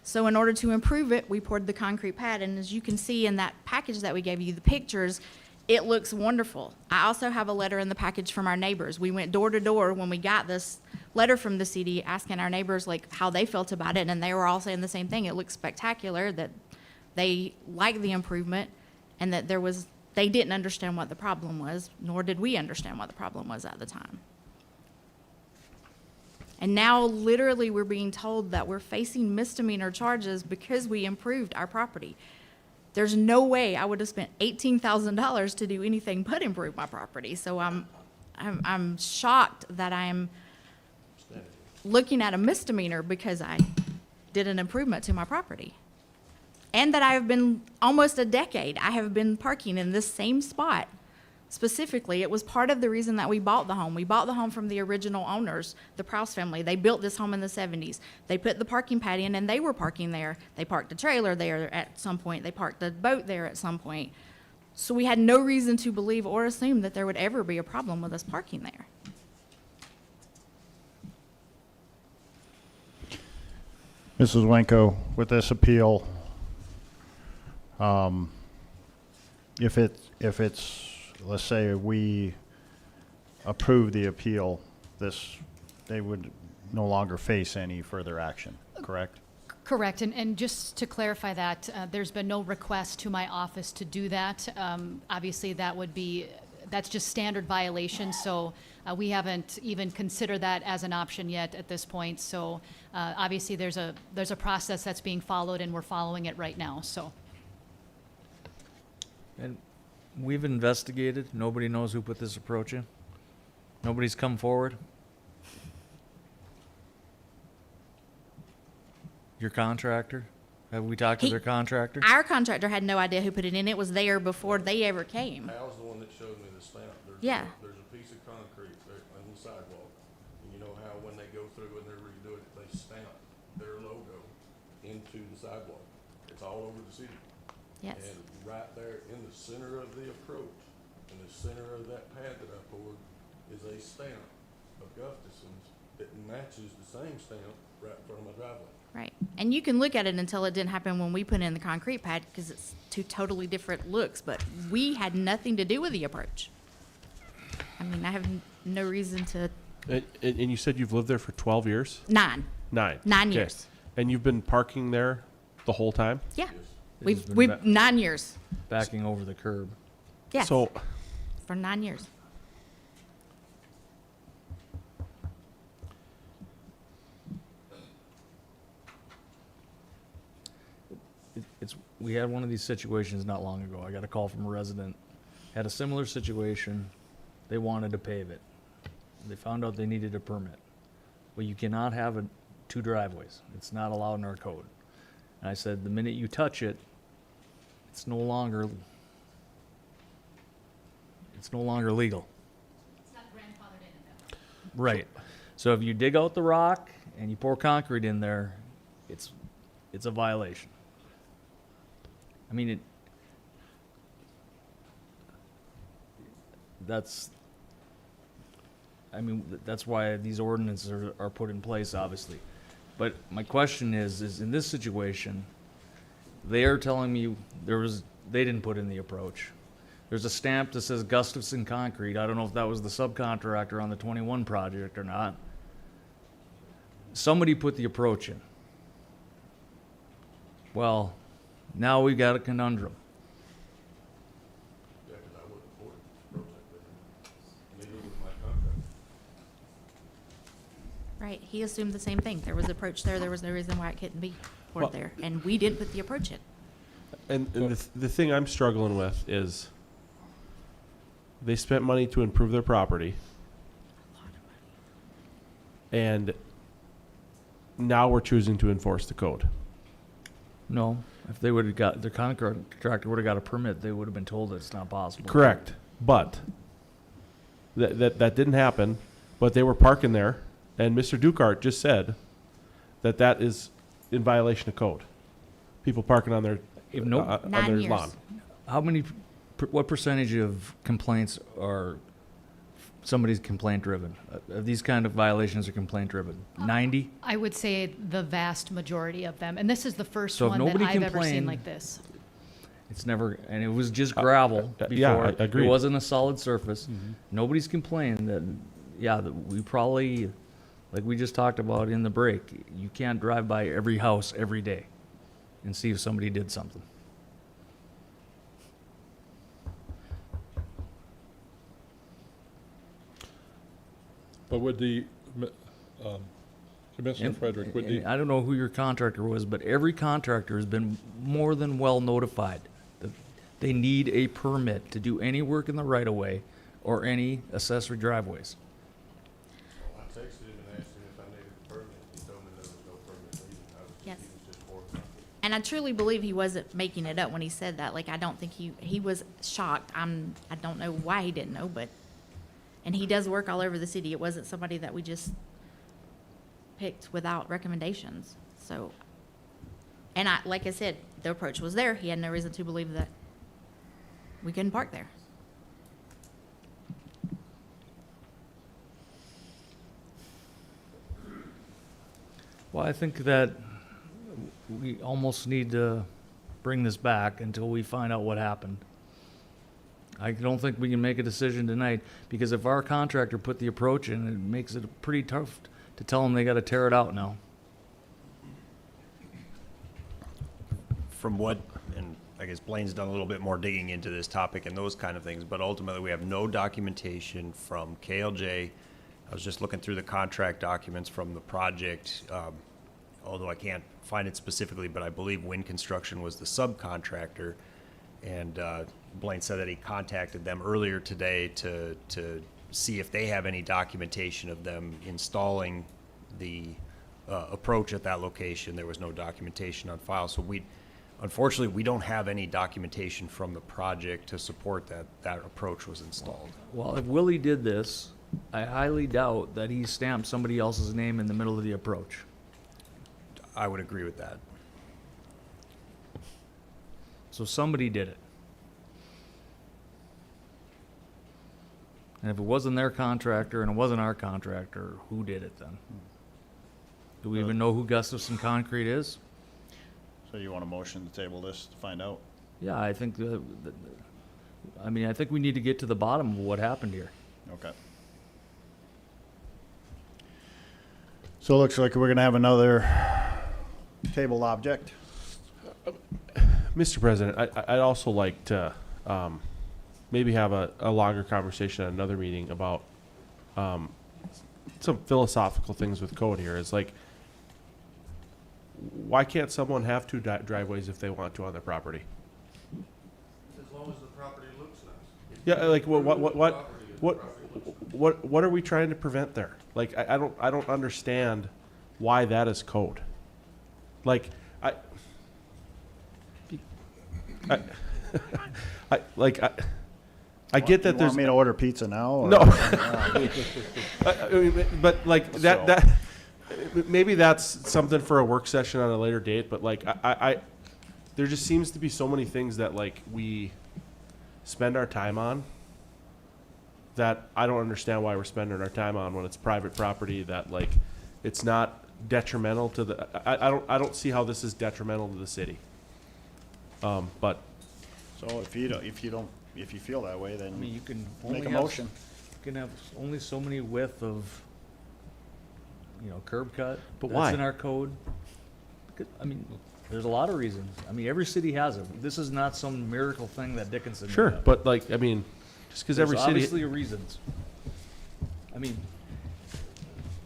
So in order to improve it, we poured the concrete pad, and as you can see in that package that we gave you, the pictures, it looks wonderful. I also have a letter in the package from our neighbors. We went door to door when we got this letter from the city asking our neighbors like how they felt about it, and they were all saying the same thing. It looks spectacular, that they liked the improvement, and that they didn't understand what the problem was, nor did we understand what the problem was at the time. And now literally we're being told that we're facing misdemeanor charges because we improved our property. There's no way I would have spent $18,000 to do anything but improve my property. So I'm shocked that I'm looking at a misdemeanor because I did an improvement to my property. And that I have been almost a decade, I have been parking in this same spot. Specifically, it was part of the reason that we bought the home. We bought the home from the original owners, the Prowse family. They built this home in the 70s. They put the parking pad in, and they were parking there. They parked a trailer there at some point. They parked a boat there at some point. So we had no reason to believe or assume that there would ever be a problem with us parking there. Mrs. Wenko, with this appeal, if it's, let's say we approve the appeal, they would no longer face any further action, correct? Correct, and just to clarify that, there's been no request to my office to do that. Obviously, that's just standard violation, so we haven't even considered that as an option yet at this point. So obviously, there's a process that's being followed, and we're following it right now, so. And we've investigated. Nobody knows who put this approach in. Nobody's come forward. Your contractor? Have we talked to their contractor? Our contractor had no idea who put it in. It was there before they ever came. Al's the one that showed me the stamp. Yeah. There's a piece of concrete there on the sidewalk. And you know how when they go through and they redo it, they stamp their logo into the sidewalk. It's all over the city. Yes. And right there in the center of the approach, in the center of that pad that I poured, is a stamp of Gustafson's that matches the same stamp right in front of my driveway. Right. And you can look at it until it didn't happen when we put in the concrete pad because it's two totally different looks, but we had nothing to do with the approach. I mean, I have no reason to. And you said you've lived there for 12 years? 9. 9. 9 Okay. years. And you've been parking there the whole time? Yeah. They've just been We've 9 years. Backing over the curb. Yeah. So For 9 years. We had one of these situations not long ago. I got a call from a resident, had a similar situation. They wanted to pave it. They found out they needed a permit. Well, you cannot have two driveways. It's not allowed in our code. And I said, the minute you touch it, it's no longer legal. It's not grandfathered in at that point. Right. So if you dig out the rock and you pour concrete in there, it's a violation. I mean, that's why these ordinances are put in place, obviously. But my question is in this situation, they are telling me they didn't put in the approach. There's a stamp that says Gustafson Concrete. I don't know if that was the subcontractor on the 21 project or not. Somebody put the approach in. Well, now we got a conundrum. Yeah, because I wouldn't afford the project there. Neither would my contractor. Right. He assumed the same thing. There was approach there. There was no reason why it couldn't be poured there. And we didn't put the approach in. And the thing I'm struggling with is they spent money to improve their property. And now we're choosing to enforce the code. No, if they would have got, the contractor would have got a permit, they would have been told that it's not possible. Correct. But that didn't happen, but they were parking there, and Mr. Dukart just said that is in violation of code. People parking on their, on their lawn. What percentage of complaints are somebody's complaint driven? These kind of violations are complaint driven? 90? I would say the vast majority of them, and this is the first So if one that nobody I've ever seen complained, like this. It's never, and it was just gravel before. yeah, I agree. It wasn't a solid surface. Nobody's complaining that we probably, like we just talked about in the break, you can't drive by every house every day and see if somebody did something. But would the, Commissioner Frederick, would the, I don't know who your contractor was, but every contractor has been more than well notified that they need a permit to do any work in the right of way or any accessory driveways. I texted him and asked him if I needed a permit. He told me there was no permit needed. Yes. He was just pouring concrete. And I truly believe he wasn't making it up when he said that. Like, I don't think he was shocked. I don't know why he didn't know, but, and he does work all over the city. It wasn't somebody that we just picked without recommendations. So, and like I said, the approach was there. He had no reason to believe that we couldn't park there. Well, I think that we almost need to bring this back until we find out what happened. I don't think we can make a decision tonight, because if our contractor put the approach in, it makes it pretty tough to tell them they gotta tear it out now. From what, and I guess Blaine's done a little bit more digging into this topic and those kind of things, but ultimately we have no documentation from KLJ. I was just looking through the contract documents from the project, although I can't find it specifically, but I believe Wind Construction was the subcontractor. And Blaine said that he contacted them earlier today to see if they have any documentation of them installing the approach at that location. There was no documentation on file, so unfortunately, we don't have any documentation from the project to support that that approach was installed. Well, if Willie did this, I highly doubt that he stamped somebody else's name in the middle of the approach. I would agree with that. So somebody did it. And if it wasn't their contractor and it wasn't our contractor, who did it then? Do we even know who Gustafson Concrete is? So you want a motion to table this to find out? Yeah, I think I think we need to get to the bottom of what happened here. Okay. So it looks like we're gonna have another tabled object. Mr. President, I'd also like to maybe have a longer conversation at another meeting about some philosophical things with code here. Is like, why can't someone have two driveways if they want to on their property? As long as the property looks nice. Yeah, like what are we trying to prevent there? Like, I don't understand why that is code. Like, I get that You there's. want me to order pizza now? Or? No. But like that maybe that's something for a work session on a later date. But like I there just seems to be so many things that like we spend our time on that I don't understand why we're spending our time on when it's private property, that like it's not detrimental to the. I don't see how this is detrimental to the city. But So if you feel that way, then I mean, you can only make a have, motion. You can have only so many width of, curb cut. But That's why? in our code. I mean, there's a lot of reasons. I mean, every city has it. This is not some miracle thing that Dickinson made sure, up. but like I mean, just because every There's city. obviously reasons. I mean,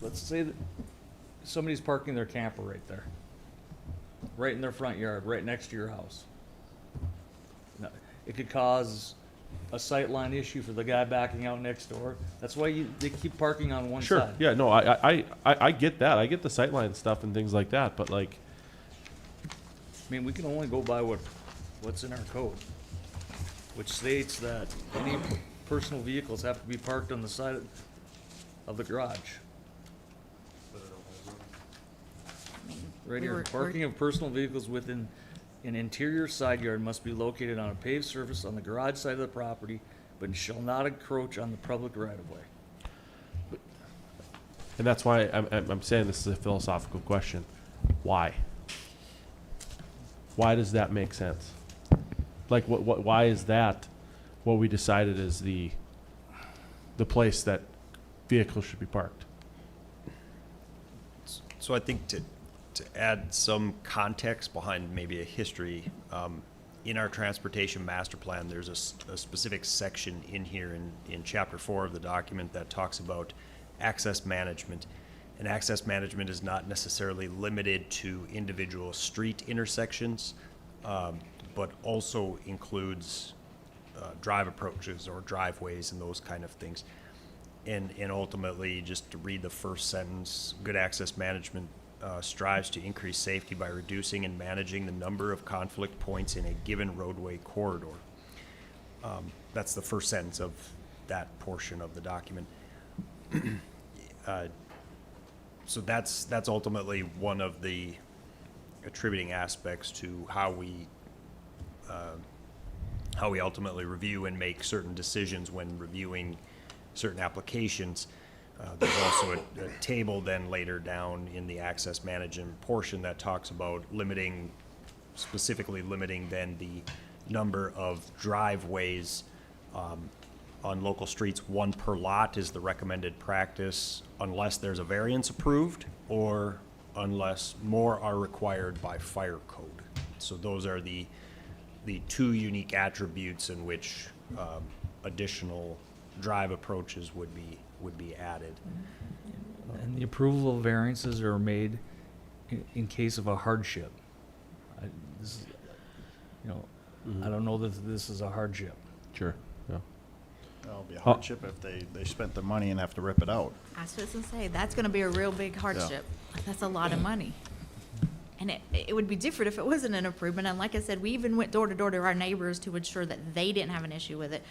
let's say that somebody's parking their camper right there, right in their front yard, right next to your house. Now, it could cause a sightline issue for the guy backing out next door. That's why they keep parking on one Sure. side. Yeah. No. I get that. I get the sightline stuff and things like that. But like, I mean, we can only go by what's in our code, which states that any personal vehicles have to be parked on the side of the garage. Right here, parking of personal vehicles within an interior side yard must be located on a paved surface on the garage side of the property, but shall not encroach on the public right-of-way. and that's why I'm saying this is a philosophical question. Why? Why does that make sense? Like, why is that what we decided is the place that vehicles should be parked? So I think to add some context behind maybe a history, in our transportation master plan, there's a specific section in here in chapter 4 of the document that talks about access management. And access management is not necessarily limited to individual street intersections, but also includes drive approaches or driveways and those kind of things. And ultimately, just to read the first sentence, good access management strives to increase safety by reducing and managing the number of conflict points in a given roadway corridor. That's the first sentence of that portion of the document. So that's ultimately one of the how we ultimately review and make certain decisions when reviewing certain applications. There's also a table then later down in the access management portion that talks about specifically limiting then the number of driveways on local streets. 1 per lot is the recommended practice unless there's a variance approved or unless more are required by fire code. So those are the 2 unique attributes in which additional drive approaches would be added. And the approval of variances are made in case of a hardship. I don't know that this is a hardship. Sure, yeah. It'll be a hardship if they spent the money and have to rip it out. I was supposed to say, that's gonna be a real big hardship. That's a lot of money. And it would be different if it wasn't an improvement. And like I said, we even went door to door to our neighbors to ensure that they didn't have an issue with it.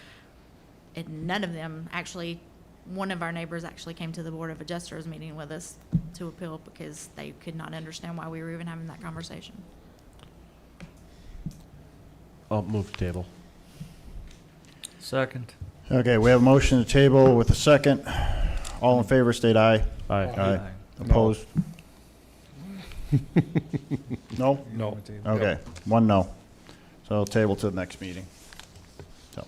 And none of them actually, one of our neighbors actually came to the Board of Adjusters meeting with us to appeal because they could not understand why we were even having that conversation. I'll move to table. Second. Okay, we have a motion to table with a second. All in favor, state aye. Aye. Aye. Opposed? No? No. Okay, 1 no. So table to the next meeting. So.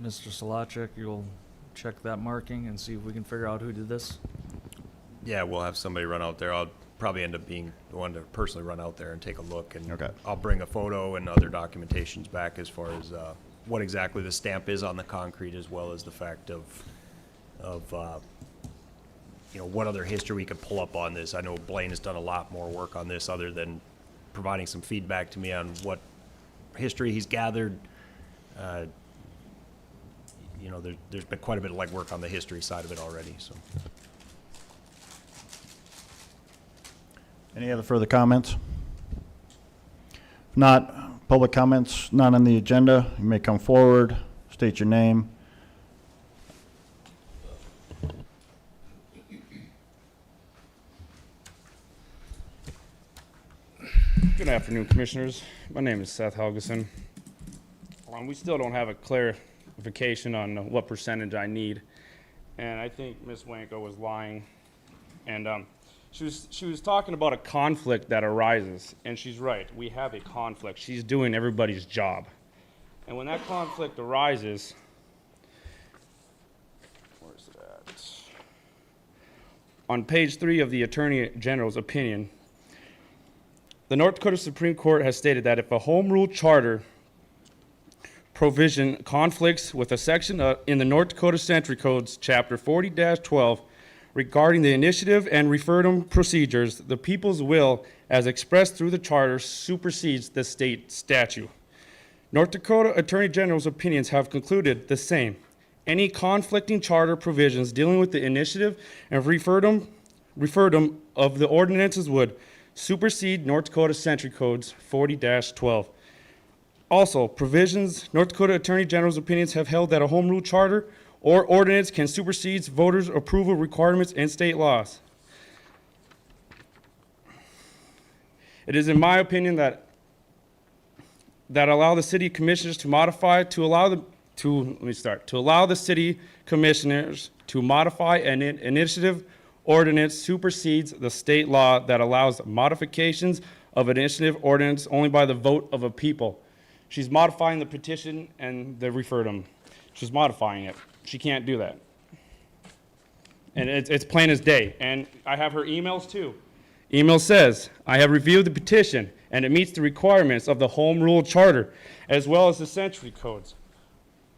Mr. Solacek, you'll check that marking and see if we can figure out who did this? Yeah, we'll have somebody run out there. I'll probably end up being the one to personally run out there and take a look, and I'll bring a photo and other documentations back as far as what exactly the stamp is on the concrete, as well as the fact of what other history we could pull up on this. I know Blaine has done a lot more work on this other than providing some feedback to me on what history he's gathered. There's been quite a bit of legwork on the history side of it already. So, Any other further comments? If not, public comments not on the agenda. You may come forward, state your name. Good afternoon, Commissioners. My name is Seth Helgeson. We still don't have a clarification on what percentage I need, and I think Ms. Wanko was lying. And she was talking about a conflict that arises, and she's right. We have a conflict. She's doing everybody's job, and when that conflict arises, where is it at? On page 3 of the Attorney General's opinion, the North Dakota Supreme Court has stated that if a home rule charter provision conflicts with a section in the North Dakota Century Codes, Chapter 40-12, regarding the initiative and referendum procedures, the people's will, as expressed through the charter, supersedes the state statute. North Dakota Attorney General's opinions have concluded the same. Any conflicting charter provisions dealing with the initiative and referendum of the ordinances would supersede North Dakota Century Codes 40-12. Also, provisions, North Dakota Attorney General's opinions have held that a home rule charter or ordinance can supersede voters' approval requirements and state laws. It is in my opinion that allow the city commissioners to modify, to allow the city commissioners to modify an initiative ordinance supersedes the state law that allows modifications of an initiative ordinance only by the vote of a people. She's modifying the petition and the referendum. She's modifying it. She can't do that. And it's plain as day. And I have her emails too. Email says, I have reviewed the petition and it meets the requirements of the Home Rule Charter as well as the Century Codes.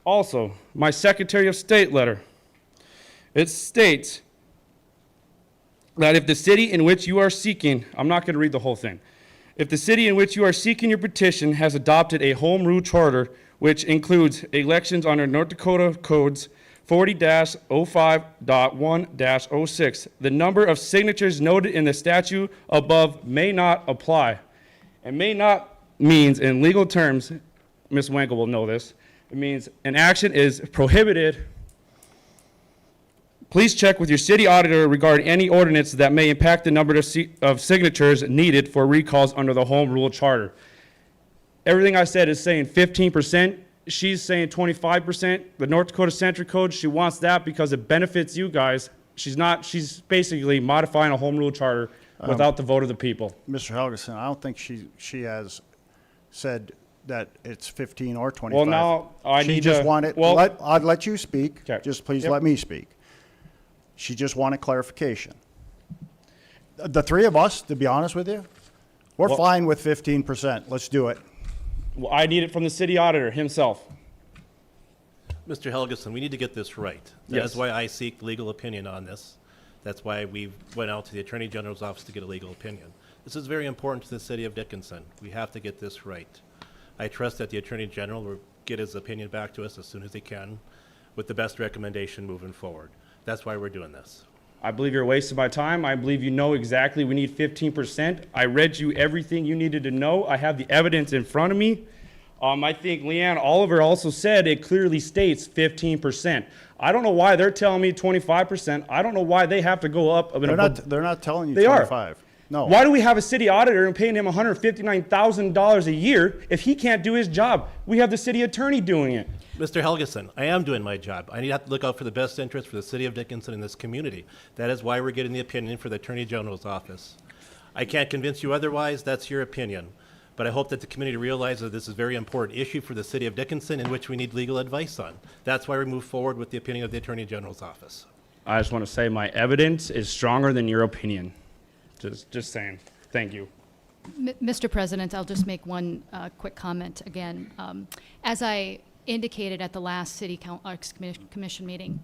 Also, my Secretary of State letter, it states that if the city in which you are seeking, I'm not going to read the whole thing. If the city in which you are seeking your petition has adopted a home rule charter, which includes elections under North Dakota Codes 40-05.1-06, the number of signatures noted in the statute above may not apply. And may not means, in legal terms, Ms. Wankel will know this, it means an action is prohibited Please check with your city auditor regarding any ordinance that may impact the number of signatures needed for recalls under the home rule charter. Everything I said is saying 15%. She's saying 25%. The North Dakota Century Code, she wants that because it benefits you guys. She's basically modifying a home rule charter without the vote of the people. Mr. Helgeson, I don't think she has said that it's 15 or 25. Well, now I She need just to, wanted, well, I'd let you speak. Okay. Just please Yep. let me speak. She just wanted clarification. The three of us, to be honest with you, we're Well- fine with 15%. Let's do it. well, I need it from the city auditor himself. Mr. Helgeson, we need to get this right. That Yes. is why I seek legal opinion on this. That's why we went out to the Attorney General's office to get a legal opinion. This is very important to the city of Dickinson. We have to get this right. I trust that the Attorney General will get his opinion back to us as soon as he can with the best recommendation moving forward. That's why we're doing this. I believe you're wasting my time. I believe you know exactly we need 15%. I read you everything you needed to know. I have the evidence in front of me. I think Leanne Oliver also said it clearly states 15%. I don't know why they're telling me 25%. I don't know why they have to go up. They're not telling you They are. 25. No. Why do we have a city auditor and paying him $159,000 a year if he can't do his job? We have the city attorney doing it. Mr. Helgeson, I am doing my job. I need to have to look out for the best interest for the city of Dickinson and this community. That is why we're getting the opinion for the Attorney General's office. I can't convince you otherwise. That's your opinion. But I hope that the community realizes that this is a very important issue for the city of Dickinson in which we need legal advice on. That's why we move forward with the opinion of the Attorney General's office. I just want to say my evidence is stronger than your opinion. Just saying. Thank you. Mr. President, I'll just make one quick comment again. As I indicated at the last Commission meeting,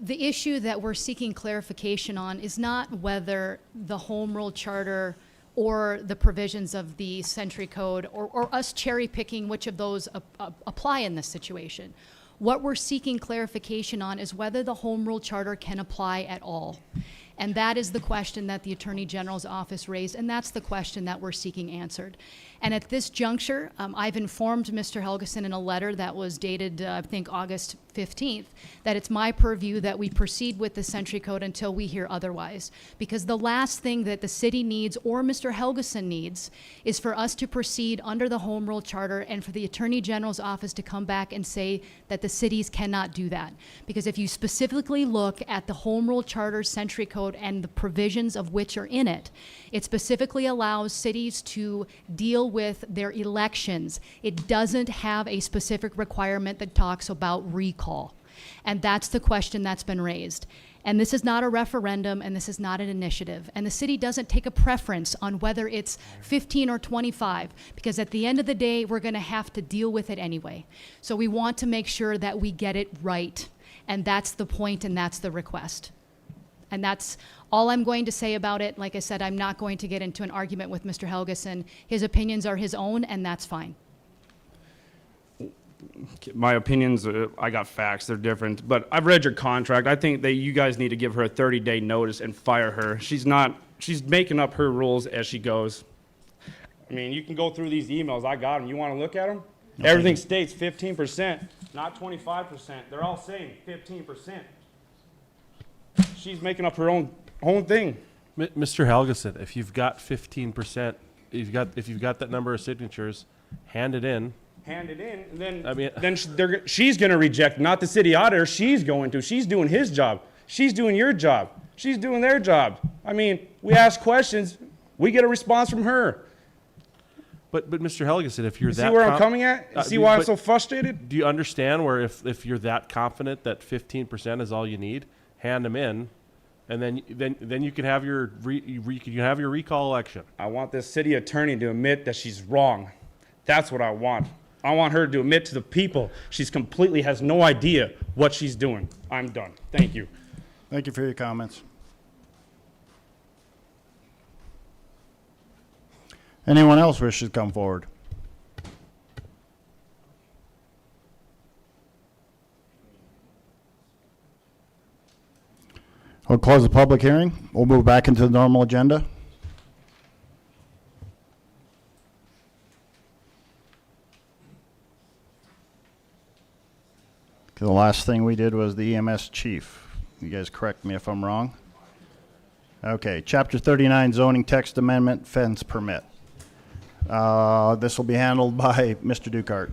the issue that we're seeking clarification on is not whether the Home Rule Charter or the provisions of the Century Code or us cherry picking which of those apply in this situation. What we're seeking clarification on is whether the Home Rule Charter can apply at all. And that is the question that the Attorney General's office raised, and that's the question that we're seeking answered. And at this juncture, I've informed Mr. Helgeson in a letter that was dated, I think, August 15th, that it's my purview that we proceed with the Century Code until we hear otherwise. Because the last thing that the city needs, or Mr. Helgeson needs, is for us to proceed under the Home Rule Charter and for the Attorney General's office to come back and say that the cities cannot do that. Because if you specifically look at the Home Rule Charter, Century Code, and the provisions of which are in it, it specifically allows cities to deal with their elections. It doesn't have a specific requirement that talks about recall. And that's the question that's been raised. And this is not a referendum, and this is not an initiative. And the city doesn't take a preference on whether it's 15 or 25, because at the end of the day, we're gonna have to deal with it anyway. So we want to make sure that we get it right. And that's the point, and that's the request. And that's all I'm going to say about it. Like I said, I'm not going to get into an argument with Mr. Helgeson. His opinions are his own, and that's fine. My opinions, I got facts, they're different. But I've read your contract. I think that you guys need to give her a 30-day notice and fire her. She's making up her rules as she goes. I mean, you can go through these emails. I got them. You want to look at them? Okay. Everything states 15%, not 25%. They're all saying 15%. She's making up her own thing. Mr. Helgeson, if you've got 15%, if you've got that number of signatures, hand it in. Hand it in, and then she's going to reject, not the city auditor. She's going to. She's doing his job. She's doing your job. She's doing their job. I mean, we ask questions, we get a response from her. But Mr. Helgeson, if you're See where I'm coming at? You see why I'm so frustrated? Do you understand where if you're that confident that 15% is all you need, hand them in, and then you can have your recall election. I want this city attorney to admit that she's wrong. That's what I want. I want her to admit to the people she's completely has no idea what she's doing. I'm done. Thank you. Thank you for your comments. Anyone else wishes to come forward? We'll close the public hearing. We'll move back into the normal agenda. The last thing we did was the EMS chief. You guys correct me if I'm wrong. Okay, Chapter 39 zoning text amendment fence permit. This will be handled by Mr. Dukart.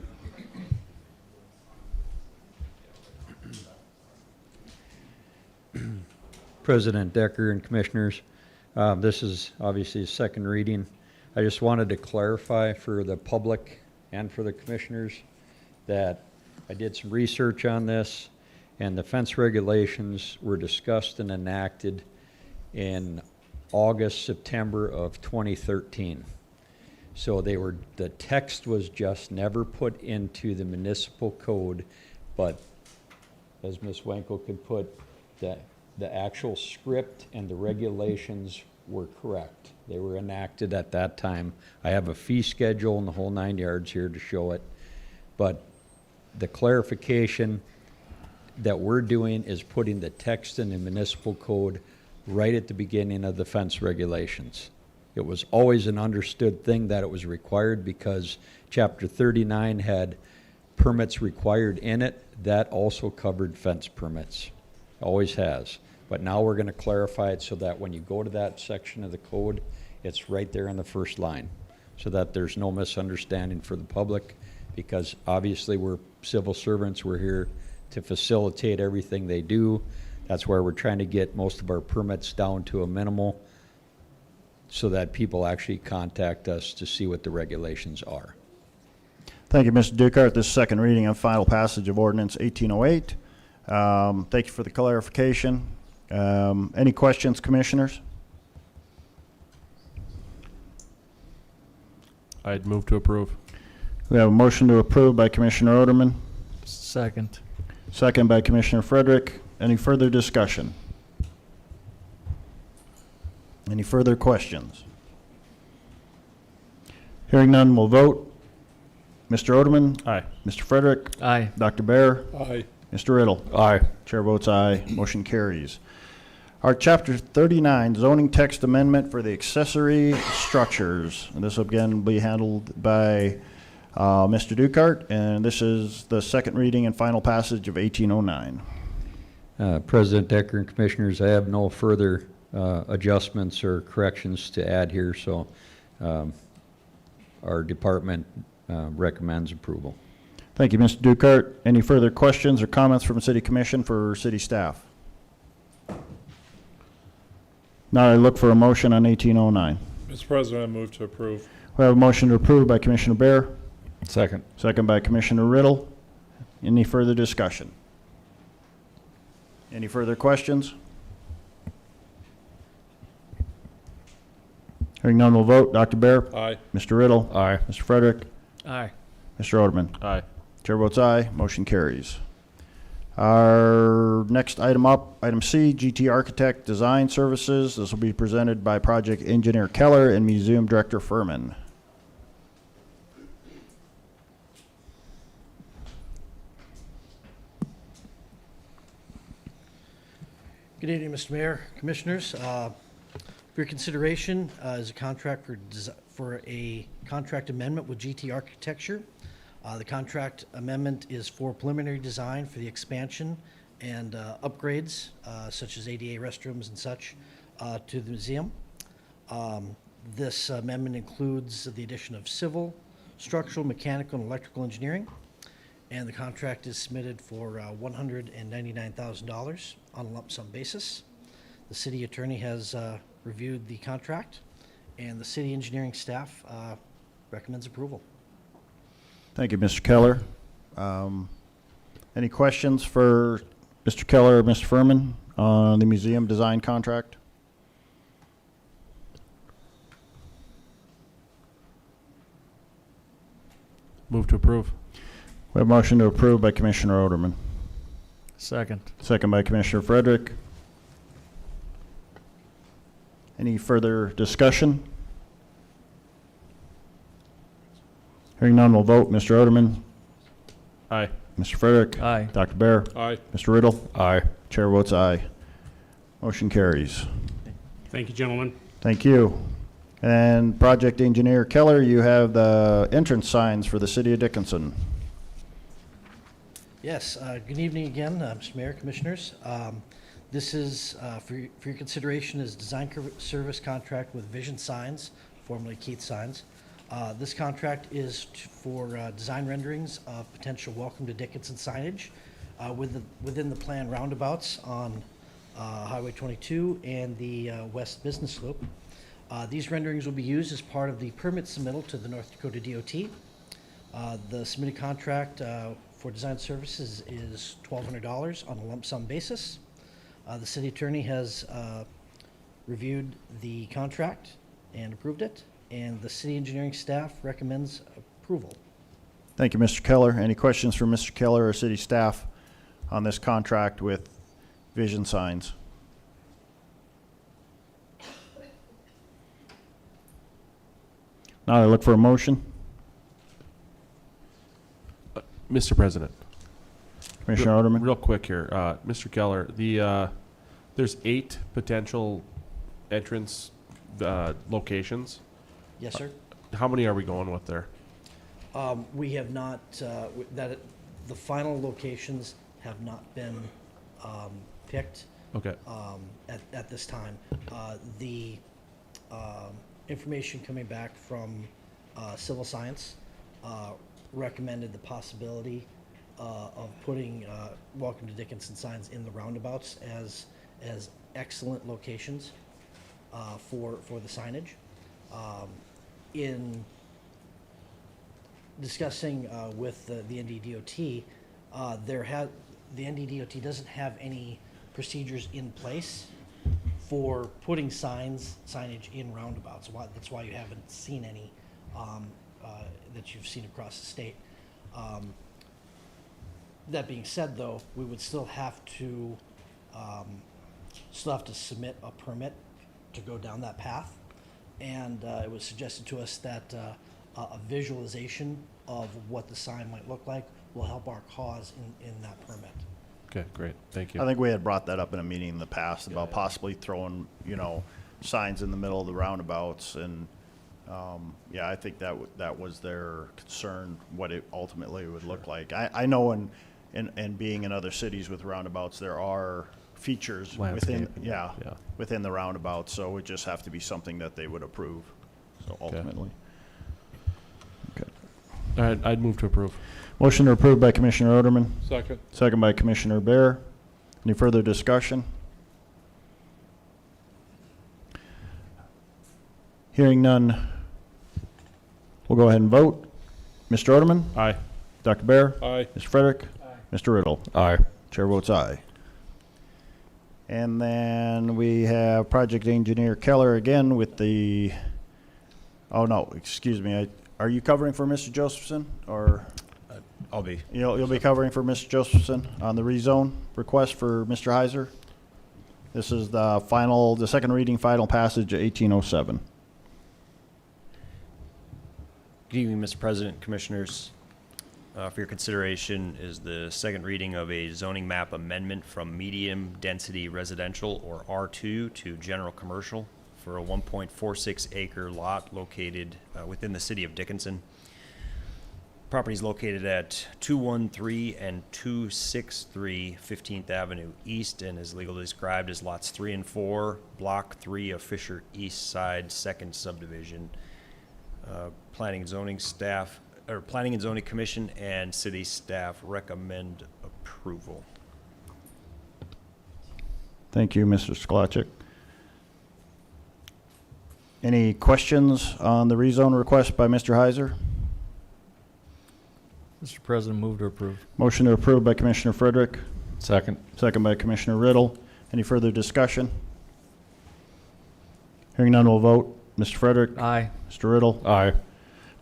President Decker and Commissioners, this is obviously a second reading. I just wanted to clarify for the public and for the commissioners that I did some research on this, and the fence regulations were discussed and enacted in August, September of 2013. So the text was just never put into the municipal code, but as Ms. Wenkel could put, the actual script and the regulations were correct. They were enacted at that time. I have a fee schedule and the whole 9 yards here to show it. But the clarification that we're doing is putting the text in the municipal code right at the beginning of the fence regulations. It was always an understood thing that it was required because Chapter 39 had permits required in it. That also covered fence permits. Always has. But now we're going to clarify it so that when you go to that section of the code, it's right there in the first line, so that there's no misunderstanding for the public, because obviously we're civil servants. We're here to facilitate everything they do. That's why we're trying to get most of our permits down to a minimal so that people actually contact us to see what the regulations are. Thank you, Mr. Dukart. This is second reading and final passage of ordinance 1808. Thank you for the clarification. Any questions, commissioners? I'd move to approve. We have a motion to approve by Commissioner Oderman, Second. second by Commissioner Frederick. Any further discussion? Any further questions? Hearing none, we'll vote. Mr. Oderman? Aye. Mr. Frederick? Aye. Dr. Bear? Aye. Mr. Riddle? Aye. Chair votes aye. Motion carries. Our Chapter 39 zoning text amendment for the accessory structures. And this will again be handled by Mr. Dukart, and this is the second reading and final passage of 1809. President Decker and Commissioners, I have no further adjustments or corrections to add here, so our department recommends approval. Thank you, Mr. Dukart. Any further questions or comments from City Commission for city staff? Now I look for a motion on 1809. Mr. President, I move to approve. We have a motion to approve by Commissioner Bear, Second. second by Commissioner Riddle. Any further discussion? Any further questions? Hearing none, we'll vote. Dr. Bear? Aye. Mr. Riddle? Aye. Mr. Frederick? Aye. Mr. Oderman? Aye. Chair votes aye. Motion carries. Our next item up, item C, GT Architect Design Services. This will be presented by Project Engineer Keller and Museum Director Furman. Good evening, Mr. Mayor, Commissioners. For your consideration is a contract for a contract amendment with GT Architecture. The contract amendment is for preliminary design for the expansion and upgrades, such as ADA restrooms and such, to the museum. This amendment includes the addition of civil, structural, mechanical, and electrical engineering. And the contract is submitted for $199,000 on a lump sum basis. The city attorney has reviewed the contract, and the city engineering staff recommends approval. Thank you, Mr. Keller. Any questions for Mr. Keller or Mr. Furman on the museum design contract? Move to approve. We have a motion to approve by Commissioner Oderman, Second. second by Commissioner Frederick. Any further discussion? Hearing none, we'll vote. Mr. Oderman? Aye. Mr. Frederick? Aye. Dr. Bear? Aye. Mr. Riddle? Aye. Chair votes aye. Motion carries. Thank you, gentlemen. Thank you. And Project Engineer Keller, you have the entrance signs for the City of Dickinson. Yes, good evening again, Mr. Mayor, Commissioners. This is, for your consideration, is design service contract with Vision Signs, formerly Keith Signs. This contract is for design renderings of potential Welcome to Dickinson signage within the planned roundabouts on Highway 22 and the West Business Loop. These renderings will be used as part of the permit submittal to the North Dakota DOT. The submitted contract for design services is $1,200 on a lump sum basis. The city attorney has reviewed the contract and approved it, and the city engineering staff recommends approval. Thank you, Mr. Keller. Any questions for Mr. Keller or city staff on this contract with Vision Signs? Now I look for a motion. Mr. President. Commissioner Oderman. Real quick here, Mr. Keller, there's 8 potential entrance locations. Yes, sir. How many are we going with there? We have not, the final locations have not been picked. Okay. At this time. The information coming back from Civil Science recommended the possibility of putting Welcome to Dickinson signs in the roundabouts as excellent locations for the signage. In discussing with the NDDOT, the NDDOT doesn't have any procedures in place for putting signage in roundabouts. That's why you haven't seen any that you've seen across the state. That being said, though, we would still have to submit a permit to go down that path, and it was suggested to us that a visualization of what the sign might look like will help our cause in that permit. Okay, great. Thank you. I think we had brought that up in a meeting in the past about possibly throwing, signs in the middle of the roundabouts, and yeah, I think that was their concern, what it ultimately would look like. I know in being in other cities with roundabouts, there are features within, within the roundabouts, so it would just have to be something that they would approve, so ultimately. Okay. I'd move to approve. Motion to approve by Commissioner Oderman. Second. Second by Commissioner Bear. Any further discussion? Hearing none, we'll go ahead and vote. Mr. Oderman? Aye. Dr. Bear? Aye. Mr. Frederick? Aye. Mr. Riddle? Aye. Chair votes aye. And then we have Project Engineer Keller again with the, oh no, excuse me, are you covering for Mr. Josephson, or? I'll be. You'll be covering for Mr. Josephson on the rezone request for Mr. Heiser? This is the second reading, final passage of 1807. Good evening, Mr. President, Commissioners. For your consideration is the second reading of a zoning map amendment from medium density residential, or R2, to general commercial for a 1.46 acre lot located within the city of Dickinson. Property is located at 213 and 263 15th Avenue East and is legally described as lots 3 and 4, Block 3 of Fisher East Side, 2nd Subdivision. Planning and Zoning Commission and city staff recommend approval. Thank you, Mr. Skolachik. Any questions on the rezone request by Mr. Heiser? Mr. President, move to approve. Motion to approve by Commissioner Frederick. Second. Second by Commissioner Riddle. Any further discussion? Hearing none, we'll vote. Mr. Frederick? Aye. Mr. Riddle? Aye.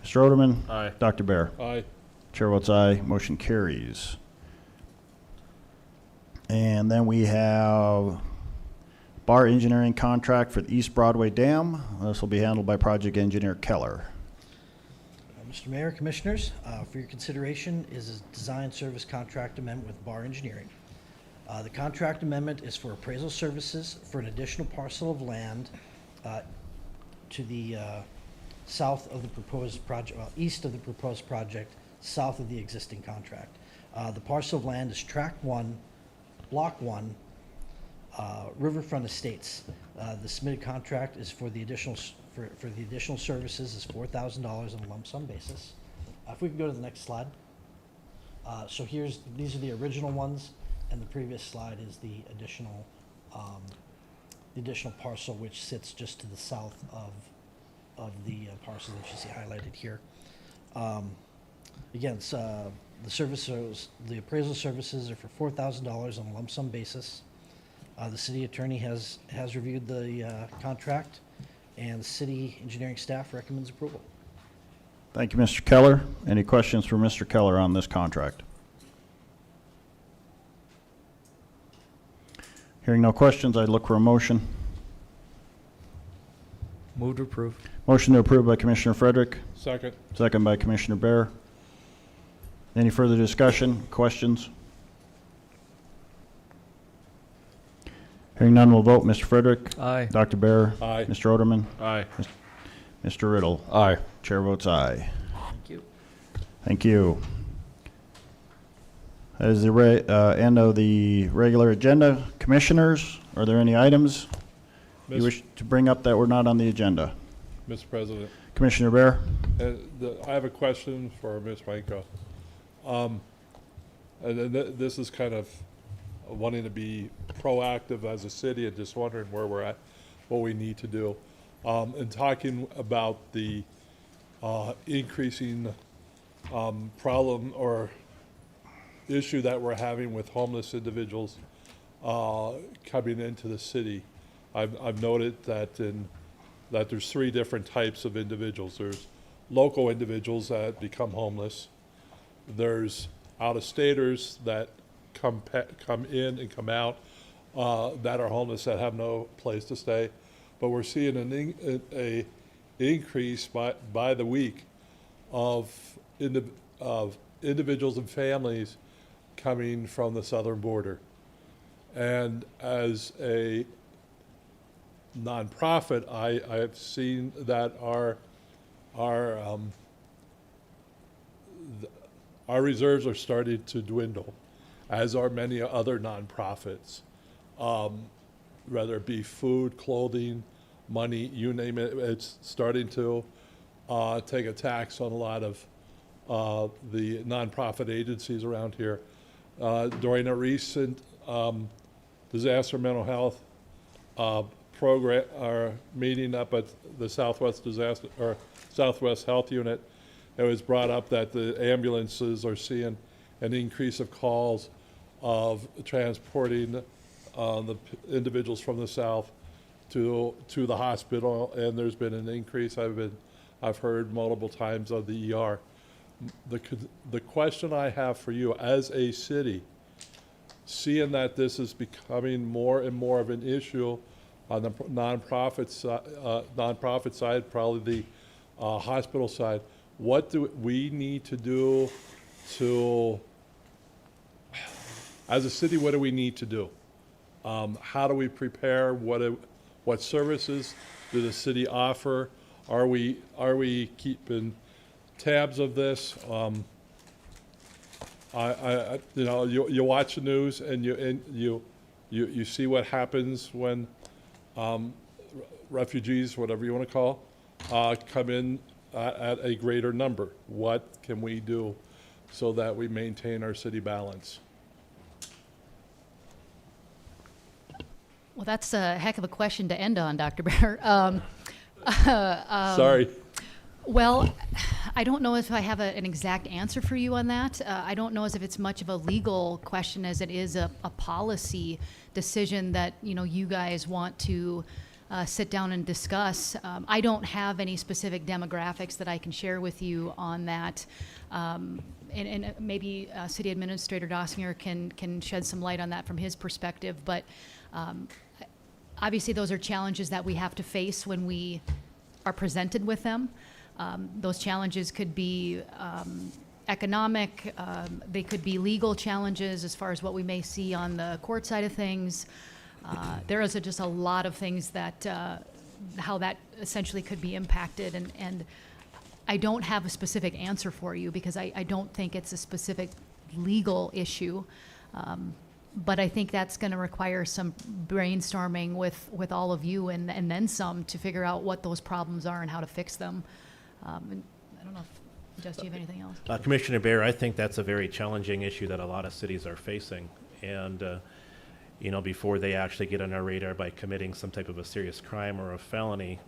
Mr. Oderman? Aye. Dr. Bear? Aye. Chair votes aye. Motion carries. And then we have bar engineering contract for the East Broadway Dam. This will be handled by Project Engineer Keller. Mr. Mayor, Commissioners, for your consideration is a design service contract amendment with Bar Engineering. The contract amendment is for appraisal services for an additional parcel of land to the south of the proposed project, well, east of the proposed project, south of the existing contract. The parcel of land is Tract 1, Block 1, Riverfront Estates. The submitted contract is for the additional, for the additional services is $4,000 on a lump sum basis. If we can go to the next slide. So these are the original ones, and the previous slide is the additional parcel which sits just to the south of the parcel that you see highlighted here. Again, the appraisal services are for $4,000 on a lump sum basis. The city attorney has reviewed the contract, and the city engineering staff recommends approval. Thank you, Mr. Keller. Any questions for Mr. Keller on this contract? Hearing no questions, I'd look for a motion. Move to approve. Motion to approve by Commissioner Frederick, Second. second by Commissioner Bear. Any further discussion, questions? Hearing none, we'll vote. Mr. Frederick? Aye. Dr. Bear? Aye. Mr. Oderman? Aye. Mr. Riddle? Aye. Chair votes aye. Thank you. Thank you. That is the end of the regular agenda. Commissioners, are there any items you Miss- wish to bring up that were not on the agenda? Mr. President, Commissioner Bear? I have a question for Ms. Wanko. And then this is kind of wanting to be proactive as a city and just wondering where we're at, what we need to do. And talking about the increasing problem or issue that we're having with homeless individuals coming into the city. I've noted that there's three different types of individuals. There's local individuals that become homeless. There's out-of-staters that come in and come out that are homeless that have no place to stay. But we're seeing an increase by the week of individuals and families coming from the southern border. And as a nonprofit, I have seen that our reserves are starting to dwindle, as are many other nonprofits, whether it be food, clothing, money, you name it. It's starting to take a tax on a lot of the nonprofit agencies around here. During a recent disaster mental health program or meeting up at the Southwest Health Unit, it was brought up that the ambulances are seeing an increase of calls of transporting the individuals from the south to the hospital, and there's been an increase. I've heard multiple times of the ER. The question I have for you as a city, seeing that this is becoming more and more of an issue on the nonprofit side, probably the hospital side, what do we need to do as a city, what do we need to do? How do we prepare? What services do the city offer? Are we keeping tabs of this? You watch the news and you see what happens when refugees, whatever you want to call, come in at a greater number. What can we do so that we maintain our city balance? Well, that's a heck of a question to end on, Dr. Bear. Sorry. Well, I don't know if I have an exact answer for you on that. I don't know as if it's much of a legal question as it is a policy decision that you guys want to sit down and discuss. I don't have any specific demographics that I can share with you on that. And maybe City Administrator Dossinger can shed some light on that from his perspective. But obviously those are challenges that we have to face when we are presented with them. Those challenges could be economic, they could be legal challenges as far as what we may see on the court side of things. There is just a lot of things that, how that essentially could be impacted. And I don't have a specific answer for you because I don't think it's a specific legal issue. But I think that's going to require some brainstorming with all of you and then some to figure out what those problems are and how to fix them. And I don't know if, Jess, do you have anything else? Commissioner Bear, I think that's a very challenging issue that a lot of cities are facing. And, you know, before they actually get on our radar by committing some type of a serious crime or a felony,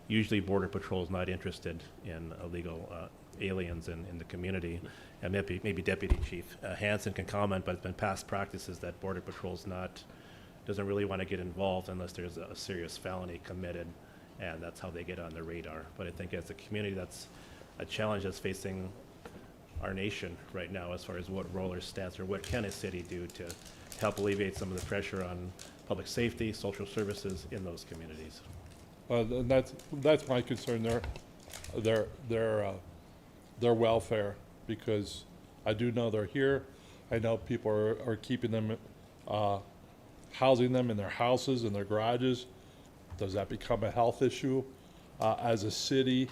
usually Border Patrol is not interested in illegal aliens in the community. And maybe Deputy Chief Hansen can comment, but it's been past practices that Border Patrol's doesn't really want to get involved unless there's a serious felony committed, and that's how they get on the radar. But I think as a community, that's a challenge that's facing our nation right now as far as what role or stance or what can a city do to help alleviate some of the pressure on public safety, social services in those communities. And that's my concern, their welfare, because I do know they're here. I know people are keeping them, housing them in their houses, in their garages. Does that become a health issue as a city?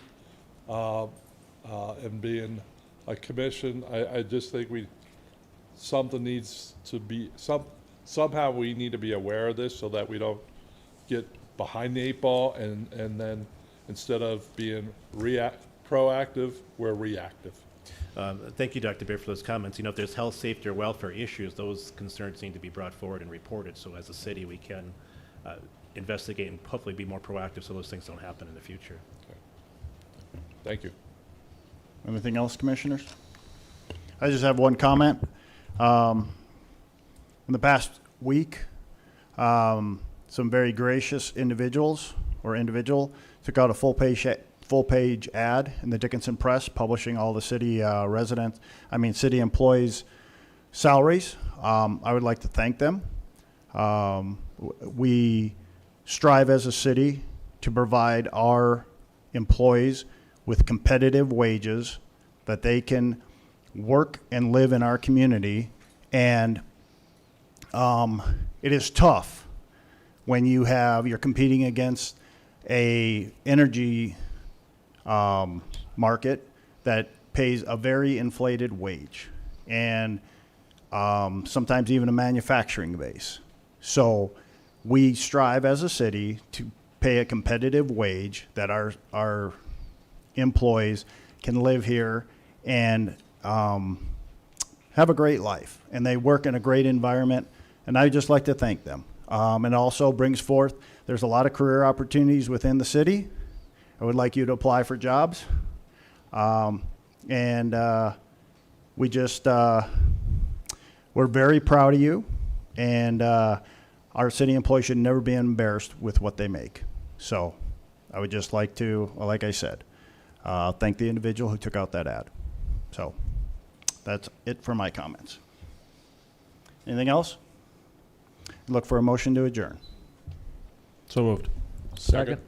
And being a commission, I just think something needs to be, somehow we need to be aware of this so that we don't get behind the 8 ball and then instead of being proactive, we're reactive. Thank you, Dr. Bear, for those comments. You know, if there's health, safety, or welfare issues, those concerns need to be brought forward and reported. So as a city, we can investigate and hopefully be more proactive so those things don't happen in the future. Okay. Thank you. Anything else, commissioners? I just have one comment. In the past week, some very gracious individual took out a full page ad in the Dickinson Press publishing all the city city employees' salaries. I would like to thank them. We strive as a city to provide our employees with competitive wages that they can work and live in our community. And it is tough when you're competing against a energy market that pays a very inflated wage and sometimes even a manufacturing base. So we strive as a city to pay a competitive wage that our employees can live here and have a great life, and they work in a great environment, and I'd just like to thank them. And also brings forth, there's a lot of career opportunities within the city. I would like you to apply for jobs. We just, we're very proud of you, and our city employees should never be embarrassed with what they make. So I would just like to, like I said, thank the individual who took out that ad. So that's it for my comments. Anything else? Look for a motion to adjourn. So moved. Second.